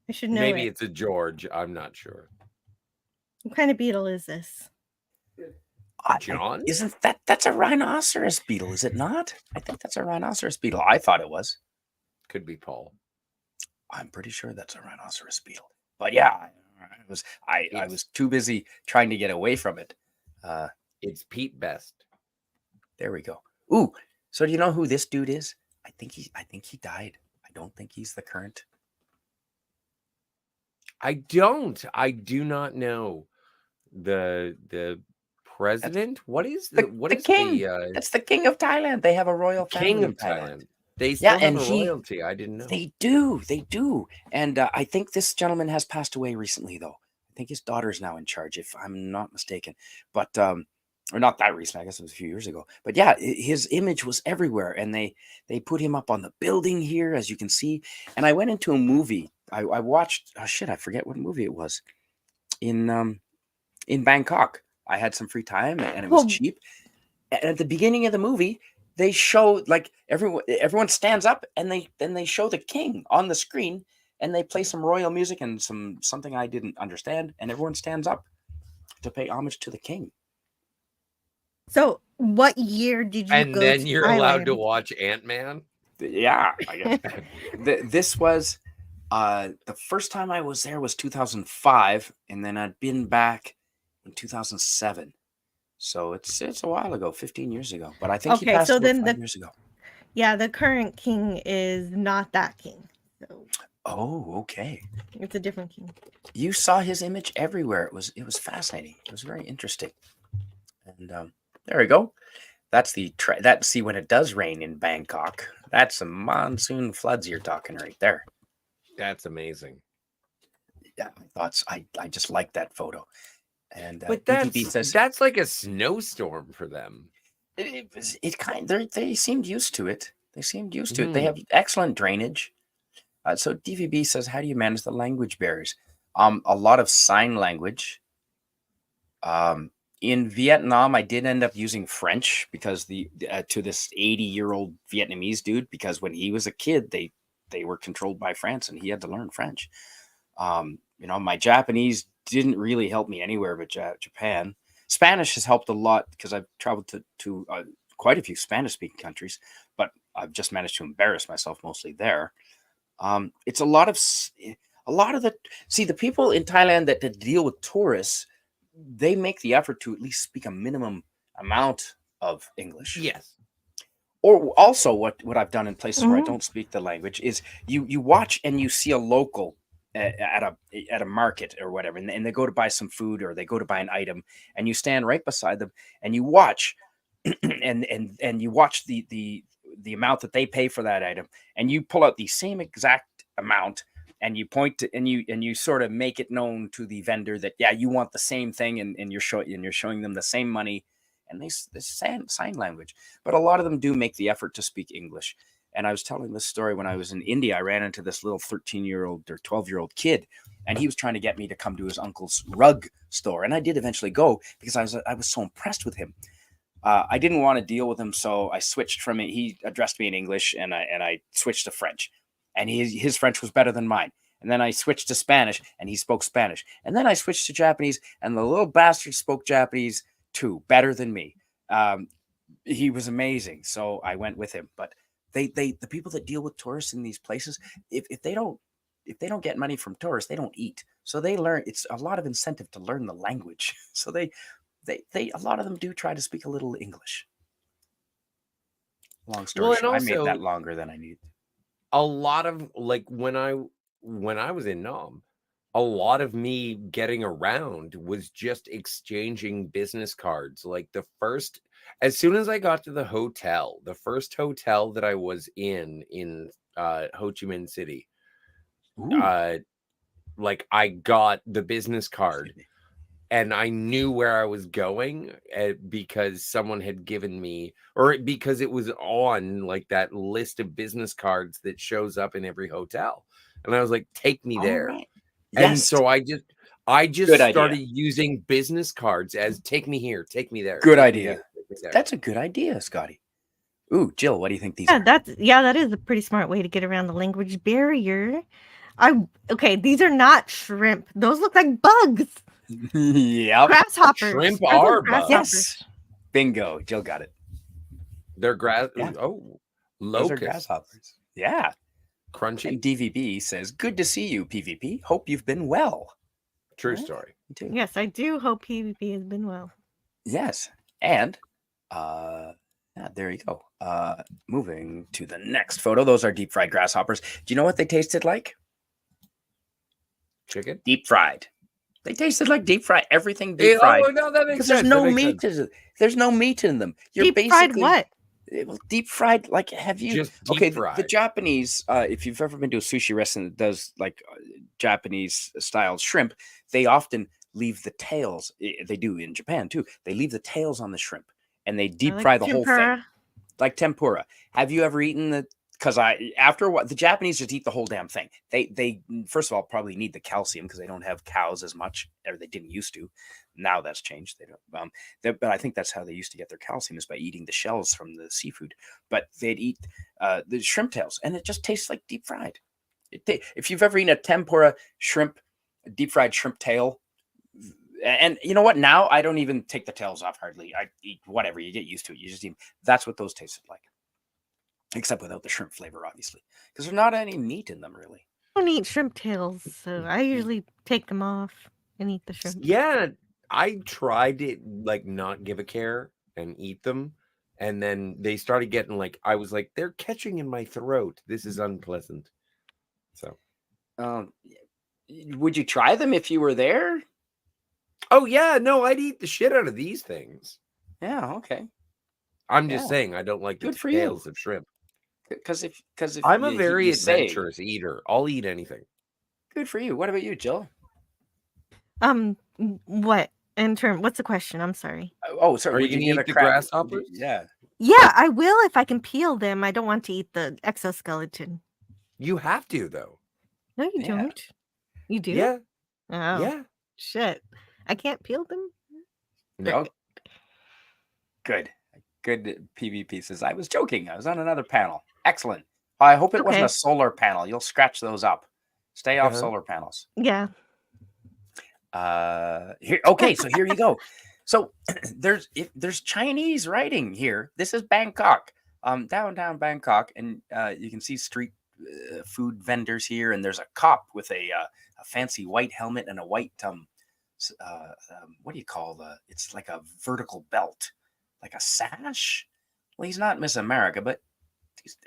I should know Maybe it. it's a George. I'm not sure. What kind of beetle is this? John? Isn't that's a rhinoceros beetle, is it not? I think that's a rhinoceros beetle. I thought it was. Could be Paul. I'm pretty sure that's a rhinoceros beetle. But yeah, I was too busy trying to get away from it. It's Pete Best. There we go. Ooh, so do you know who this dude is? I think he died. I don't think he's the current. I do not know the president. What is the king? the That's the king of Thailand. They have a royal family king in of Thailand. Thailand? They still have and a royalty. I didn't know. They do. And I think this gentleman has passed away recently, though. I think his daughter's now in charge, if I'm not mistaken. But or not that recent. I guess it was a few years ago. But yeah, his image was everywhere, and they put him up on the building here, as you can see. And I went into a movie. I watched. Oh shit! I forget what movie it was. In Bangkok, I had some free time, and it was cheap. And at the beginning of the movie, they show like everyone stands up, and they show the king on the screen, and they play some royal music and something I didn't understand, and everyone stands up to pay homage to the king. So, what year did you And go then to you're allowed to Thailand? watch Ant-Man? Yeah, I guess. This was the first time I was there was 2005, and then I'd been back in 2007. So it's a while ago, 15 years ago. But I think he Okay, passed so away then 5 years ago. Yeah, the current king is not that king. So Oh, okay. it's a different king. You saw his image everywhere. It was fascinating. It was very interesting. And there we go. That's see when it does rain in Bangkok. That's some monsoon floods you're talking right there. That's amazing. Yeah, my thoughts. I just like that photo. And But DVB says that's like a snowstorm for them. They seemed used to it. They seemed used to it. They have excellent drainage. So DVB says, how do you manage the language barriers? A lot of sign language. In Vietnam, I did end up using French because to this 80-year-old Vietnamese dude, because when he was a kid, they were controlled by France and he had to learn French. My Japanese didn't really help me anywhere but Japan. Spanish has helped a lot because I've traveled to quite a few Spanish-speaking countries, but I've just managed to embarrass myself mostly there. It's a lot of the people in Thailand that deal with tourists. They make the effort to at least speak a minimum amount of English. Yes. Or also what I've done in places where I don't speak the language is you watch and you see a local at a market or whatever, and they go to buy some food or they go to buy an item, and you stand right beside them and you watch and you watch the amount that they pay for that item, and you pull out the same exact amount and you point to and you sort of make it known to the vendor that you want the same thing, and you're showing them the same money, and they sign language. But a lot of them do make the effort to speak English. And I was telling this story when I was in India. I ran into this little 13-year-old or 12-year-old kid, and he was trying to get me to come to his uncle's rug store, and I did eventually go because I was so impressed with him. I didn't want to deal with him, so I switched from it. He addressed me in English, and I switched to French, and his French was better than mine. And then I switched to Spanish, and he spoke Spanish. And then I switched to Japanese, and the little bastard spoke Japanese too, better than me. He was amazing, so I went with him. But the people that deal with tourists in these places, if they don't get money from tourists, they don't eat. So they learn. It's a lot of incentive to learn the language. So they a lot of them do try to speak a little English. Long story short, I made that longer than I needed. A lot of like when I was in Nam, a lot of me getting around was just exchanging business cards. Like as soon as I got to the first hotel that I was in Ho Chi Minh City, like I got the business card and I knew where I was going because someone had given me, or because it was on like that list of business cards that shows up in every hotel. And I was like, take me All there. right. And Yes. so I just Good idea. started using business cards as take me here, take me there. Good take me idea. here, take me there. That's a good idea, Scotty. Ooh, Jill, what do you think these Yeah, are? that is a pretty smart way to get around the language barrier. Okay, these are not shrimp. Those look like bugs. Yep. Grasshoppers. Shrimp Are those are bugs. Yes. Bingo. Jill got it. They're Yeah. Oh, Those are locusts. grasshoppers. Yeah. Crunchy. And DVB says, good to see you, PvP. Hope you've been well. True Yeah. story. Me too. Yes, I do hope PvP has been well. Yes. And yeah, there you go. Moving to the next photo. Those are deep fried grasshoppers. Do you know what they tasted like? Chicken. Deep fried. They tasted like deep fried. Everything deep fried. Oh no, that makes Because sense. there's no meat. There's no meat in them. You're Deep fried basically what? well, deep fried. Like, have you? Just deep Okay, fried. the Japanese. If you've ever been to a sushi restaurant that does like Japanese style shrimp, they often leave the tails. They do in Japan too. They leave the tails on the shrimp and they deep I like fry the whole thing, tempura. like tempura. Have you ever eaten the? Because after what the Japanese just eat the whole damn thing. They first of all probably need the calcium because they don't have cows as much, or they didn't used to. Now that's changed. They don't. But I think that's how they used to get their calcium, is by eating the shells from the seafood. But they'd eat the shrimp tails, and it just tastes like deep fried. If you've ever eaten a tempura shrimp, deep fried shrimp tail, and you know what? Now I don't even take the tails off hardly. I eat whatever. You get used to it. You just eat. That's what those tasted like. Except without the shrimp flavor, obviously, because there's not any meat in them, really. I don't eat shrimp tails, so I usually take them off and eat the shrimp. Yeah, I tried to like not give a care and eat them, and then they started getting like, I was like, they're catching in my throat. This is unpleasant. So, Would you try them if you were there? oh yeah, no, I'd eat the shit out of these things. Yeah, okay. I'm just Yeah. saying I don't like the Good for you. tails of shrimp. Because if I'm a you- very you say- adventurous eater. I'll eat anything. Good for you. What about you, Jill? What what's the question? I'm sorry. Oh, sorry. Are you would gonna get eat a the crab- grasshoppers? Yeah. Yeah, I will if I can peel them. I don't want to eat the exoskeleton. You have to though. No, you Yeah. don't. You do? Yeah, Oh, yeah. shit. I can't peel them? No. Good. Good PvP says, I was joking. I was on another panel. Excellent. I hope it wasn't Okay. a solar panel. You'll scratch those up. Stay off Uh-huh. solar panels. Yeah. Okay, so here you go. So there's Chinese writing here. This is Bangkok, downtown Bangkok, and you can see street food vendors here. And there's a cop with a fancy white helmet and a white what do you call it's like a vertical belt, like a sash. Well, he's not Miss America, but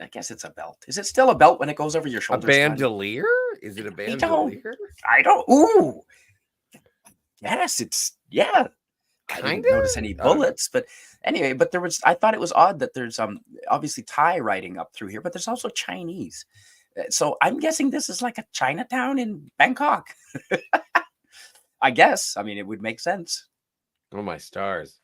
I guess it's a belt. Is it still a belt when it goes over your A shoulders? Scotty? bandolier? Is it a I don't- bandolier? I don't. Ooh. Yes, it's yeah. I didn't Kinda? notice any bullets, but anyway, but I thought it was odd that there's obviously Thai writing up through here, but there's also Chinese. So I'm guessing this is like a Chinatown in Bangkok. I guess. I mean, it would make sense. Oh my stars.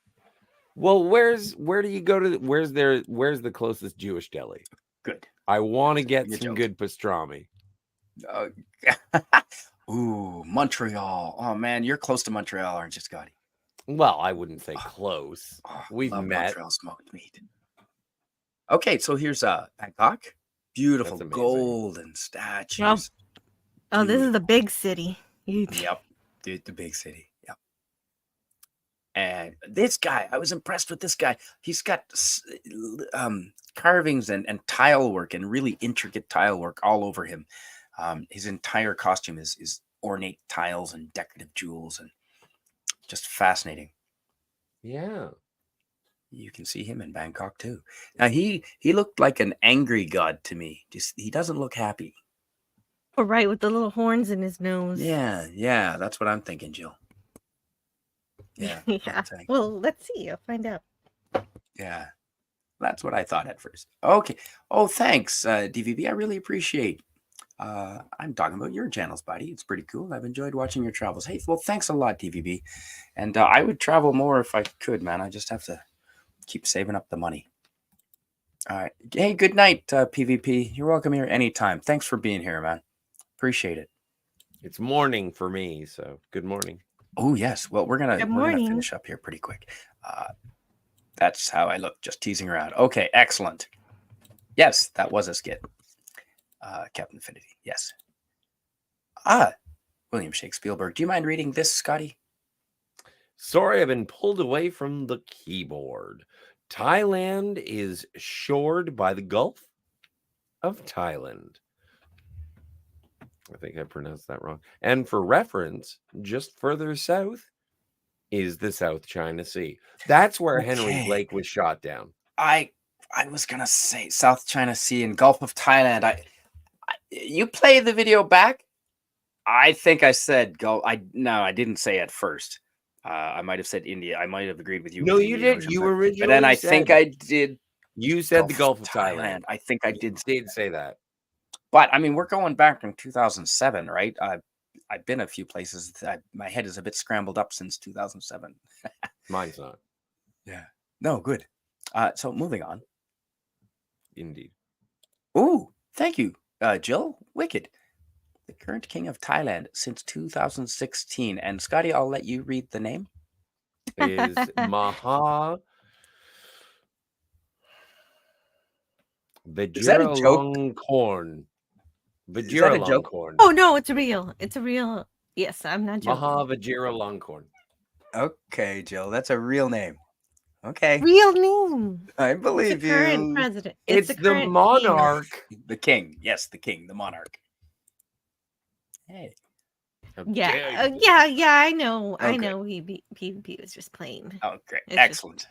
Well, where do you go to? Where's the closest Jewish deli? Good. I want to get Good some joke. good pastrami. Ooh, Montreal. Oh man, you're close to Montreal, aren't you, Scotty? Well, I wouldn't say close. Oh, We've love met. Montreal smoked meat. Okay, so here's Bangkok. Beautiful That's amazing. golden statues. Oh, this is the big city. Huge. Yep, the big city. Yep. And this guy, I was impressed with this guy. He's got carvings and tile work and really intricate tile work all over him. His entire costume is ornate tiles and decorative jewels and just fascinating. Yeah. You can see him in Bangkok too. Now he looked like an angry god to me. He doesn't look happy. Oh, right, with the little horns in his nose. Yeah, that's what I'm thinking, Jill. Yeah. Yeah. Well, let's see. I'll find out. Yeah. That's what I thought at first. Okay. Oh, thanks, DVB. I really appreciate I'm talking about your channels, buddy. It's pretty cool. I've enjoyed watching your travels. Hey, well, thanks a lot, TVB. And I would travel more if I could, man. I just have to keep saving up the money. All right. Hey, good night, PvP. You're welcome here anytime. Thanks for being here, man. Appreciate it. It's morning for me, so good morning. Oh, yes. Well, we're gonna morning. finish up here pretty quick. That's how I look, just teasing around. Okay, excellent. Yes, that was a skit. Captain Infinity, yes. William Shakespeare. Do you mind reading this, Scotty? Sorry, I've been pulled away from the keyboard. Thailand is shored by the Gulf of Thailand. I think I pronounced that wrong. And for reference, just further south is the South China Sea. That's where Henry Blake was shot down. I was gonna say South China Sea and Gulf of Thailand. You play the video back. I think I said Gulf. No, I didn't say at first. I might have said India. I might have agreed with you. No, you did. You originally. But then I think I did. You said the Gulf of Thailand. I think I did say that. But I mean, we're going back in 2007, right? I've been a few places. My head is a bit scrambled up since 2007. Mine's not. Yeah. No, good. So moving on. Indeed. Ooh, thank you, Jill. Wicked. The current king of Thailand since 2016. And Scotty, I'll let you read the name. Is Maha Vajira Longkorn. Vajira Longkorn. Oh no, it's real. It's a real. Yes, I'm not joking. Maha Vajira Longkorn. Okay, Jill, that's a real name. Okay. Real name. I believe you. Current president. It's the monarch. King. The king. Yes, the king, the monarch. Hey. Yeah. Yeah. I know. Okay. I know. PvP was just playing. Oh, great. It's excellent.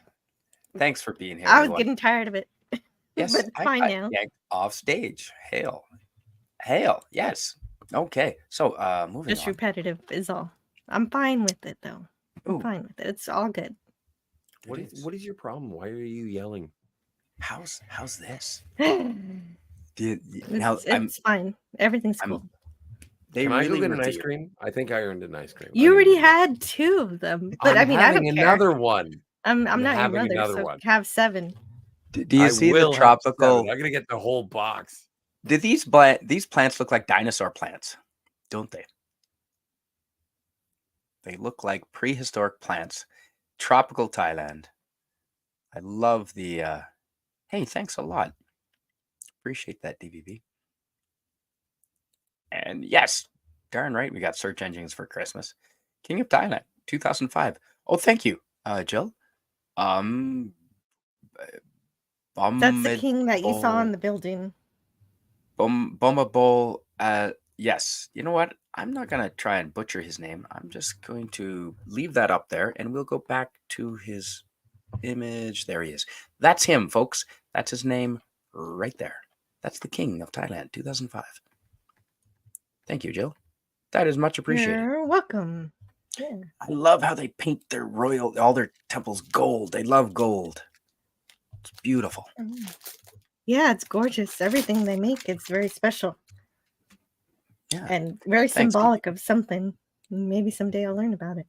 Thanks for being here. I was getting tired of it. Yes, but it's fine now. Yanked off stage. Hail. Yes. Okay. So moving just on. Repetitive is all. I'm fine with it though. I'm fine with it. It's all good. What is your problem? Why are you yelling? How's this? It's fine. Everything's cool. Can I go get an ice cream? I think I earned an ice cream. You already had 2 of them, but I mean, I don't care. Another one. I'm not having another one. Have 7. Do you see the tropical? I'm gonna get the whole box. Do these plants look like dinosaur plants? Don't they? They look like prehistoric plants. Tropical Thailand. I love the. Hey, thanks a lot. Appreciate that, DVB. And yes, darn right, we got search engines for Christmas. King of Thailand, 2005. Oh, thank you, Jill. That's the king that you saw in the building. Bomabol. Yes. You know what? I'm not gonna try and butcher his name. I'm just going to leave that up there, and we'll go back to his image. There he is. That's him, folks. That's his name right there. That's the king of Thailand, 2005. Thank you, Jill. That is much appreciated. You're welcome. Yeah. I love how they paint all their temples gold. They love gold. It's beautiful. Yeah, it's gorgeous. Everything they make, it's very special. Yeah. And very symbolic of something. Maybe someday I'll learn about it.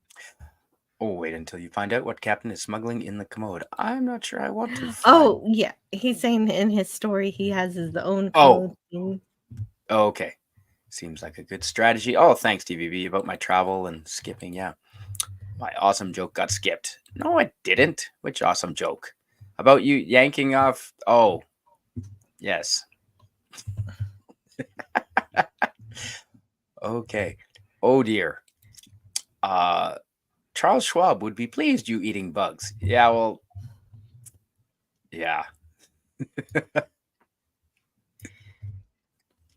Oh, wait until you find out what Captain is smuggling in the commode. I'm not sure I want to. Oh, yeah. He's saying in his story he has his own commode. Oh, okay. Seems like a good strategy. Oh, thanks, TVB, about my travel and skipping. Yeah. My awesome joke got skipped. No, it didn't. Which awesome joke? About you yanking off. Oh, yes. Okay. Oh, dear. Charles Schwab would be pleased you eating bugs. Yeah, well. Yeah.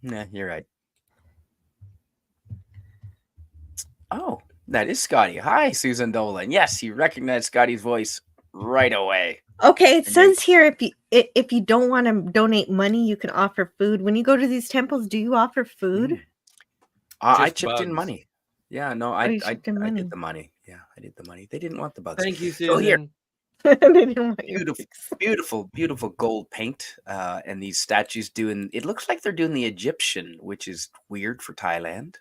Nah, you're right. Oh, that is Scotty. Hi, Susan Dolan. Yes, you recognize Scotty's voice right away. Okay, it says here if you don't want to donate money, you can offer food. When you go to these temples, do you offer food? I chipped in money. Yeah, no, I did the money. the money. Yeah, I did the money. They didn't want the bugs. Thank you, Susan. So here, They didn't want your Beautiful, pics. beautiful gold paint, and these statues doing. It looks like they're doing the Egyptian, which is weird for Thailand.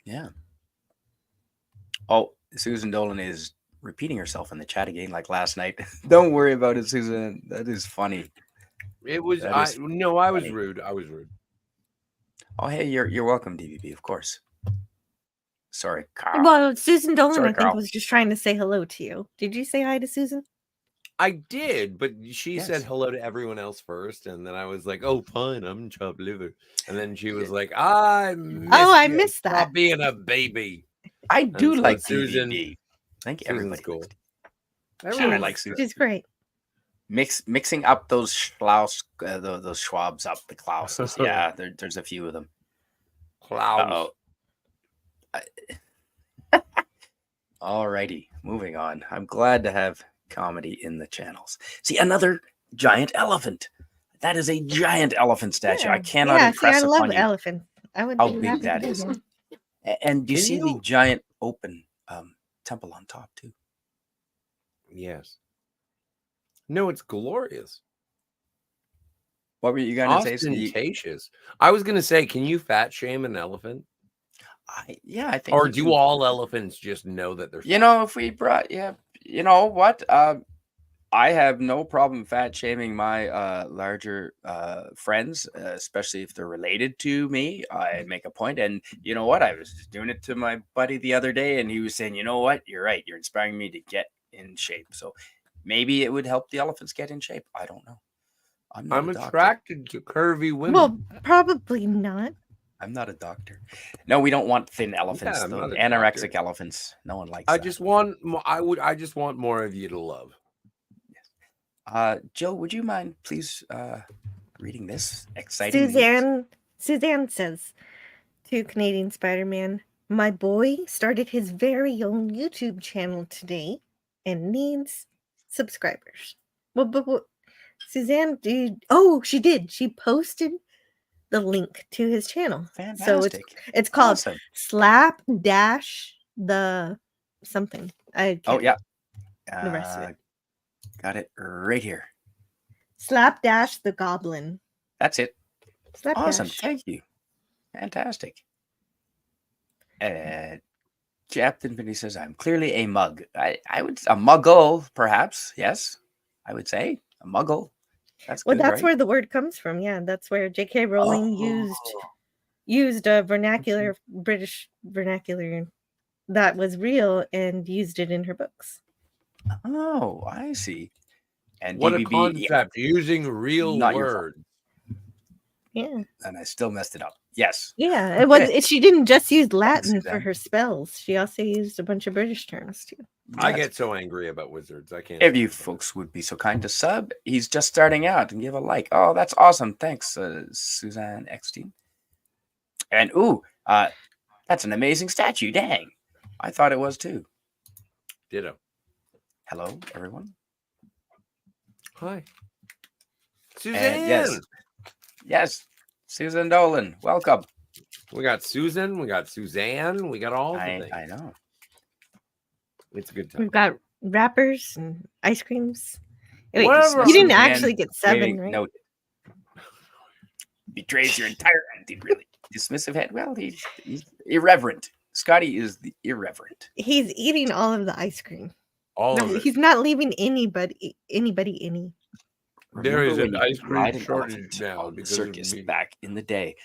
Yeah. Oh, Susan Dolan is repeating herself in the chat again, like last night. Don't worry about it, Susan. That is funny. It was That I is no, I was funny. rude. I was rude. Oh, hey, you're welcome, DVB, of course. Sorry, Carl. Well, Susan Dolan, Sorry, I think, Carl. was just trying to say hello to you. Did you say hi to Susan? I did, but she Yes. said hello to everyone else first, and then I was like, "Oh, fine, I'm chopped liver," and then she was like, "I missed that. Stop being a baby." I do so like Susan- DVB. I think Susan's everybody cool. likes Everyone I She's, like Susan. she's great. Mixing up those Schlaus, those Schwabs up, the Klauses. Yeah, there's a few of them. Klaus. Alrighty, moving on. I'm glad to have comedy in the channels. See, another giant elephant. That is a giant elephant statue. I cannot impress see, I love upon you elephants. I would how be big happy that to be is. there. And do you Can see the you- giant open temple on top too? Yes. No, it's glorious. What were you going to say? Ostentatious. I was going to say, can you fat shame an elephant? Yeah, I think. Or you do can. all elephants just know that they're fat? You know, if we brought, you know what? I have no problem fat shaming my larger friends, especially if they're related to me. I make a point, and you know what? I was just doing it to my buddy the other day, and he was saying, "You know what? You're right. You're inspiring me to get in shape." So maybe it would help the elephants get in shape. I don't know. I'm attracted to curvy women. Well, probably not. I'm not a doctor. No, we don't want thin elephants. I'm The not a anorexic doctor. elephants. No one likes I that. just want. I just want more of you to love. Jill, would you mind please reading this exciting news? Suzanne says to Canadian Spider-Man, "My boy started his very own YouTube channel today and needs subscribers." Well, but Suzanne, she did. She posted the link to his channel. Fantastic. So it's called Awesome. Slap Dash the something. I can't. Oh yeah. The rest of it. Got it right here. Slap Dash the Goblin. That's it. Slap Awesome. Dash. Thank you. Fantastic. Jeff Infinity says, "I'm clearly a mug." I would a muggle, perhaps. Yes, I would say a muggle. That's Well, good, that's right? where the word comes from. Yeah, that's where J.K. Rowling used a vernacular, British vernacular that was real and used it in her books. Oh, I see. And What a DBB, concept! Using real not your fault. words. Yeah. And I still messed it up. Yes. Yeah, it was. She didn't just use Latin for Suzanne. her spells. She also used a bunch of British terms too. I get so angry about wizards. I can't. If you folks would be so kind to sub, he's just starting out, and give a like. Oh, that's awesome. Thanks, Suzanne Eckstein. And that's an amazing statue. Dang. I thought it was too. Ditto. Hello, everyone. Hi. Suzanne. Yes. Susan Dolan, welcome. We got Susan. We got Suzanne. We got all the things. I know. It's a good time. We've got wrappers and ice creams. Wait, Whatever. you didn't Suzanne actually get 7, waiting, right? Noted. Betrays your entire entity, really. Dismissive head. Well, he's irreverent. Scotty is the irreverent. He's eating all of the ice cream. All of it. He's not leaving anybody any. There is an Remember when you ice could cream ride an shortage elephant now on the because of circus me. back in the day.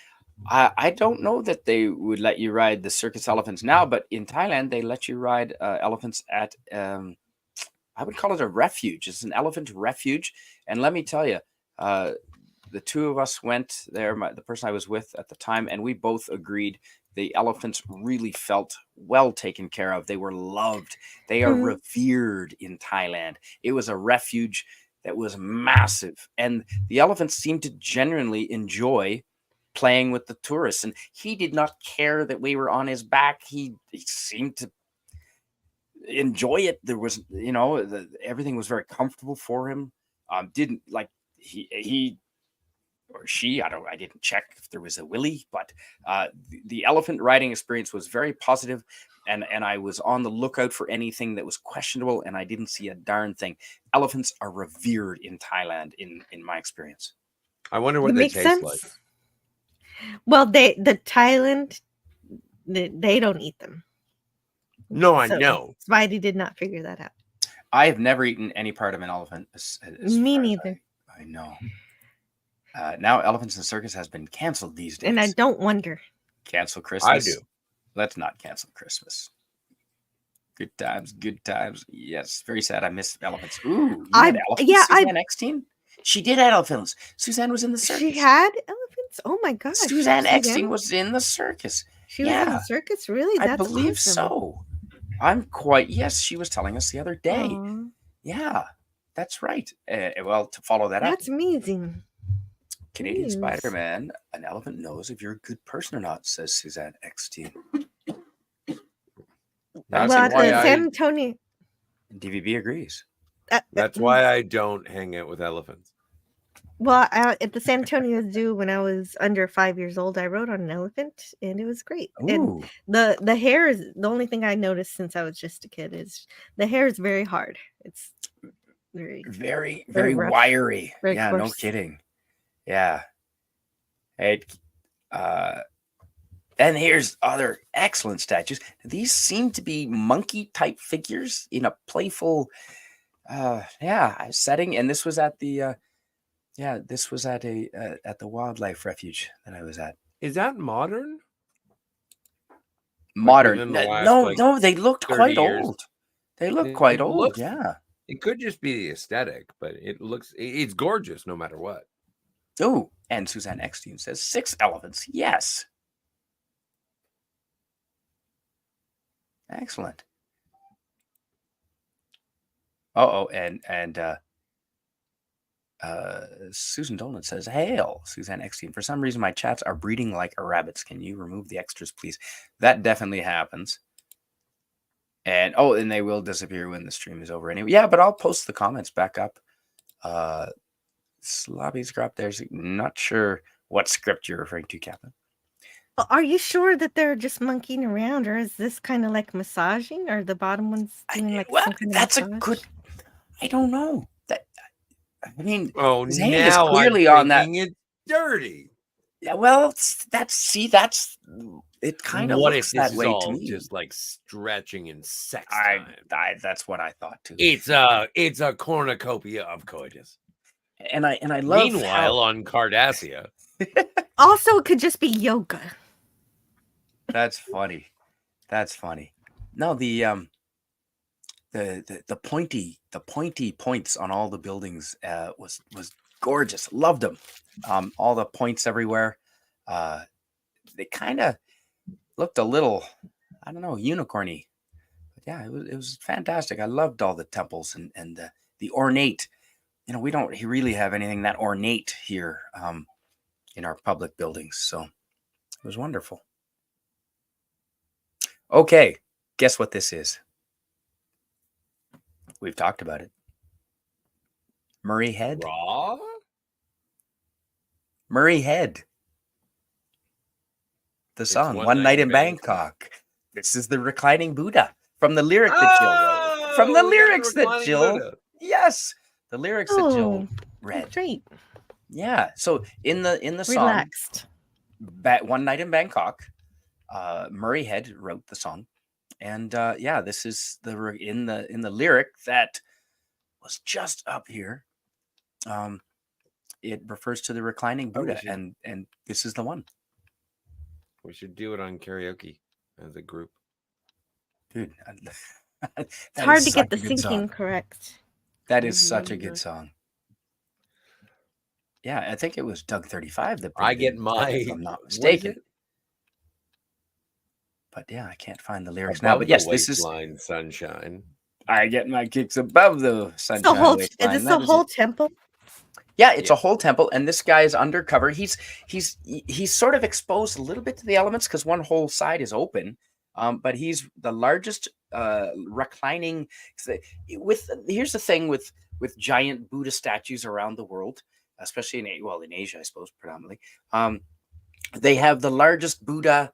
I don't know that they would let you ride the circus elephants now, but in Thailand they let you ride elephants at I would call it a refuge. It's an elephant refuge, and let me tell you, the two of us went there. The person I was with at the time, and we both agreed the elephants really felt well taken care of. They were loved. They are revered in Thailand. It was a refuge that was massive, and the elephants seemed to genuinely enjoy playing with the tourists, and he did not care that we were on his back. He seemed to enjoy it. There was, everything was very comfortable for him. Didn't like he or she. I didn't check if there was a Willie, but the elephant riding experience was very positive, and I was on the lookout for anything that was questionable, and I didn't see a darn thing. Elephants are revered in Thailand, in my experience. I wonder what It they makes taste sense. like. Well, the Thailand, they don't eat them. No, I So, know. Spidey did not figure that out. I have never eaten any part of an elephant. Me neither. I know. Now Elephants in the Circus has been canceled these days. And I don't wonder. Cancel Christmas. I do. Let's not cancel Christmas. Good times, good times. Yes, very sad. I miss elephants. Ooh, you had elephants, Suzanne Eckstein? She did have elephants. Suzanne was in the circus. She had elephants? Oh my gosh. Suzanne Eckstein was in the circus. She was in the circus? Really? That's I believe awesome. so. I'm quite, yes, she was telling us the other day. Aww. Yeah, that's right. Well, to follow that up. That's amazing. Canadian Jeez. Spider-Man, an elephant knows if you're a good person or not, says Suzanne Eckstein. That's Well, at why the San Antonio. DVB agrees. That's why I don't hang out with elephants. Well, at the San Antonio Zoo, when I was under 5 years old, I rode on an elephant, and it was great. Ooh. And the hair is the only thing I noticed since I was just a kid is the hair is very hard. It's very rough, wiry. very Yeah, no coarse. kidding. Yeah. And here's other excellent statues. These seem to be monkey type figures in a playful setting. And this was at the at the wildlife refuge that I was at. Is that modern? Modern. within the last, No, they looked 30 quite years. old. They look It quite old. looks- Yeah. It could just be the aesthetic, but it's gorgeous no matter what. Oh, and Suzanne Eckstein says 6 elephants. Yes. Excellent. And Susan Dolan says, "Hail, Suzanne Eckstein. For some reason, my chats are breeding like a rabbits. Can you remove the extras, please?" That definitely happens. And and they will disappear when the stream is over anyway. Yeah, but I'll post the comments back up. Slobby's crop there's not sure what script you're referring to, Captain. Are you sure that they're just monkeying around, or is this kind of like massaging, or the bottom one's doing like some kind of that's a massage? good. I don't know. I mean, Oh, Zane is now clearly I'm on that. thinking it's dirty. Yeah, well, that's it. Kind of What looks if this that is way all to me. just like stretching and sex I time? that's what I thought too. It's a cornucopia of coitus. And I love. Meanwhile, on Cardassia, Also, it could just be yoga. That's funny. That's funny. No, the pointy points on all the buildings was gorgeous. Loved them. All the points everywhere. They kind of looked a little, I don't know, unicorny. But yeah, it was fantastic. I loved all the temples and the ornate. You know, we don't really have anything that ornate here in our public buildings. So it was wonderful. Okay, guess what this is? We've talked about it. Murray Head. raw. Murray Head. The It's song One Night in Bangkok. This is the reclining Buddha from the lyric that Jill wrote. From the lyrics that Jill. Yes, the lyrics that Jill read. Great. Yeah. So in the song, Relaxed. One Night in Bangkok, Murray Head wrote the song, and this is in the lyric that was just up here. It refers to the reclining Buddha, and this is the one. We should do it on karaoke as a group, Dude. It's hard to get the syncing correct. That is such a good song. Yeah, I think it was Doug 35 that I get my. if I'm not mistaken. But yeah, I can't find the lyrics now. Above But yes, the this is waistline sunshine. I get my kicks above the sunshine. Is this the whole temple? Yeah, it's a whole temple, and this guy is undercover. He's sort of exposed a little bit to the elements because one whole side is open. But he's the largest reclining. Here's the thing with giant Buddha statues around the world. especially in Asia, I suppose, predominantly. They have the largest Buddha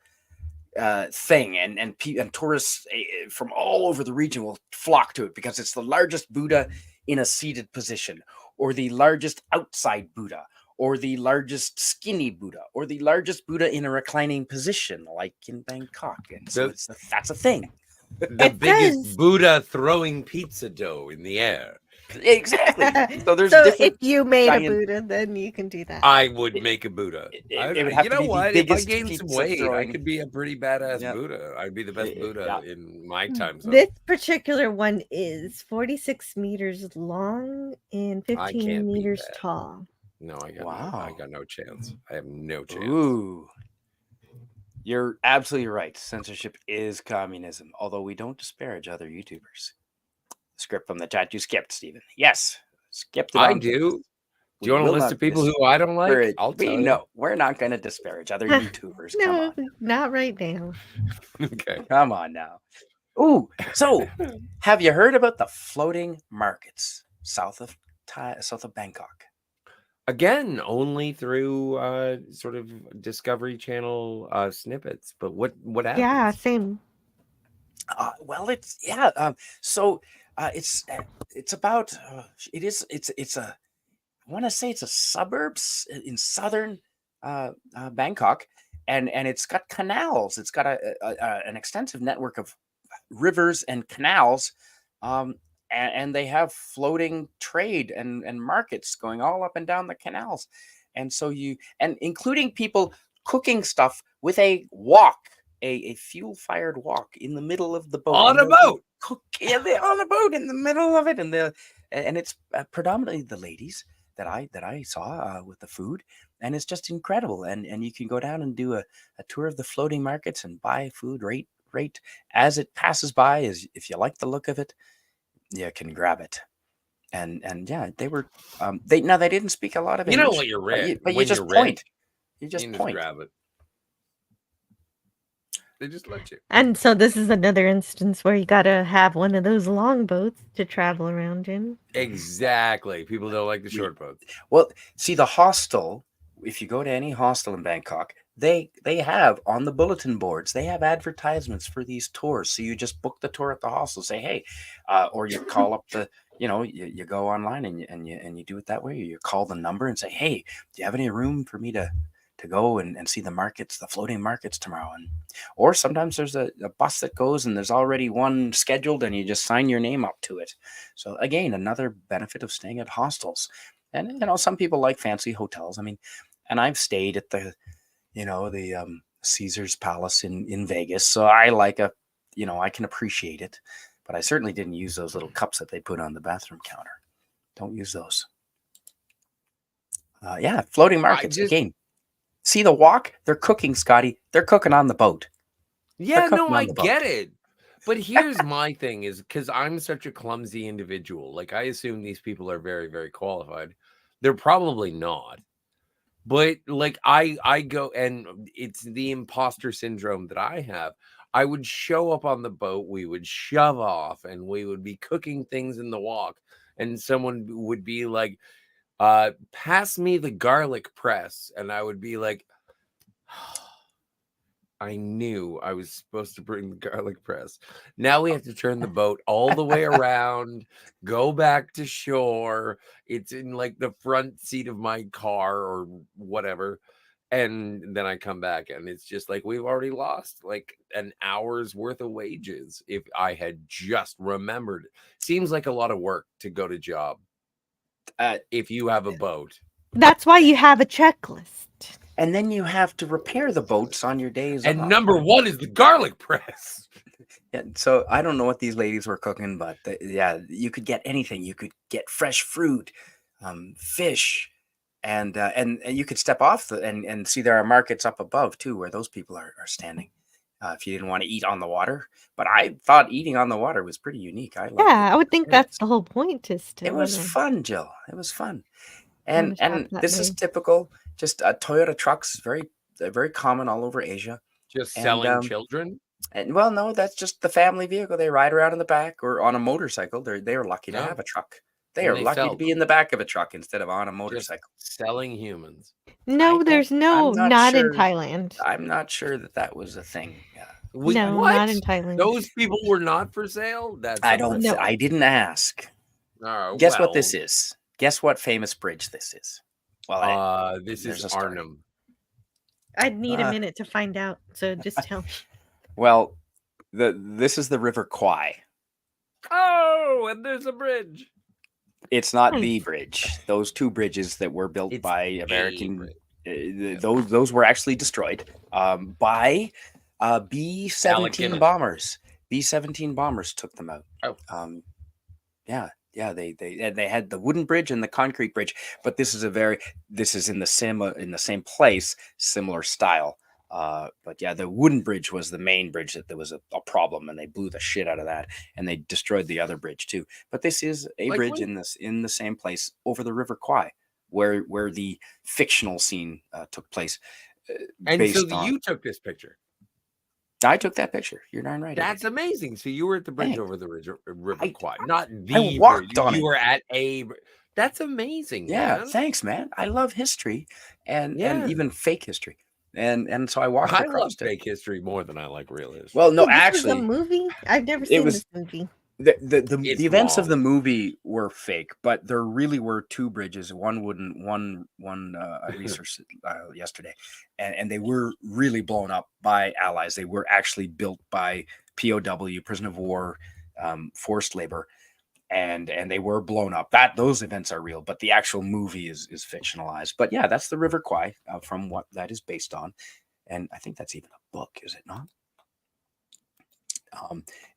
thing, and tourists from all over the region will flock to it because it's the largest Buddha in a seated position, or the largest outside Buddha, or the largest skinny Buddha, or the largest Buddha in a reclining position, like in Bangkok. And so that's a thing. The It biggest says- Buddha throwing pizza dough in the air. Exactly. So there's so different. if you made a giant- Buddha, then you can do that. I would make a Buddha. it would have You to know be the what? If I biggest gained some pizza weight, I throwing. could be a pretty badass Yeah. Buddha. I'd be the best Buddha Yeah. in my time zone. This particular one is 46 meters long and I 15 can't beat meters that. tall. No, I Wow. got no chance. I have no chance. Ooh. You're absolutely right. Censorship is communism, although we don't disparage other YouTubers. Script from the chat you skipped, Stephen. Yes, skipped it. I on do. purpose. Do you want a will list not of people who I don't like? I'll tell you. No, we're not going to disparage other YouTubers. Come No, on. not right now. Okay. Come on now. Ooh, so have you heard about the floating markets south of Bangkok? Again, only through sort of Discovery Channel snippets. But what happens? Yeah, same. Well, it's it's about it's a I want to say it's a suburbs in southern Bangkok, and it's got canals. It's got an extensive network of rivers and canals, and they have floating trade and markets going all up and down the canals, and so including people cooking stuff with a wok. A fuel-fired wok in the middle of the boat. On a boat. On a boat in the middle of it, and it's predominantly the ladies that I saw with the food, and it's just incredible. And you can go down and do a tour of the floating markets and buy food right as it passes by. As if you like the look of it, you can grab it. And yeah, they were they didn't speak a lot of English. You know what you're rich. But you When just you're point. rich, You just you point. grab it. They just let you. And so this is another instance where you gotta have one of those long boats to travel around in. Exactly. People don't like the short boats. Well, see, the hostel, if you go to any hostel in Bangkok, they have on the bulletin boards, they have advertisements for these tours. So you just book the tour at the hostel, say, hey, or you call up you go online and you do it that way. You call the number and say, hey, do you have any room for me to go and see the markets, the floating markets tomorrow? Or sometimes there's a bus that goes and there's already one scheduled and you just sign your name up to it. So again, another benefit of staying at hostels. And some people like fancy hotels. I mean, and I've stayed at the Caesar's Palace in Vegas, so I like I can appreciate it, but I certainly didn't use those little cups that they put on the bathroom counter. Don't use those. Floating markets again. See the wok? They're cooking, Scotty. They're cooking on the boat. Yeah, no, I get it. But here's my thing is because I'm such a clumsy individual. Like, I assume these people are very, very qualified. They're probably not. But like I go, and it's the imposter syndrome that I have. I would show up on the boat, we would shove off, and we would be cooking things in the wok, and someone would be like, pass me the garlic press, and I would be like, I knew I was supposed to bring the garlic press. Now we have to turn the boat all the way around, go back to shore. It's in like the front seat of my car or whatever. And then I come back and it's just like we've already lost like an hour's worth of wages if I had just remembered. Seems like a lot of work to go to job if you have a boat. That's why you have a checklist. And then you have to repair the boats on your days And off. number one is the garlic press. Yeah, so I don't know what these ladies were cooking, but you could get anything. You could get fresh fruit, fish, and you could step off and see there are markets up above too where those people are standing. If you didn't want to eat on the water, but I thought eating on the water was pretty unique. I would think that's the whole point. It was fun, Jill. It was fun, and that this is typical. Just Toyota trucks, very very common all over Asia. Just selling children. And well, no, that's just the family vehicle. They ride around in the back or on a motorcycle. They were lucky to have a truck. They are they lucky sell to be in the back of a truck instead of on a motorcycle. selling humans. No, there's no, I'm not not in sure. Thailand. I'm not sure that was a thing. No, what? not in Thailand. Those people were not for sale. That's I don't. No. I didn't ask. Oh, Guess what this is? Guess what famous bridge this is? Well, this there's is a story. Arnhem. I'd need a minute to find out. So just tell me. Well, this is the River Kwai. Oh, and there's a bridge. It's not Nice. the bridge. Those two bridges that were built It's by a American, bridge. those were actually destroyed by B-17 Alec bombers. B-17 bombers took them out. Oh. Yeah. They had the wooden bridge and the concrete bridge, but this is in the same place, similar style. But yeah, the wooden bridge was the main bridge that there was a problem, and they blew the shit out of that, and they destroyed the other bridge too. But this is a bridge in the same place over the River Kwai, where the fictional scene took place. And so you took this picture. I took that picture. You're darn right. That's amazing. So you were at the bridge over the River Kwai, not the I walked bridge. on it. You were at a. That's amazing. Yeah, man. thanks, man. I love history and even fake history. And so I walked I across love fake history more than I like real history. Well, no, This actually, was a movie. I've never seen this movie. the events of long. the movie were fake, but there really were two bridges. I researched it yesterday, and they were really blown up by Allies. They were actually built by POW, prisoner of war, forced labor, and they were blown up. Those events are real, but the actual movie is fictionalized. But yeah, that's the River Kwai from what that is based on, and I think that's even a book, is it not?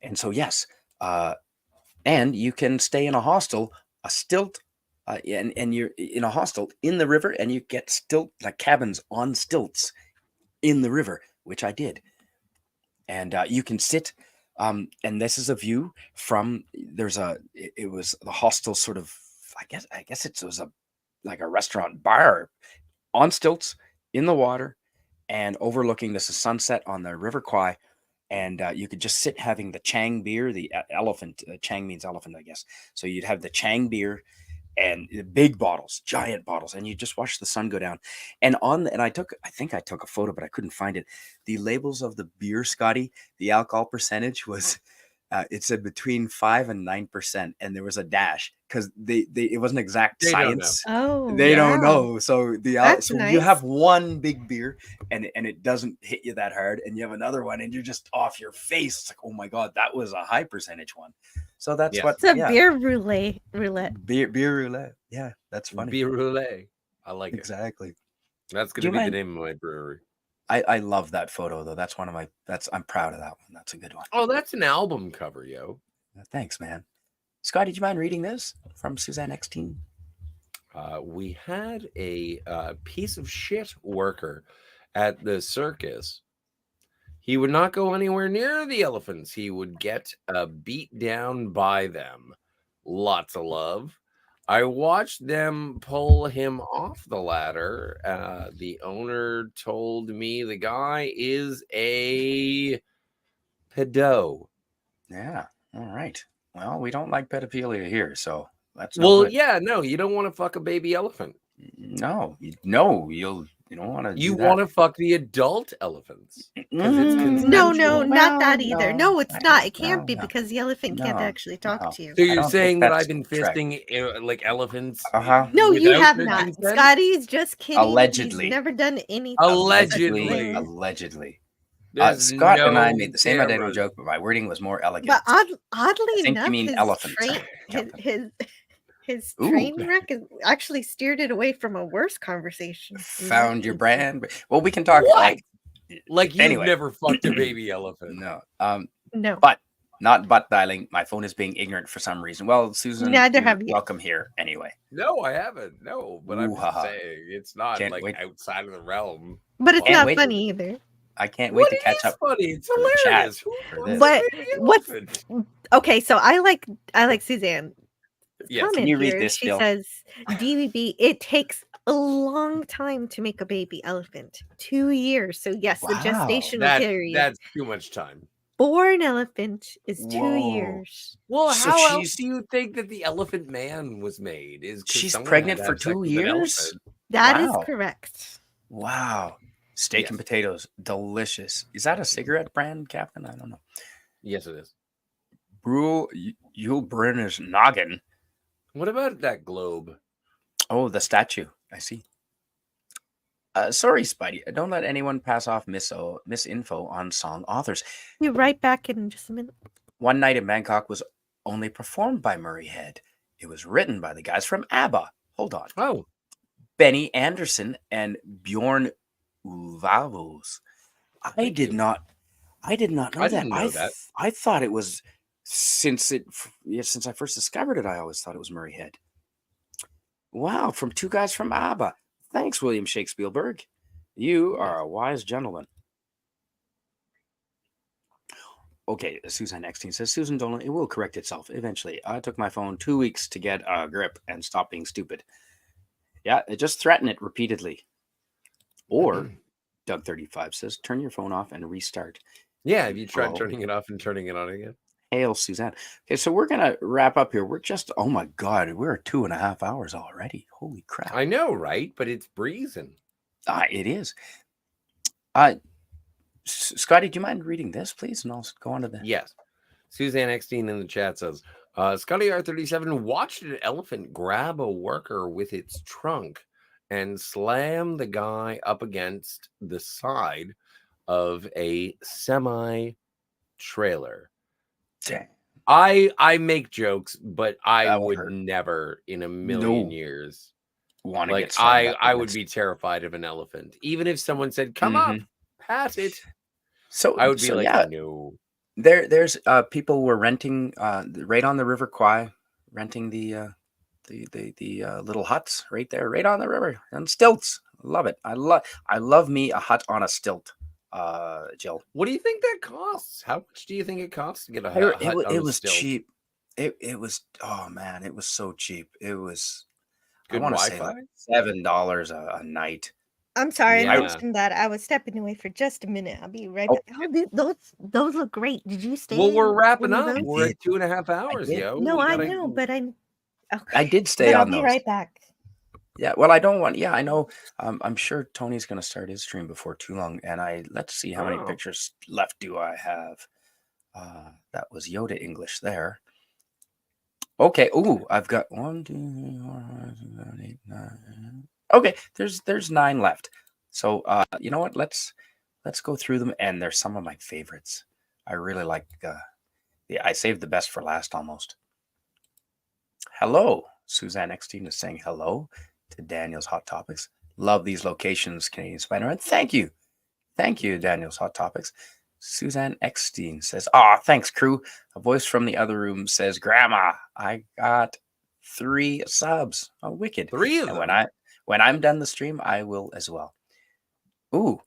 And so yes, and you can stay in a hostel, a stilt, and you're in a hostel in the river, and you get cabins on stilts in the river, which I did, and you can sit. And this is a view from it was the hostel sort of, I guess it was like a restaurant bar on stilts in the water and overlooking this sunset on the River Kwai. And you could just sit having the Chang beer, the elephant. Chang means elephant, I guess. So you'd have the Chang beer and the big bottles, giant bottles, and you just watch the sun go down. And I think I took a photo, but I couldn't find it. The labels of the beer, Scotty, the alcohol percentage was, it said between 5% and 9%, and there was a dash because it wasn't exact science. They don't know. So That's so nice. you have one big beer and it doesn't hit you that hard, and you have another one and you're just off your face. It's like, oh my god, that was a high percentage one. So that's what it's a beer roulette. Beer roulette. Yeah, that's funny. Beer roulette. I like it. Exactly. That's going to be the name of my brewery. I love that photo though. That's one of my. I'm proud of that one. That's a good one. Oh, that's an album cover, yo. Thanks, man. Scott, did you mind reading this from Suzanne X-Teen? We had a piece of shit worker at the circus. He would not go anywhere near the elephants. He would get beat down by them. Lots of love. I watched them pull him off the ladder. The owner told me the guy is a pedo. Yeah. All right. Well, we don't like pedophilia here, so that's yeah, no, you don't want to fuck a baby elephant. No, you don't want to. You want to fuck the adult elephants. No, not that either. No, it's not. It can't be because the elephant can't actually talk to you. So you're saying that I've been fisting like elephants? No, you have not. Scotty's just kidding. Allegedly. He's never done anything. Allegedly. Scott and I made the same identical joke, but my wording was more elegant. But oddly enough, you mean elephant. His train wreck actually steered it away from a worse conversation. Found your brand. Well, we can talk. Like you've never fucked a baby elephant. No. No. But not butt dialing. My phone is being ignorant for some reason. Well, Susan, neither have you. Welcome here anyway. No, I haven't. No, but I'm just saying it's not outside of the realm. But it's not funny either. I can't wait to catch up. Funny. It's hilarious. But what's okay? So I like Suzanne. Yes. Can you read this? She says, DVB, it takes a long time to make a baby elephant. 2 years. So yes, the gestational period. That's too much time. for an elephant is 2 Whoa. years. Well, So how else she's- do you think that the Elephant Man was made? Is 'cause She's someone pregnant had to for have sex 2 with an years? elephant. That is Wow. correct. Wow. Steak and Yes. potatoes. Delicious. Is that a cigarette brand, Captain? I don't know. Yes, it is. Brule, you'll burn his noggin. What about that globe? Oh, the statue. I see. Sorry, Spidey. Don't let anyone pass off misinfo on song authors. Be right back in just a minute. One Night in Bangkok was only performed by Murray Head. It was written by the guys from ABBA. Hold on. Oh, Benny Anderson and Bjorn Ulvaeus. I did not know I that. didn't know that. I thought it was since I first discovered it. I always thought it was Murray Head. Wow, from two guys from ABBA. Thanks, William Shakespeare. You are a wise gentleman. Okay, Suzanne Eckstein says, Susan Dolan, it will correct itself eventually. I took my phone 2 weeks to get a grip and stop being stupid. Yeah, just threaten it repeatedly. Or, Doug35 says, turn your phone off and restart. Yeah, have you tried Hello? turning it off and turning it on again? Hail, Suzanne. Okay, so we're going to wrap up here. We're just, oh my God, we're at 2.5 hours already. Holy crap. I know, right? But it's breezing. It is. Scotty, do you mind reading this, please? And I'll go on to the... Yes. Suzanne Eckstein in the chat says, ScottyR37 watched an elephant grab a worker with its trunk and slam the guy up against the side of a semi-trailer. Dang. I make jokes, but I That would would hurt. never in a million No. years. Want to Like get slammed up I would against- be terrified of an elephant. Even if someone said, come up, pat it. So I would be so like, yeah, no. there's people were renting right on the River Kwai, renting the little huts right there, right on the river on stilts. Love it. I love me a hut on a stilt. Jill. What do you think that costs? How much do you think it costs to get a It, hut on it a was stilt? cheap. It was, oh man, it was so cheap. It was, Good I want to say Wi-Fi? like $7 a night. I'm sorry Yeah. I mentioned that. I was stepping away for just a minute. I'll be right Oh. back. Oh, those look great. Did you stay? Well, we're in wrapping any of up. those? We're at 2.5 hours, did. yo. No, We I gotta- know, but I I did stay but I'll on be those. right back. Yeah, well, I don't want. Yeah, I know. I'm sure Tony's going to start his stream before too long, and let's see how many Oh. pictures left do I have. That was Yoda English there. Okay. Ooh, I've got 1, 2, 3, 4, 5, 6, 7, 8, 9. Okay, there's 9 left. So you know what? Let's go through them, and there's some of my favorites. I really like. I saved the best for last almost. Hello, Suzanne Eckstein is saying hello to Daniel's Hot Topics. Love these locations, Canadian Spider-Man. Thank you, Daniel's Hot Topics. Suzanne Eckstein says, thanks, crew. A voice from the other room says, Grandma, I got 3 subs. Oh, wicked. 3 of And them. when I'm done the stream, I will as well. Ooh.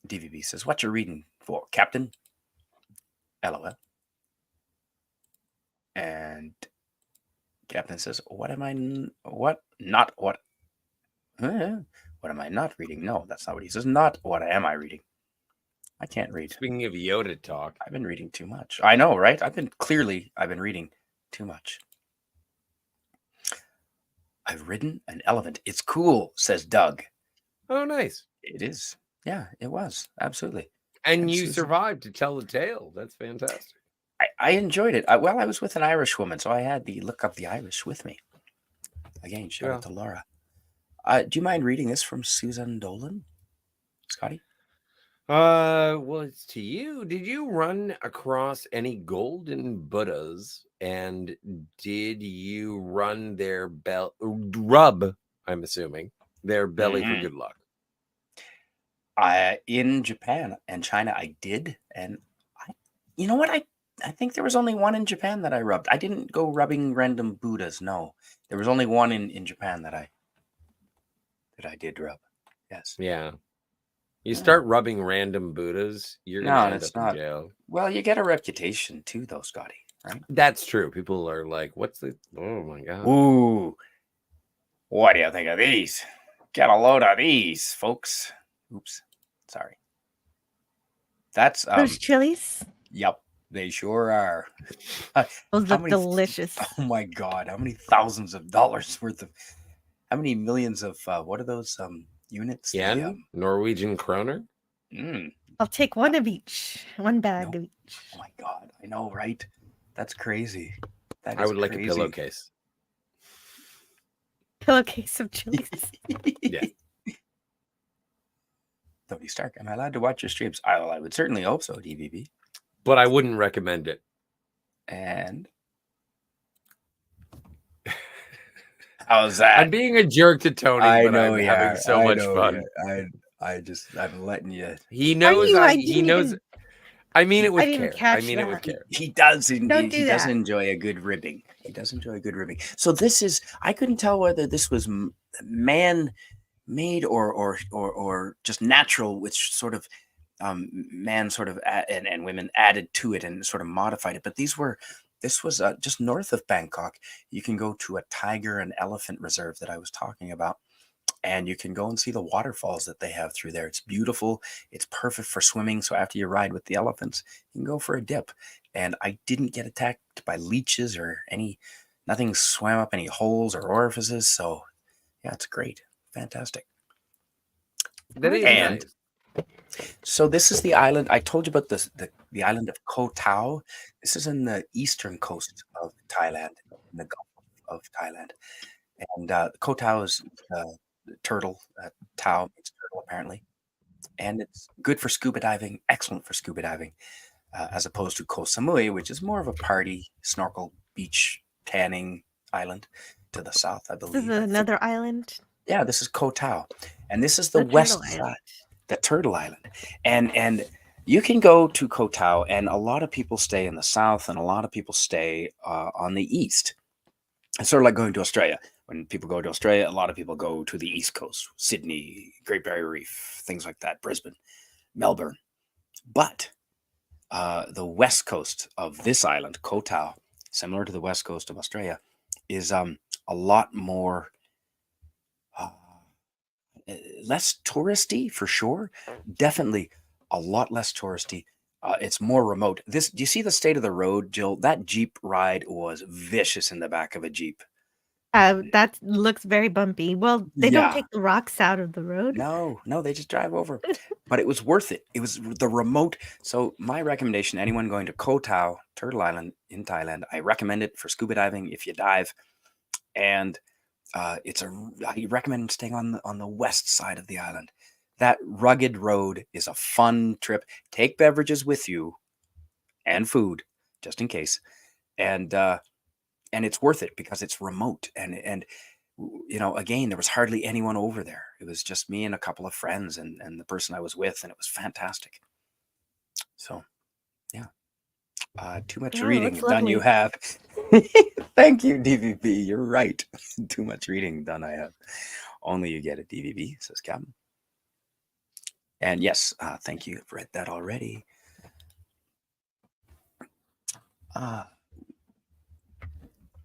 DVB says, what you reading for, Captain? LOL. And Captain says, what am I not reading? No, that's not what he says. Not what am I reading? I can't read. Speaking of Yoda talk, I've been reading too much. I know, right? I've been reading too much. I've ridden an elephant. It's cool, says Doug. oh, nice. It is. Yeah, it was. Absolutely. And And you Susan- survived to tell the tale. That's fantastic. I enjoyed it. I was with an Irish woman, so I had the look up the Irish with me. Again, shout out to Laura. Do you mind reading this from Susan Dolan? Scotty? Well, it's to you. Did you run across any golden Buddhas, and did you run their rub, I'm assuming, their belly for good luck? In Japan and China, I did. And you know what? I think there was only one in Japan that I rubbed. I didn't go rubbing random Buddhas. No, there was only one in Japan that I did rub. Yes. Yeah. You start rubbing random Buddhas, you're No, gonna end it's up not. in jail. Well, you get a reputation too, though, Scotty. Right? That's true. People are like, "What's the? Oh my god!" Ooh, what do you think of these? Get a load of these, folks. Oops, sorry. That's Those chilies. Yep, they sure are. Those How look many- delicious. Oh my God! How many thousands of dollars worth of? How many millions of? What are those units? Yen, Norwegian kroner. I'll take one of each. One bag No. of each. Oh my God! I know, right? That's crazy. That I is would like a crazy. pillowcase. Pillowcase of chilies. Yeah. Tony Stark, am I allowed to watch your streams? I would certainly hope so, DVB. But I wouldn't recommend it. And how's that? I'm being a jerk to Tony, I but know I'm you having are. so I much know fun. you. I'm letting you. He knows. you? I He didn't knows. even- I mean it with didn't care. catch I mean it with that. care. He does. He Don't do does that. enjoy a good ribbing. He does enjoy a good ribbing. So this is. I couldn't tell whether this was man-made or just natural, which sort of man sort of and women added to it and sort of modified it. But this was just north of Bangkok. You can go to a tiger and elephant reserve that I was talking about. And you can go and see the waterfalls that they have through there. It's beautiful. It's perfect for swimming. So after you ride with the elephants, you can go for a dip. And I didn't get attacked by leeches or nothing swam up any holes or orifices. So yeah, it's great. Fantastic. That is And nice. so this is the island. I told you about the island of Ko Tao. This is in the eastern coast of Thailand, in the Gulf of Thailand. And Ko Tao is turtle. Tao means turtle, apparently. And it's good for scuba diving, excellent for scuba diving, as opposed to Koh Samui, which is more of a party, snorkel, beach, tanning island to the south, I believe. This is another island. Yeah, this is Ko Tao. And this is the Turtle west Island. side, the Turtle Island. And you can go to Ko Tao, and a lot of people stay in the south, and a lot of people stay on the east. It's sort of like going to Australia. When people go to Australia, a lot of people go to the East Coast, Sydney, Great Barrier Reef, things like that, Brisbane, Melbourne. But the west coast of this island, Ko Tao, similar to the west coast of Australia, is a lot more less touristy for sure. Definitely a lot less touristy. It's more remote. Do you see the state of the road, Jill? That Jeep ride was vicious in the back of a Jeep. That looks very bumpy. Well, they don't Yeah. take the rocks out of the road. No, they just drive over. But it was worth it. It was the remote. So my recommendation, anyone going to Ko Tao, Turtle Island in Thailand, I recommend it for scuba diving if you dive. And I recommend staying on the west side of the island. That rugged road is a fun trip. Take beverages with you and food, just in case. And it's worth it because it's remote. And again, there was hardly anyone over there. It was just me and a couple of friends and the person I was with, and it was fantastic. So, yeah. Too much Yeah, reading looks done you lovely. have. Thank you, DVB. You're right. Too much reading done I have. Only you get a DVB, says Captain. And yes, thank you. I've read that already.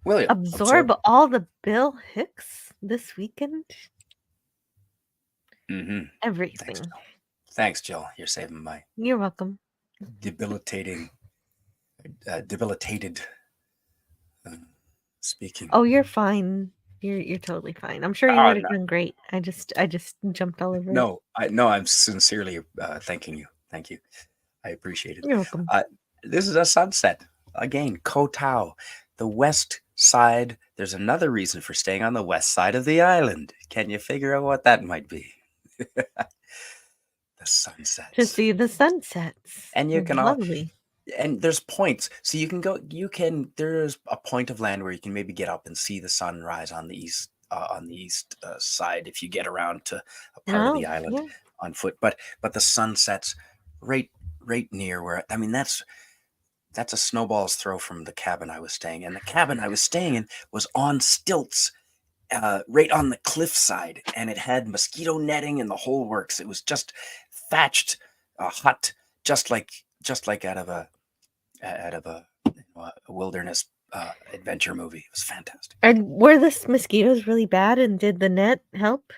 William, Absorb all the Bill Hicks this weekend. Mm-hmm. Everything. Thanks, Jill. You're saving my You're welcome. debilitated speaking. Oh, you're fine. You're totally fine. I'm sure you would have done great. I just jumped all over. No, I'm sincerely thanking you. Thank you. I appreciate it. You're welcome. This is a sunset. Again, Ko Tao, the west side. There's another reason for staying on the west side of the island. Can you figure out what that might be? The sunsets. To see the sunsets. And you can lovely. And there's points. So there's a point of land where you can maybe get up and see the sunrise on the east side if you get around to a part of the island on foot. But the sunsets right near where, I mean, that's a snowball's throw from the cabin I was staying in. The cabin I was staying in was on stilts, right on the cliffside, and it had mosquito netting and the whole works. It was just thatched hut, just like out of a wilderness adventure movie. It was fantastic. And were the mosquitoes really bad? And did the net help?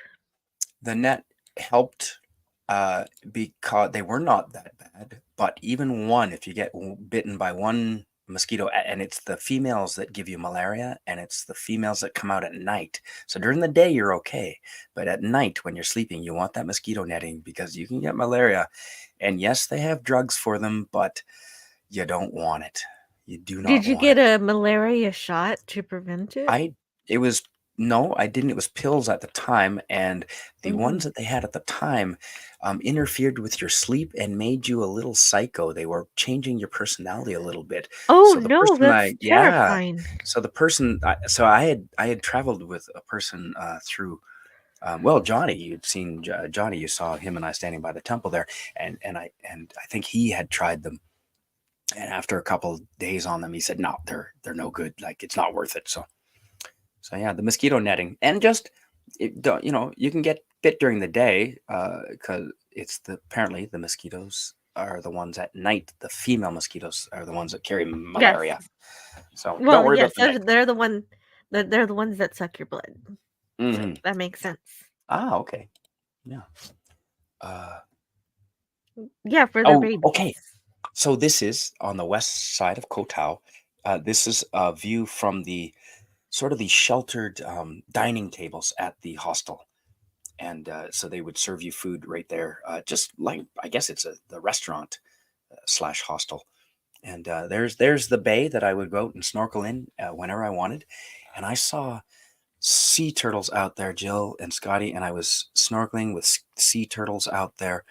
The net helped Because they were not that bad, but even one, if you get bitten by one mosquito, and it's the females that give you malaria, and it's the females that come out at night. So during the day you're okay, but at night when you're sleeping, you want that mosquito netting because you can get malaria. And yes, they have drugs for them, but you don't want it. You do not Did you want get it. a malaria shot to prevent it? It was no, I didn't. It was pills at the time, and the Mhm. ones that they had at the time interfered with your sleep and made you a little psycho. They were changing your personality a little bit. Oh So the no, person that's terrifying. so the person, so I had traveled with a person through. Well, Johnny, you'd seen Johnny. You saw him and I standing by the temple there, and I think he had tried them. And after a couple days on them, he said, "No, they're no good. Like it's not worth it." So yeah, the mosquito netting, and just you can get bit during the day because apparently the mosquitoes are the ones at night. The female mosquitoes are the ones that carry malaria. Yes. So don't Well, worry yes, about the night. they're the one. They're the ones that suck your blood. So Hmm. that makes sense. Okay. Yeah. Yeah, for their babies. Okay. So this is on the west side of Ko Tao. This is a view from the sort of the sheltered dining tables at the hostel. And so they would serve you food right there, just like I guess it's the restaurant slash hostel. And there's the bay that I would go out and snorkel in whenever I wanted. And I saw sea turtles out there, Jill and Scotty, and I was snorkeling with sea turtles out there.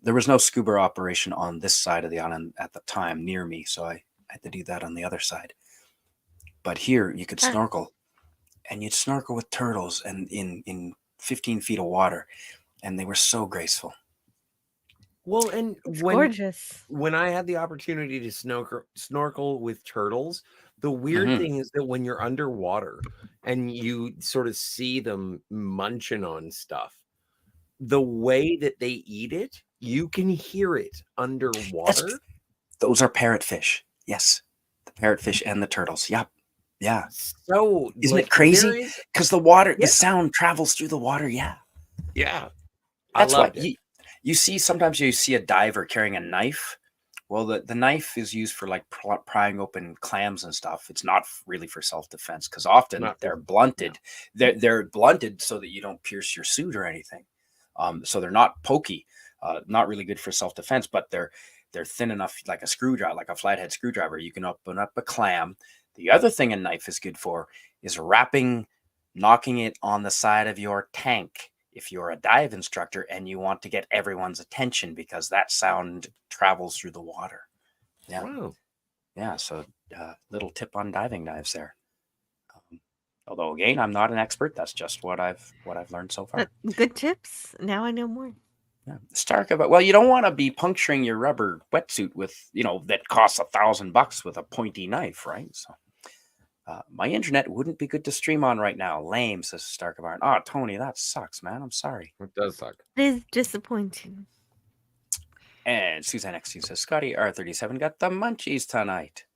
There was no scuba operation on this side of the island at the time near me, so I had to do that on the other side. But here you could snorkel, and you'd snorkel with turtles and in 15 feet of water, and they were so graceful. Well, and It's gorgeous. when I had the opportunity to snorkel with turtles, the weird Mhm. thing is that when you're underwater and you sort of see them munching on stuff, the way that they eat it, you can hear it underwater. Those are parrotfish. Yes, the parrotfish and the turtles. Yep. Yeah. So Isn't like, it crazy? there is- Because the water, Yeah. the sound travels through the water. Yeah. yeah, I That's why loved it. you see, sometimes you see a diver carrying a knife. Well, the knife is used for like prying open clams and stuff. It's not really for self-defense because often Not they're for- blunted. They're blunted so that you don't pierce your suit or anything. So they're not pokey, not really good for self-defense, but they're thin enough, like a screwdriver, like a flathead screwdriver. You can open up a clam. The other thing a knife is good for is knocking it on the side of your tank. If you're a dive instructor and you want to get everyone's attention because that sound travels through the water. Yeah. Wow. Yeah. So little tip on diving knives there. Although again, I'm not an expert. That's just what I've learned so far. Good tips. Now I know more. Yeah. Well, you don't want to be puncturing your rubber wetsuit with, that costs $1,000 with a pointy knife, right? So my internet wouldn't be good to stream on right now. Lame, says Starkabarn. Oh, Tony, that sucks, man. I'm sorry. It does suck. It is disappointing. And Suzanne X2 says, ScottyR37 got the munchies tonight.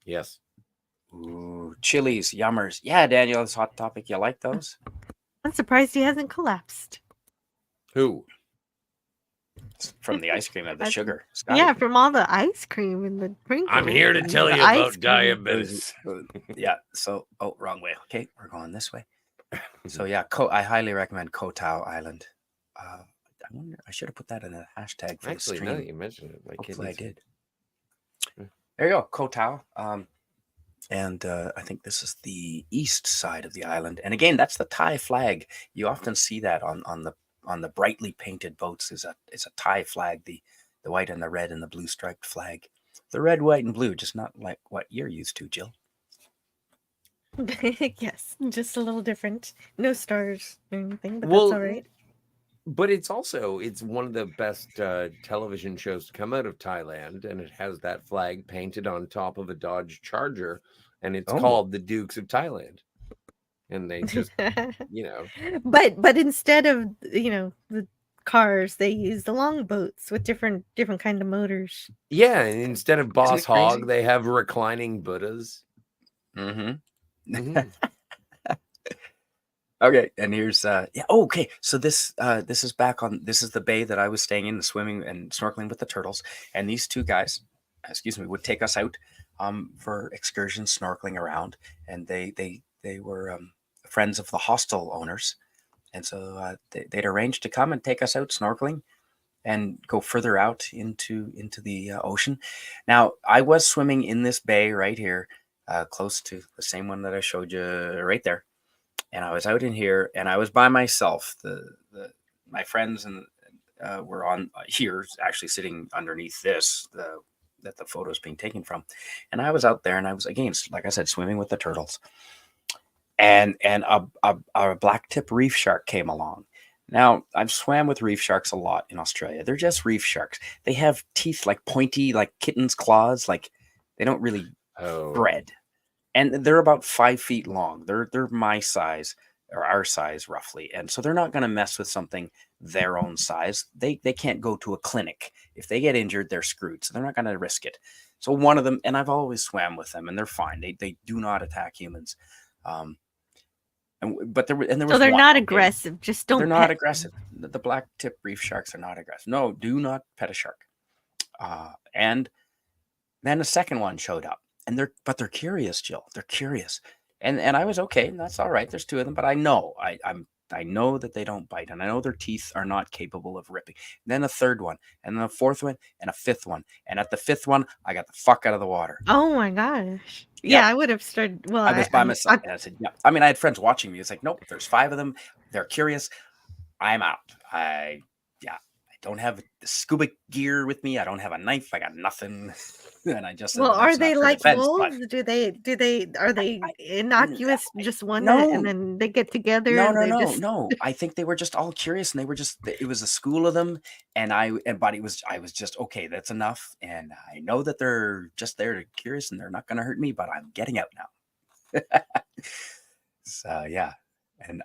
Yes. Ooh, chilies, yummers. Yeah, Daniel, this hot topic. You like those? I'm surprised he hasn't collapsed. Who? From the ice cream and the sugar. Scotty. Yeah, from all the ice cream and the sprinkles. I'm here to tell the you ice about cream. diabetes. Yeah. So, wrong way. Okay, we're going this way. So yeah, I highly recommend Ko Tao Island. I wonder, I should have put that in a hashtag for Actually, the now stream. that you mentioned it, Hopefully I did. Yeah. There you go, Ko Tao. And I think this is the east side of the island. And again, that's the Thai flag. You often see that on the brightly painted boats is a Thai flag, the white and the red and the blue striped flag. The red, white, and blue, just not like what you're used to, Jill. Yes, just a little different. No stars or anything, but Well, that's all right. But it's one of the best television shows to come out of Thailand, and it has that flag painted on top of a Dodge Charger, and it's called the Dukes of Thailand. And they just, But instead of the cars, they use the longboats with different kind of motors. Yeah, and instead of Boss it crazy? Hog, they have reclining Buddhas. Mm-hmm. Mhm. Okay, and here's yeah. Oh, okay, so this is back on. This is the bay that I was staying in, swimming and snorkeling with the turtles. And these two guys, excuse me, would take us out for excursions, snorkeling around. And they were friends of the hostel owners, and so they'd arranged to come and take us out snorkeling and go further out into the ocean. Now I was swimming in this bay right here, close to the same one that I showed you right there. And I was out in here, and I was by myself. My friends and were on here, actually sitting underneath this that the photo is being taken from. And I was out there, and I was again, like I said, swimming with the turtles. And a black tip reef shark came along. Now I've swam with reef sharks a lot in Australia. They're just reef sharks. They have teeth like pointy, like kittens' claws. Like they don't really spread. And they're about 5 feet long. They're my size or our size roughly. And so they're not going to mess with something their own size. They can't go to a clinic. If they get injured, they're screwed. So they're not going to risk it. So one of them, and I've always swam with them, and they're fine. They do not attack humans. But there was So they're one, not okay? aggressive. Just don't. They're pet not them. aggressive. The black tip reef sharks are not aggressive. No, do not pet a shark. And then a second one showed up. And they're curious, Jill. They're curious, and I was okay. That's all right. There's two of them, but I know I know that they don't bite, and I know their teeth are not capable of ripping. And then a third one, and then a fourth one, and a fifth one. And at the fifth one, I got the fuck out of the water. Oh my gosh! Yep. Yeah, I would have started. Well, I was by myself, and I said, "Yeah." I mean, I had friends watching me. It's like, nope. There's 5 of them. They're curious. I'm out. I don't have the scuba gear with me. I don't have a knife. I got nothing. And I just said, Well, are that's not they for like defense, wolves? but Do they are they innocuous? Just one no. and then they get together. No, and no, they no, just... no. I think they were just all curious, and they were just. It was a school of them, and I was just okay. That's enough, and I know that they're just there to curious, and they're not going to hurt me. But I'm getting out now. So yeah, and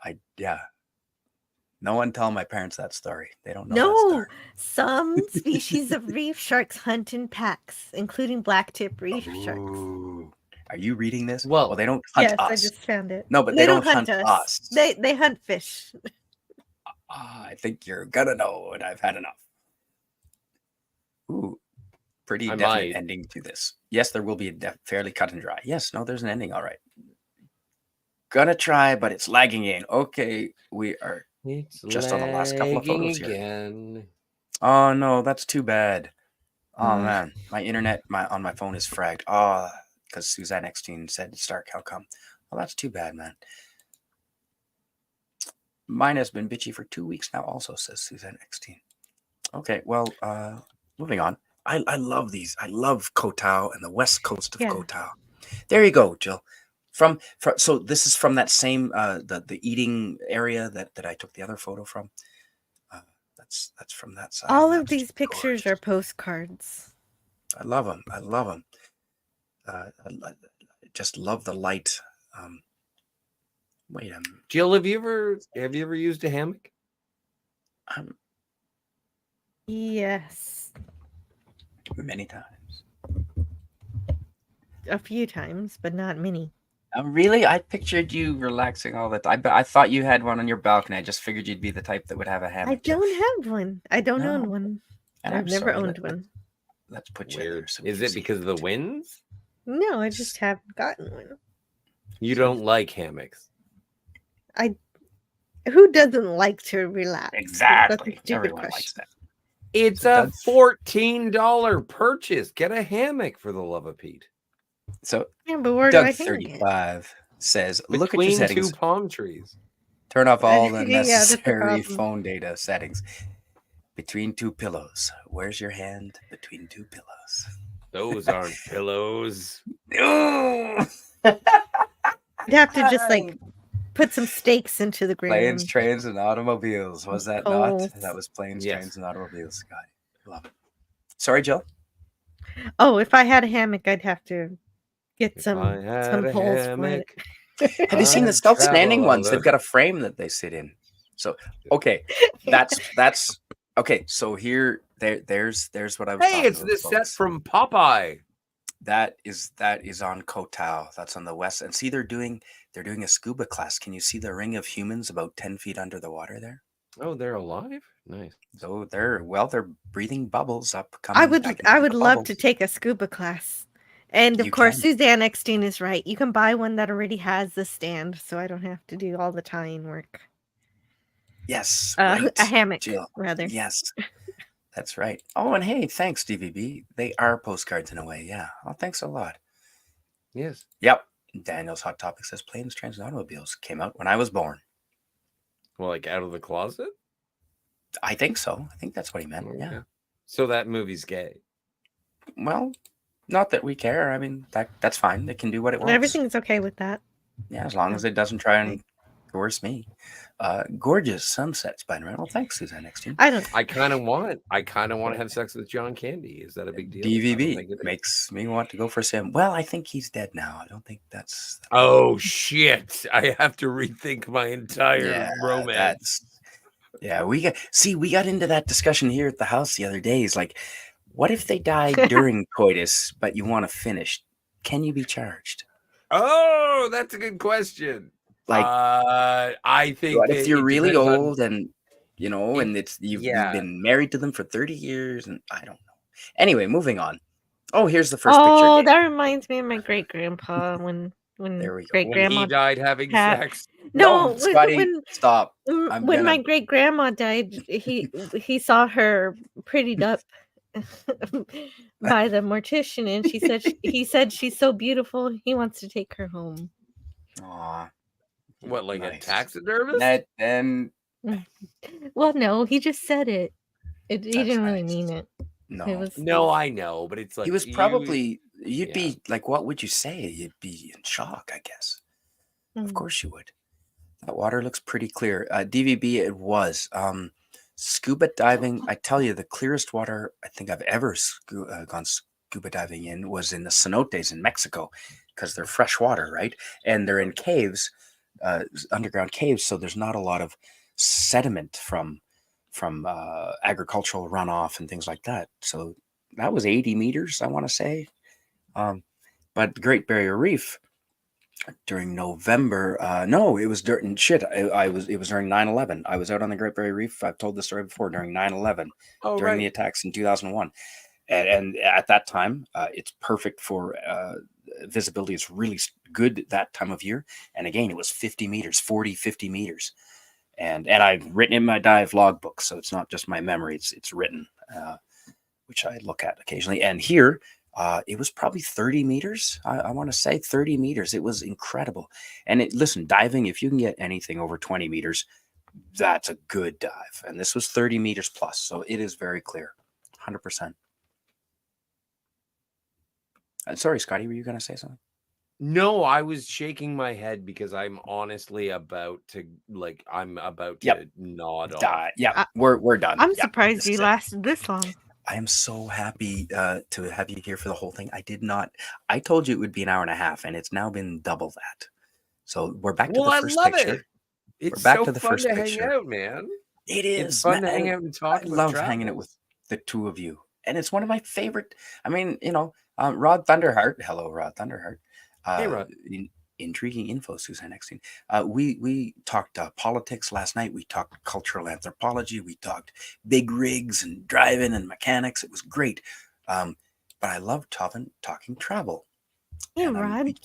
no one tell my parents that story. They don't know that No, story. some species of reef sharks hunt in packs, including blacktip reef sharks. Ooh. Are you reading this? Well, they don't hunt Yes, us. I just found it. No, but they don't hunt us. They hunt fish. I think you're gonna know, and I've had enough. Ooh, pretty definite ending to this. Yes, there will be a fairly cut and dry. Yes, no, there's an ending. All right. Gonna try, but it's lagging in. Okay, we are just on the last couple of photos again. here. Oh no, that's too bad. Oh man, my internet on my phone is fragged. Oh, because Suzanne Eckstein said start. How come? Well, that's too bad, man. Mine has been bitchy for 2 weeks now. Also, says Suzanne Eckstein. Okay, well, moving on. I love these. I love Ko Tao and the west coast of Ko Tao. There you go, Jill. From so this is from that same the eating area that I took the other photo from. That's from that side. All of these pictures are postcards. I love them. I love them. I just love the light. Wait a minute. Jill, have you ever used a hammock? Yes. Many times. A few times, but not many. Really? I pictured you relaxing all the time. I thought you had one on your balcony. I just figured you'd be the type that would have a hammock. I don't have one. I don't own one. And I've never owned one. Let's put you in there. So is it because of the winds? No, I just haven't gotten one. You don't like hammocks. Who doesn't like to relax? Exactly. That's a Everyone question. likes that. It's a $14 purchase. Get a hammock for the love of Pete. So yeah, but where do I Doug hang 35 says, look at Between your settings. 2 palm trees. Turn off all the Yeah, that's the necessary problem. phone data settings. Between 2 pillows. Where's your hand between 2 pillows? Those aren't pillows. No. You'd have to just like put some stakes into the ground. Planes, trains, and automobiles. Was that Poles. not? That was planes, Yes. trains, and automobiles. Scotty. Love it. Sorry, Jill. Oh, if I had a hammock, I'd have to get If some I had a poles for hammock, it. Have you seen the I'd self-standing travel ones? all They've got a frame that they sit in. So okay, that's okay. So here, there's what I was. Hey, it's talking this about, set folks. from Popeye. That is on Ko Tao. That's on the west. And see, they're doing a scuba class. Can you see the ring of humans about 10 feet under the water there? Oh, they're alive? Nice. So they're breathing bubbles up. I Coming back I into would the love to bubbles. take a scuba class. And of You course, can. Suzanne Eckstein is right. You can buy one that already has the stand, so I don't have to do all the tying work. Yes, A right. hammock, Jill. rather. Yes, that's right. Oh, and hey, thanks, DVB. They are postcards in a way. Yeah. Oh, thanks a lot. Yes. Yep. Daniel's Hot Topic says Planes, Trains, and Automobiles came out when I was born. Well, like out of the closet? I think so. I think that's what he meant. Okay. Yeah. So that movie's gay. Well, not that we care. I mean, that's fine. It can do what it wants. Everything's okay with that. Yeah, as long as it doesn't try and coerce me. Gorgeous sunset, Spider-Man. Well, thanks, Suzanne Eckstein. I kind of want to have sex with John Candy. Is that a big deal? I don't think DVB it is. makes me want to go for Sam. Well, I think he's dead now. I don't think that's. Oh shit! I have to rethink my entire romance. We got into that discussion here at the house the other day. It's like, what if they die during coitus, but you want to finish? Can you be charged? Oh, that's a good question. Like, I think what if you're really old and and you've been married to them for 30 years and I don't know. Anyway, moving on. Oh, here's the first picture. Oh, that reminds me of my great grandpa when There we go. great grandma he died having sex. No, Scotty, stop. When my great grandma died, he saw her prettied up by the mortician, and he said she's so beautiful. He wants to take her home. Aw. What, like Nice. a taxidermist? Well, no, he just said it. He didn't really mean it. No, I know, but it's like he was probably. You'd be like, what would you say? You'd be in shock, I guess. Of course you would. That water looks pretty clear. DVB, it was. Scuba diving, I tell you, the clearest water I think I've ever gone scuba diving in was in the cenotes in Mexico, because they're fresh water, right? And they're in caves, underground caves, so there's not a lot of sediment from agricultural runoff and things like that. So that was 80 meters, I want to say. But the Great Barrier Reef during November, no, it was during it was during 9/11. I was out on the Great Barrier Reef. I've told this story before, during 9/11, during the attacks in 2001. And at that time, it's perfect for visibility. It's really good that time of year. And again, it was 50 meters, 50 meters. And I've written in my dive logbook, so it's not just my memory, it's written, which I look at occasionally. And here, it was probably 30 meters. I want to say 30 meters. It was incredible. And listen, diving, if you can get anything over 20 meters, that's a good dive. And this was 30 meters plus. So it is very clear. 100%. Sorry, Scotty, were you going to say something? No, I was shaking my head because I'm honestly about to nod off. Yeah, we're done. I'm surprised you lasted this long. I am so happy to have you here for the whole thing. I told you it would be an hour and a half, and it's now been double that. So we're back to the first picture. It's we're back so to the fun first to picture. hang out, man. It is it's fun to hang out and talk. I love hanging out with the two of you, and it's one of my favorite. I mean, Rod Thunderheart. Hello, Rod Thunderheart. Hey, Rod. Intriguing info, Suzanne Eckstein. We talked politics last night. We talked cultural anthropology. We talked big rigs and driving and mechanics. It was great. But I love talking travel. Yeah, Rod.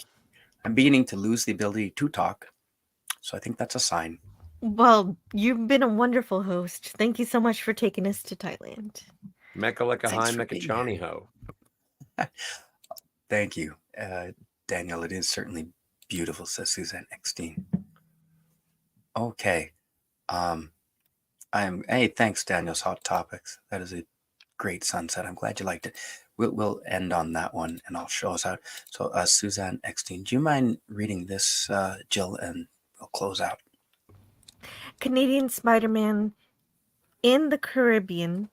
I'm beginning to lose the ability to talk. So I think that's a sign. Well, you've been a wonderful host. Thank you so much for taking us to Thailand. Mecca like a high, Mecca Chani ho. Thank you. Daniel, it is certainly beautiful, says Suzanne Eckstein. Okay. Hey, thanks, Daniel's Hot Topics. That is a great sunset. I'm glad you liked it. We'll end on that one, and I'll show us out. So, Suzanne Eckstein, do you mind reading this, Jill, and we'll close out? Canadian Spider-Man in the Caribbean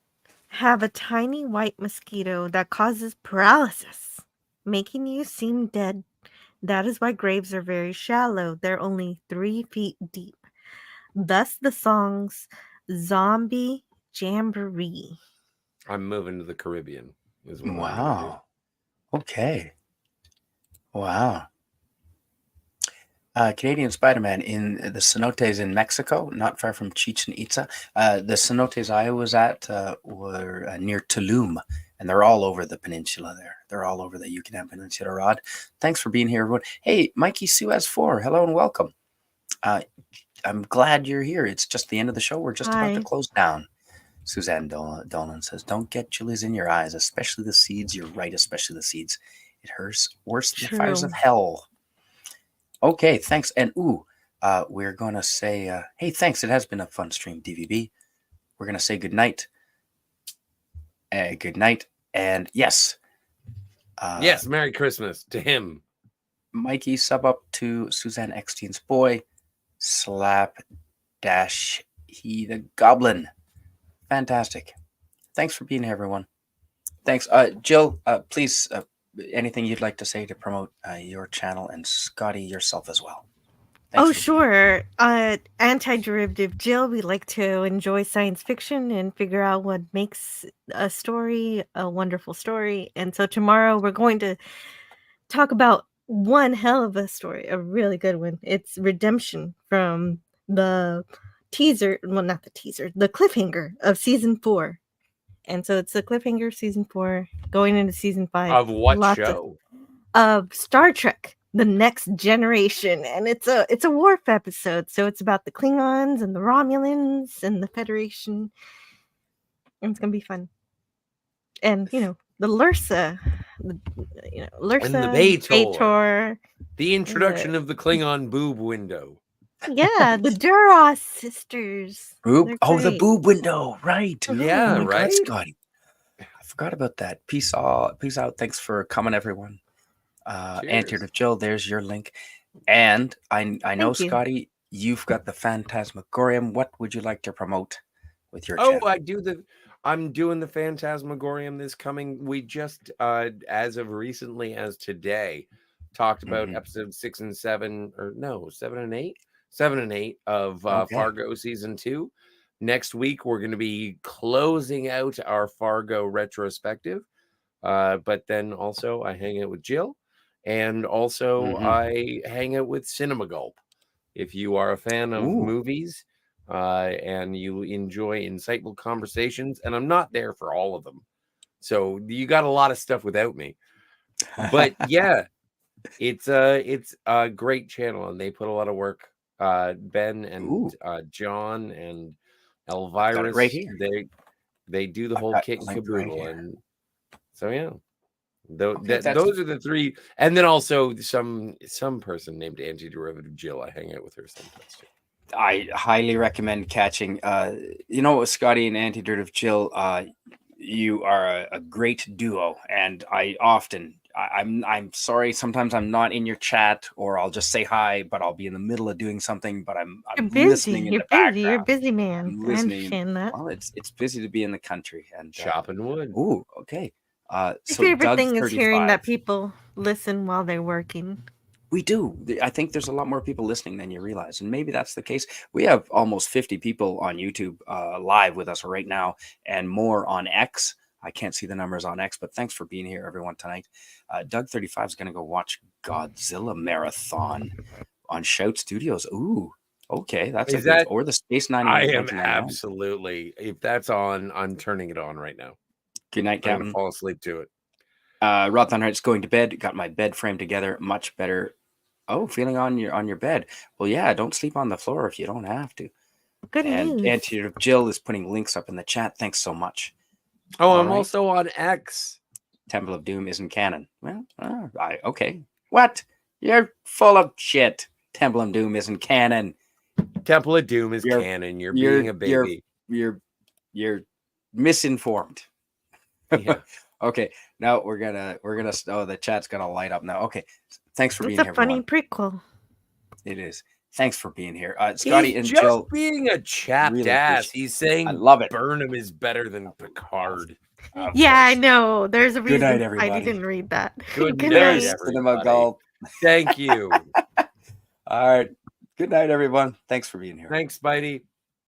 have a tiny white mosquito that causes paralysis, making you seem dead. That is why graves are very shallow. They're only 3 feet deep. Thus the song's Zombie Jamboree. I'm moving to the Caribbean. Wow. Okay. Wow. Canadian Spider-Man in the cenotes in Mexico, not far from Chichen Itza. The cenotes I was at were near Tulum, and they're all over the peninsula there. They're all over the Yucatan Peninsula, Rod. Thanks for being here, everyone. Hey, Mikey Suez 4, hello and welcome. I'm glad you're here. It's just the end of the show. We're just about to Hi. close down. Suzanne Dolan says, don't get chilies in your eyes, especially the seeds. You're right, especially the seeds. It hurts worse than the fires of True. hell. Okay, thanks. And we're going to say, hey, thanks. It has been a fun stream, DVB. We're going to say good night. Good night. And yes. Yes, Merry Christmas to him. Mikey, sub up to Suzanne Eckstein's boy. Slap dash he the goblin. Fantastic. Thanks for being here, everyone. Thanks. Jill, please, anything you'd like to say to promote your channel, and Scotty, yourself as well. Thanks Oh, for sure. Antiderivative Jill, we like to enjoy science fiction and figure out what makes a story a wonderful story. And so tomorrow we're going to talk about one hell of a story, a really good one. It's Redemption from the teaser, well, not the teaser, the cliffhanger of season 4. And so it's the cliffhanger of season 4 going into season 5. Of what Lots show? Of Star Trek, The Next Generation, and it's a Worf episode, so it's about the Klingons and the Romulans and the Federation, and it's gonna be fun. And the Lursa, Lursa, And the Baitor. Baitor, The introduction of the Klingon boob window. yeah, the Duras sisters. Boob? They're Oh, the great. boob window. Right. Yeah, Oh my right? God, Scotty. I forgot about that. Peace out. Thanks for coming, everyone. Antiderivative Jill, there's your link. And I know, Thank you. Scotty, you've got the Phantasmagorium. What would you like to promote with your channel? I'm doing the Phantasmagorium this coming. We just, as of recently as today, talked about episode 6 and 7, or no, 7 and 8? 7 and 8 of Okay. Fargo season 2. Next week, we're going to be closing out our Fargo retrospective. But then also I hang out with Jill, and also I hang out with Cinema Gulp. If you are a fan of movies and you enjoy insightful conversations, and I'm not there for all of them, so you got a lot of stuff without me. But yeah, it's a great channel, and they put a lot of work. Ben and John and Elvira, right here. they do the whole kit and caboodle, right, and so yeah. Those that's- are the three, and then also some person named Antiderivative Jill. I hang out with her sometimes too. I highly recommend catching. Scotty and Antiderivative Jill. You are a great duo, and I'm sorry. Sometimes I'm not in your chat, or I'll just say hi, but I'll be in the middle of doing something. But I'm You're busy. listening in the background. You're a busy man. I'm I listening. understand that. Well, it's busy to be in the country and chopping wood. Ooh, okay. My So favorite Doug thing is 35, hearing that people listen while they're working. We do. I think there's a lot more people listening than you realize, and maybe that's the case. We have almost 50 people on YouTube live with us right now, and more on X. I can't see the numbers on X, but thanks for being here, everyone, tonight. Doug 35 is going to go watch Godzilla Marathon on Shout Studios. Ooh, okay, that's or the Space 99. I am absolutely. If that's on, I'm turning it on right now. Good night, Captain. Fall asleep to it. Roth on Hearts going to bed. Got my bed frame together. Much better. Oh, feeling on your bed. Well, yeah, don't sleep on the floor if you don't have to. Good and news. Auntie Jill is putting links up in the chat. Thanks so much. Oh, I'm also on X. Temple of Doom isn't canon. Well, okay. What? You're full of shit. Temple of Doom isn't canon. Temple of Doom is canon. You're being a baby. You're misinformed. Yeah. Okay. Now we're gonna. Oh, the chat's gonna light up now. Okay. Thanks for being here. It's a funny prequel. It is. Thanks for being here, Scotty and just Jill. Being a chapped really ass. He's saying, I love it. Burnham is better than Picard. Yeah, I know. There's a reason. Good night, everybody. I didn't read that. Good night, everybody. Thank you. All right. Good night, everyone. Thanks for being here. Thanks, Spidey.